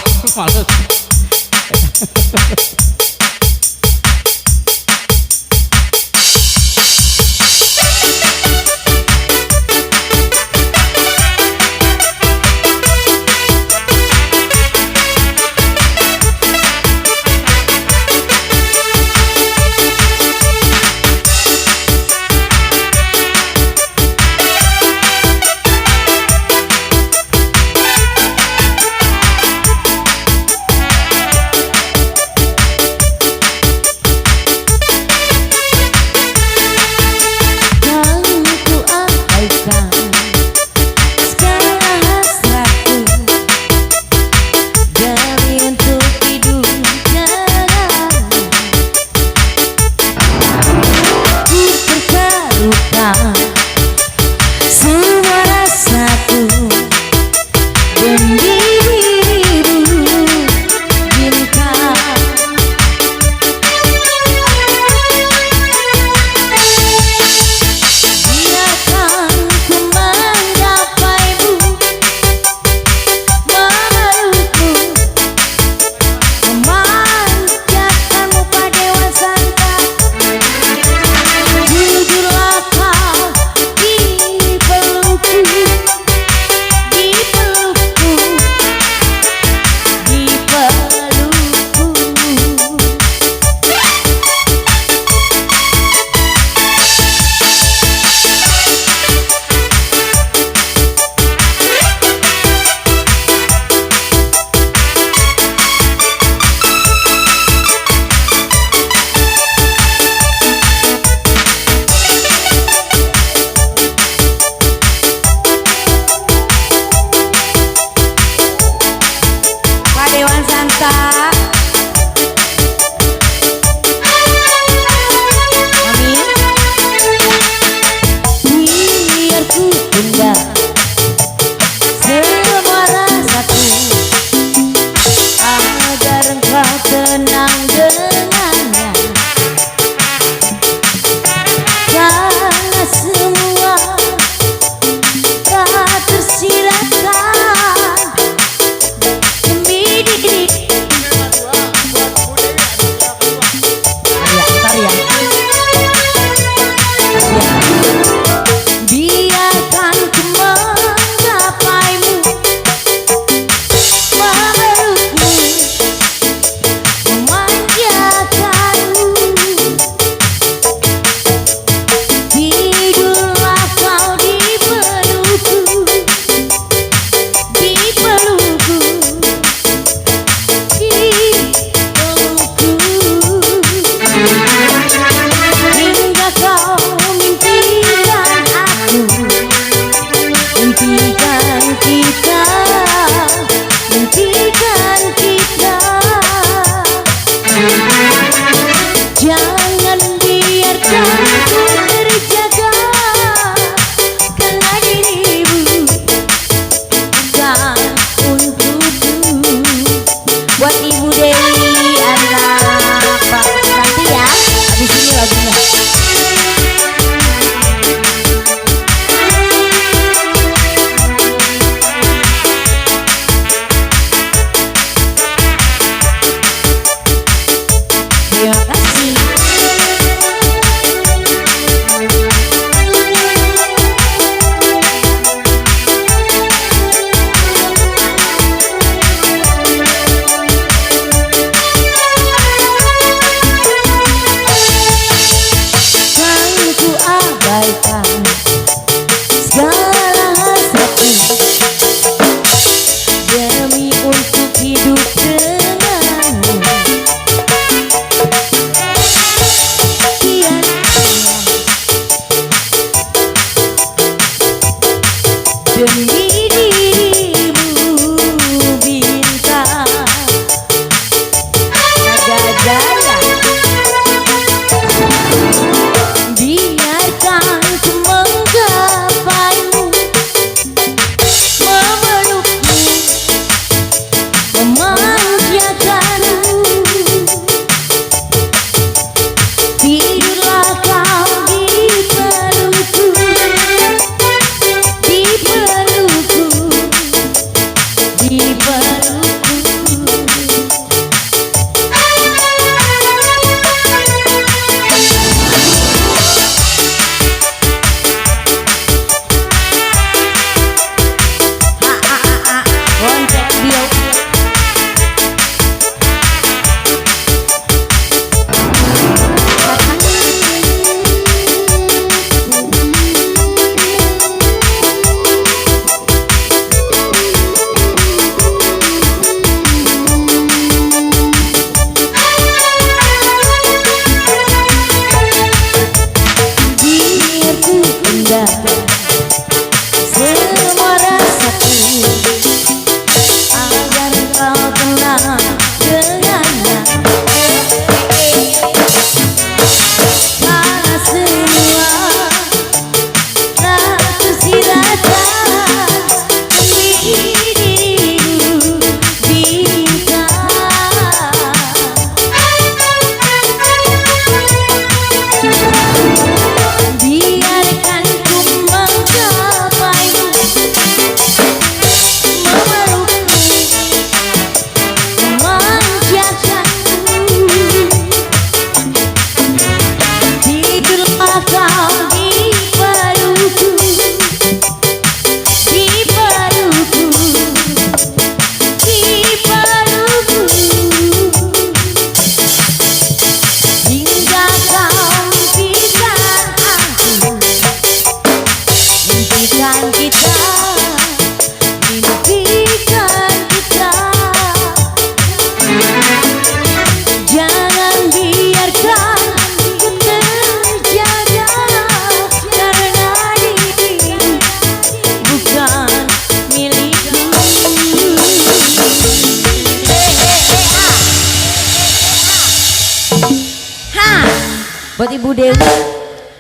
Speaker 4: Buat Ibu Dewi,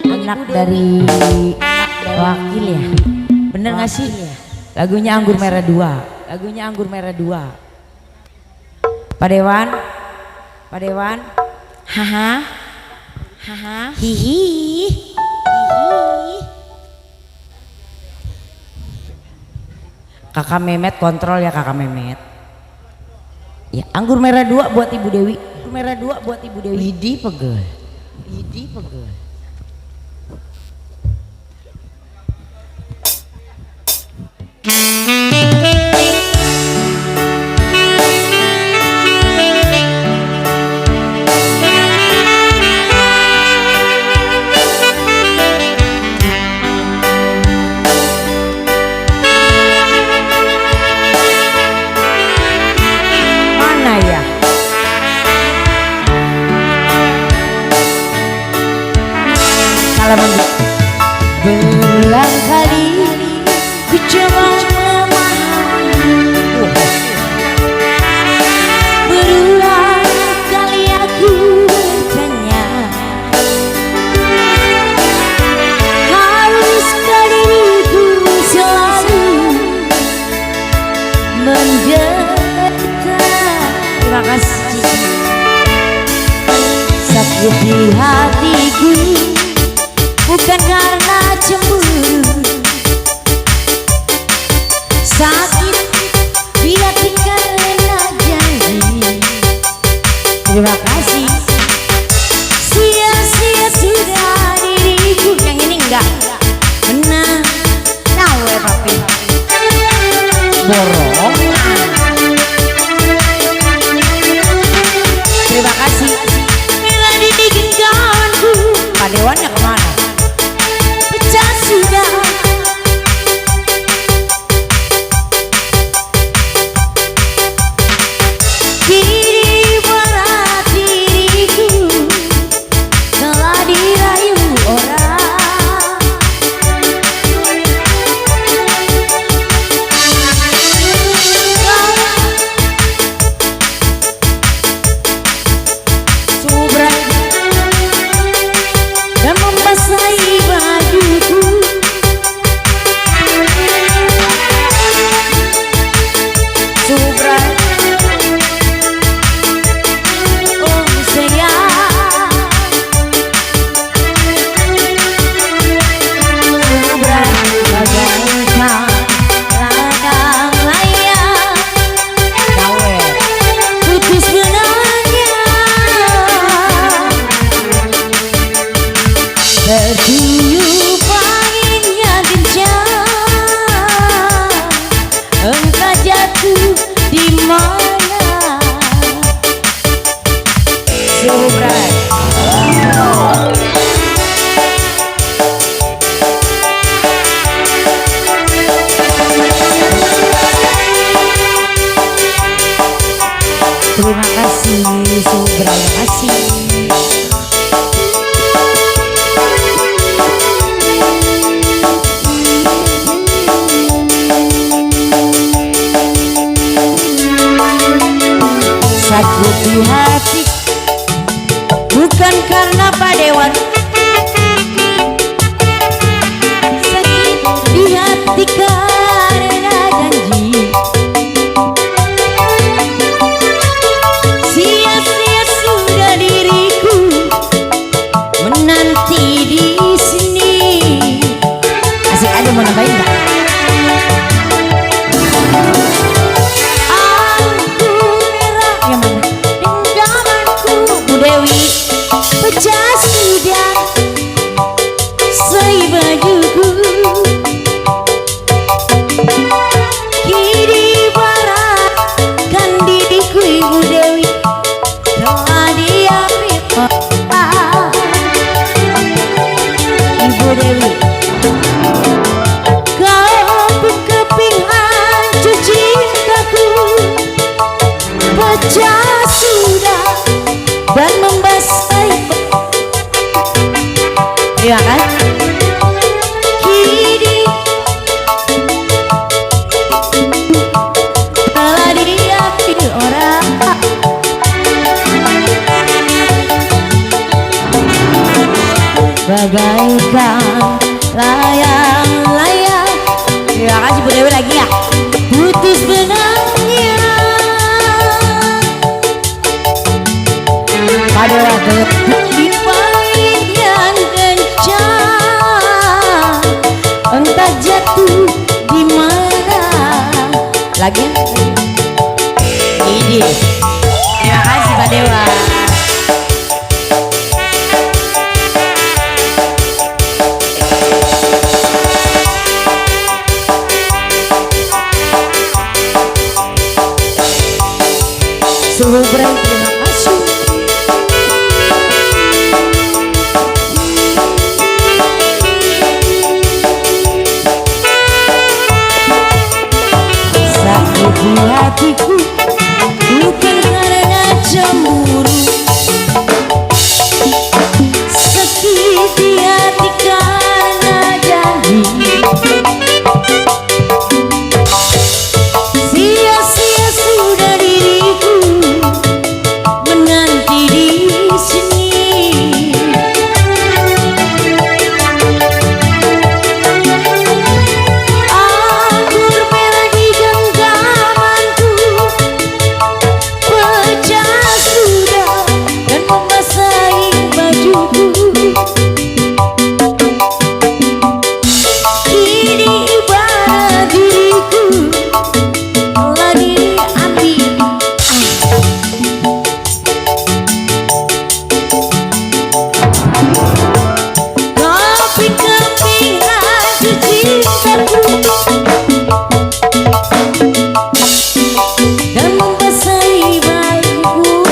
Speaker 4: anak dari wakil ya. Bener nggak sih? Lagunya Anggur Merah 2. Lagunya Anggur Merah 2. Pak Dewan, Pak Dewan, haha, haha, hihi, hihi. Kakak Memet kontrol ya Kakak Memet. Ya, Anggur Merah 2 buat Ibu Dewi. Anggur Merah 2 buat Ibu Dewi. Widi pegel. Widi pegel. Mana ya? Salaman dulu. Berulang kali ku coba memahami, berulang kali aku bertanya, haruskah diriku selalu menderita? Terima kasih. Sakit di hatiku bukan karena cemburu, sakit di hati karena janji. Terima kasih. Sia-sia sudah diriku. Yang ini enggak benar. Nawe papi borongan. Terima kasih. Bila dibikin kawanku, Pak Dewannya kemana? Pecah sudah. Kini berat diriku telah dirayu orang. Subrai dan membasahi bajuku. Subrai, oh sayang. Subrai bagaikan ladang layang, gawe putus benangnya. Tertiup anginnya kencang, engkau jatuh di mana? Subrai. Terima kasih Subrai, terima kasih. Sakit di hati bukan karena Pak Dewan, sakit di hati karena janji. Sia-sia sudah diriku menanti di sini. Asik aja, mau nambahin nggak? Yang mana? Denggamanku Bu Dewi pecah sudah, sei bajuku kini barat kan diriku. Ibu Dewi telah diambil orang. Ibu Dewi, kau berkeping hancur cintaku, pecah sudah dan membasahi. Iya kan? Kini telah diambil orang. bagaikan layang-layang. Terima kasih Bu Dewi lagi ya. Putus benangnya pada detik di pahit yang kencang, entah jatuh di mana lagi. Ini terima kasih Pak Dewa. Suhu berang, terima kasih. Sakit di hatiku bukan karena cemburu, sakit di hati karena janji. Sia-sia sudah diriku menanti di sini. Anggur merah di genggamanku pecah sudah dan membasahi bajuku. Kini ibarat diriku telah diambil. Keping-keping hati cintaku dan membasahi bajuku.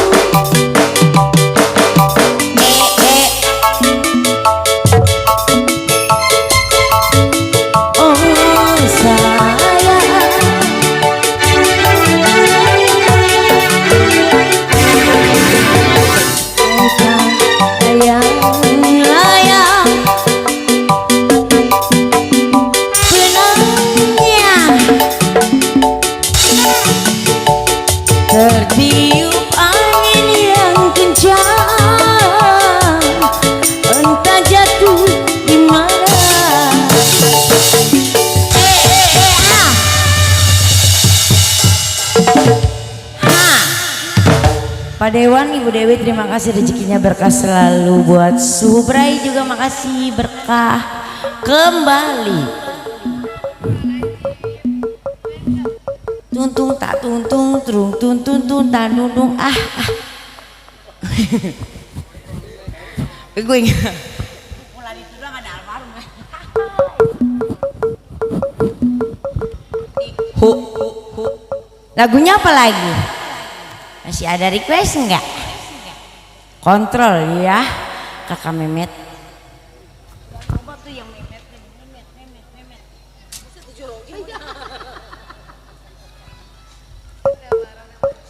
Speaker 4: Oh sayang, layang-layang benangnya tertiup angin yang kencang, entah jatuh di mana. Pak Dewan, Ibu Dewi, terima kasih rezekinya berkah selalu. Buat Subrai juga makasih berkah kembali. Tuntung tak tuntung, trung tuntung tak tuntung gue ingat. Lagunya apa lagi? Masih ada request enggak? Kontrol ya Kakak Memet.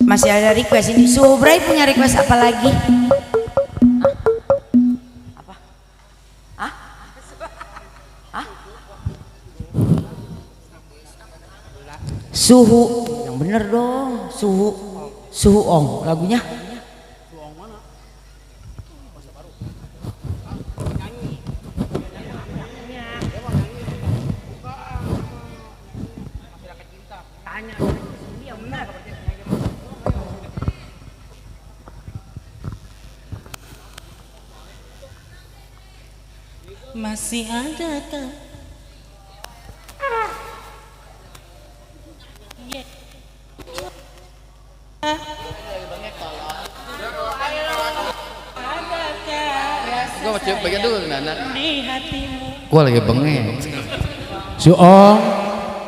Speaker 4: Masih ada request ini. Subrai punya request apa lagi? Apa? Hah? Hah? Suhu yang bener dong. Suhu Ong lagunya.
Speaker 8: Masih adakah
Speaker 6: Gue mau bagian dulu Nana.
Speaker 8: di hatimu?
Speaker 6: Gue lagi bengeng.
Speaker 1: Suong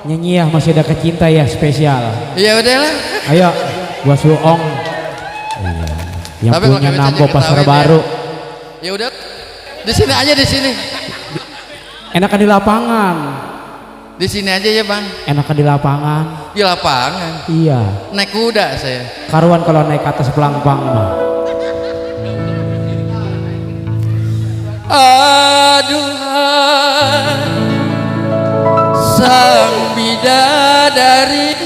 Speaker 1: nyanyi ya, masih ada kecinta ya spesial.
Speaker 6: Iya udah lah.
Speaker 1: Ayo buat Suong. Iya. Yang
Speaker 6: Tapi
Speaker 1: punya
Speaker 6: kalau
Speaker 1: Nampo
Speaker 6: kita
Speaker 1: Pasar
Speaker 6: ketawain
Speaker 1: Baru.
Speaker 6: Ya udah. Di sini aja di sini.
Speaker 1: Enakan di lapangan.
Speaker 6: Di sini aja ya bang.
Speaker 1: Enakan di lapangan.
Speaker 6: Di lapangan.
Speaker 1: Iya.
Speaker 6: Naik kuda saya.
Speaker 1: Karuan kalau naik ke atas pelangpang mah.
Speaker 6: Aduhai sang bidadari,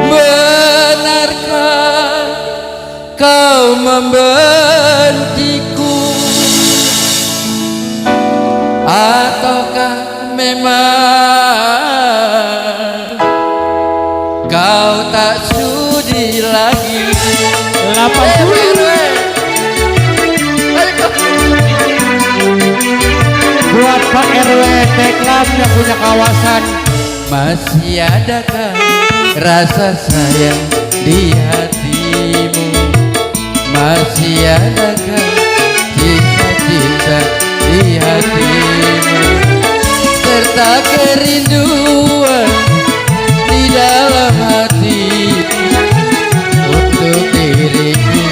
Speaker 6: benarkah kau memberi
Speaker 9: terima kau tak sudi lagi.
Speaker 1: Buat Pak RW Teklam yang punya kawasan.
Speaker 9: Masih adakah rasa sayang di hatimu? Masih adakah sisa cinta di hatimu? Serta kerinduan di dalam hati untuk diriku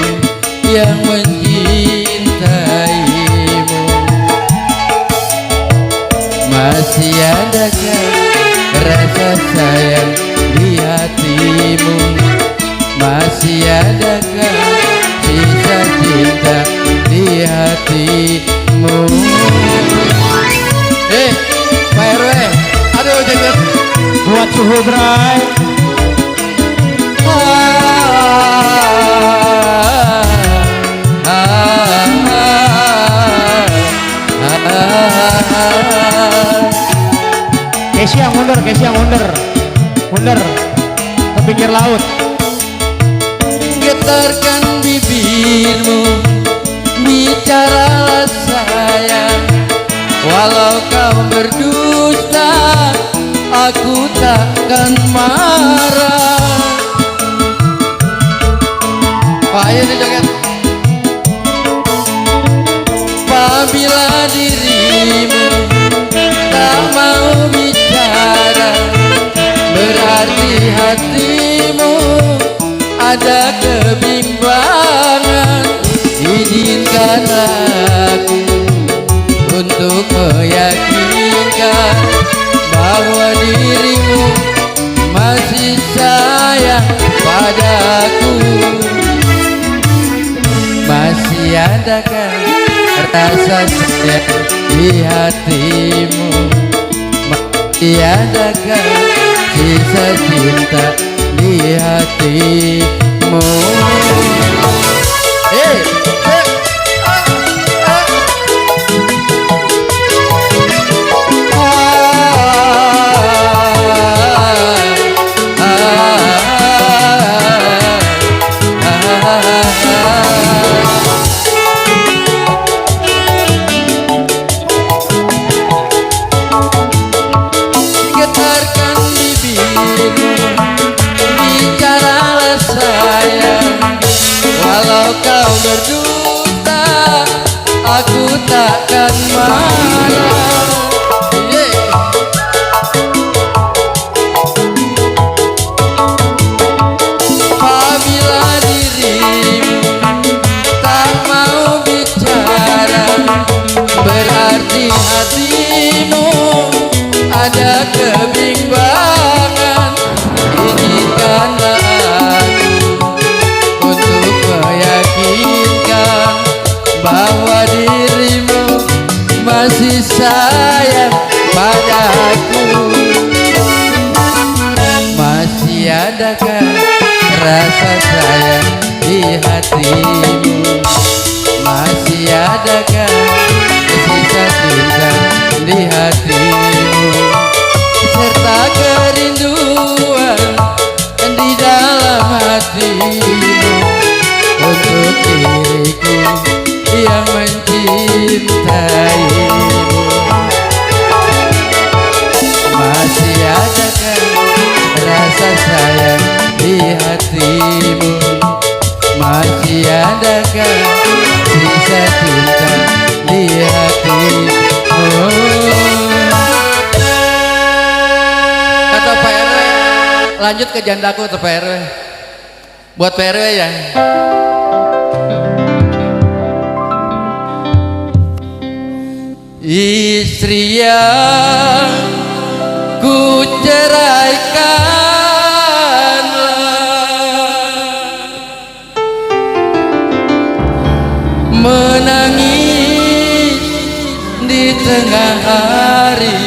Speaker 9: yang mencintaimu. Masih adakah rasa sayang di hatimu? Masih adakah sisa cinta di hatimu? Pak RW, aduh jangan
Speaker 1: Buat suhu Bray. Kesi yang mundur, mundur ke pinggir laut.
Speaker 9: Getarkan bibirmu, bicaralah sayang. Walau kau berdusta, aku takkan marah. Pak ini joget. Apabila dirimu tak mau bicara, berarti hatimu ada kebimbangan. Izinkanlah aku untuk meyakinkan bahwa dirimu masih sayang padaku. Masih adakah rasa sayang di hatimu? Masih adakah sisa cinta di hatimu? Getarkan bibirmu, bicaralah sayang. Walau kau berdusta, aku takkan marah. Apabila dirimu tak mau bicara, berarti hatimu ada kebimbangan. Izinkanlah aku untuk meyakinkan bahwa dirimu masih sayang padaku. Masih adakah rasa sayang di hatimu? Masih adakah sisa cinta di hatimu? Serta kerinduan di dalam hatimu untuk diriku yang mencintaimu. Masih adakah rasa sayang di hatimu? Masih adakah sisa cinta di hatimu? Kata Pak RW, lanjut ke jandaku kata Pak RW. Buat Pak RW ya. Istri yang ku ceraikanlah, menangis di tengah hari,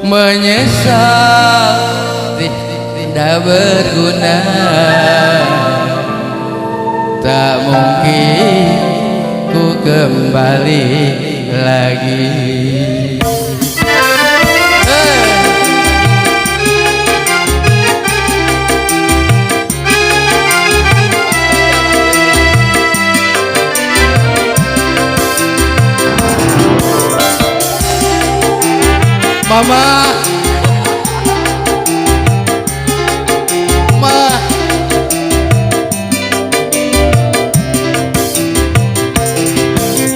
Speaker 9: menyesal tidak berguna. Tak mungkin ku kembali lagi. Mama, Ma,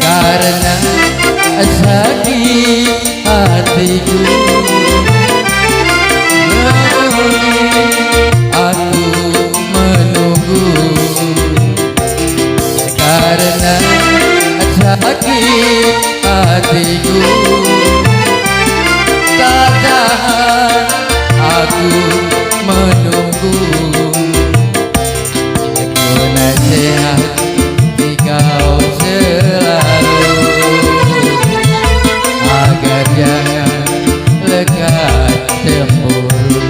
Speaker 9: karena sakit hatiku, aku menunggu. Karena sakit hatiku, tak tahan aku menunggu. Aku nasihat kau selalu agar jangan lekat cemburu.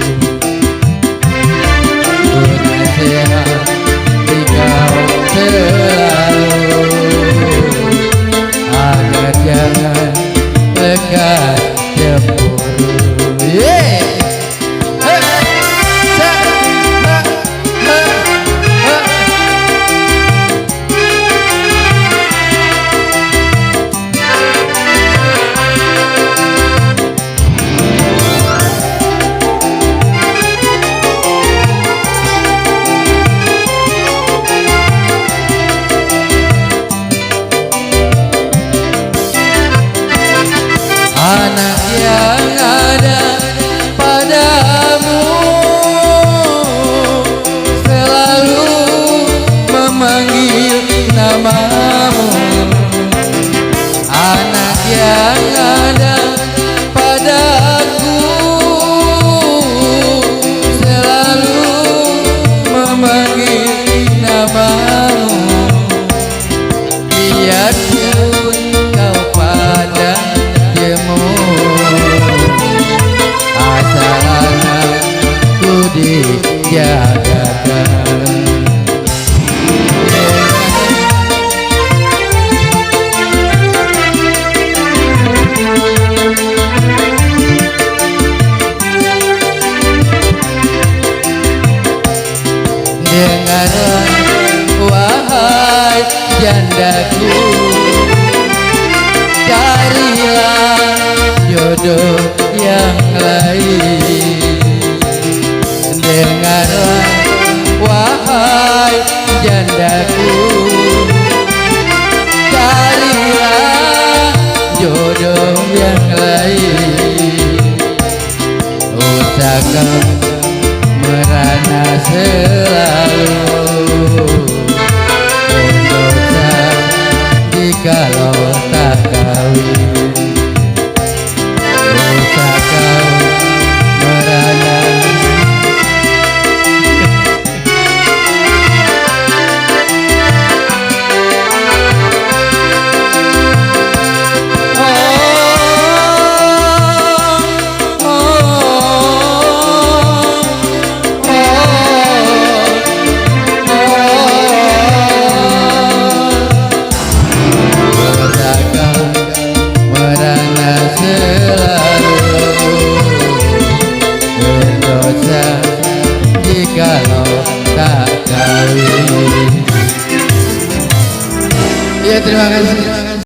Speaker 9: Aku nasihat kau selalu agar jangan lekat cemburu. Yeah. Anak yang ada padamu selalu memanggil namamu. Anak yang ada padaku selalu memanggil namamu. Biarpun kau pada asal anakku dijagakan. Dengarlah wahai jandaku, carilah jodoh yang lain. Dengarlah wahai jandaku, carilah jodoh yang lain. Usahakan merana selalu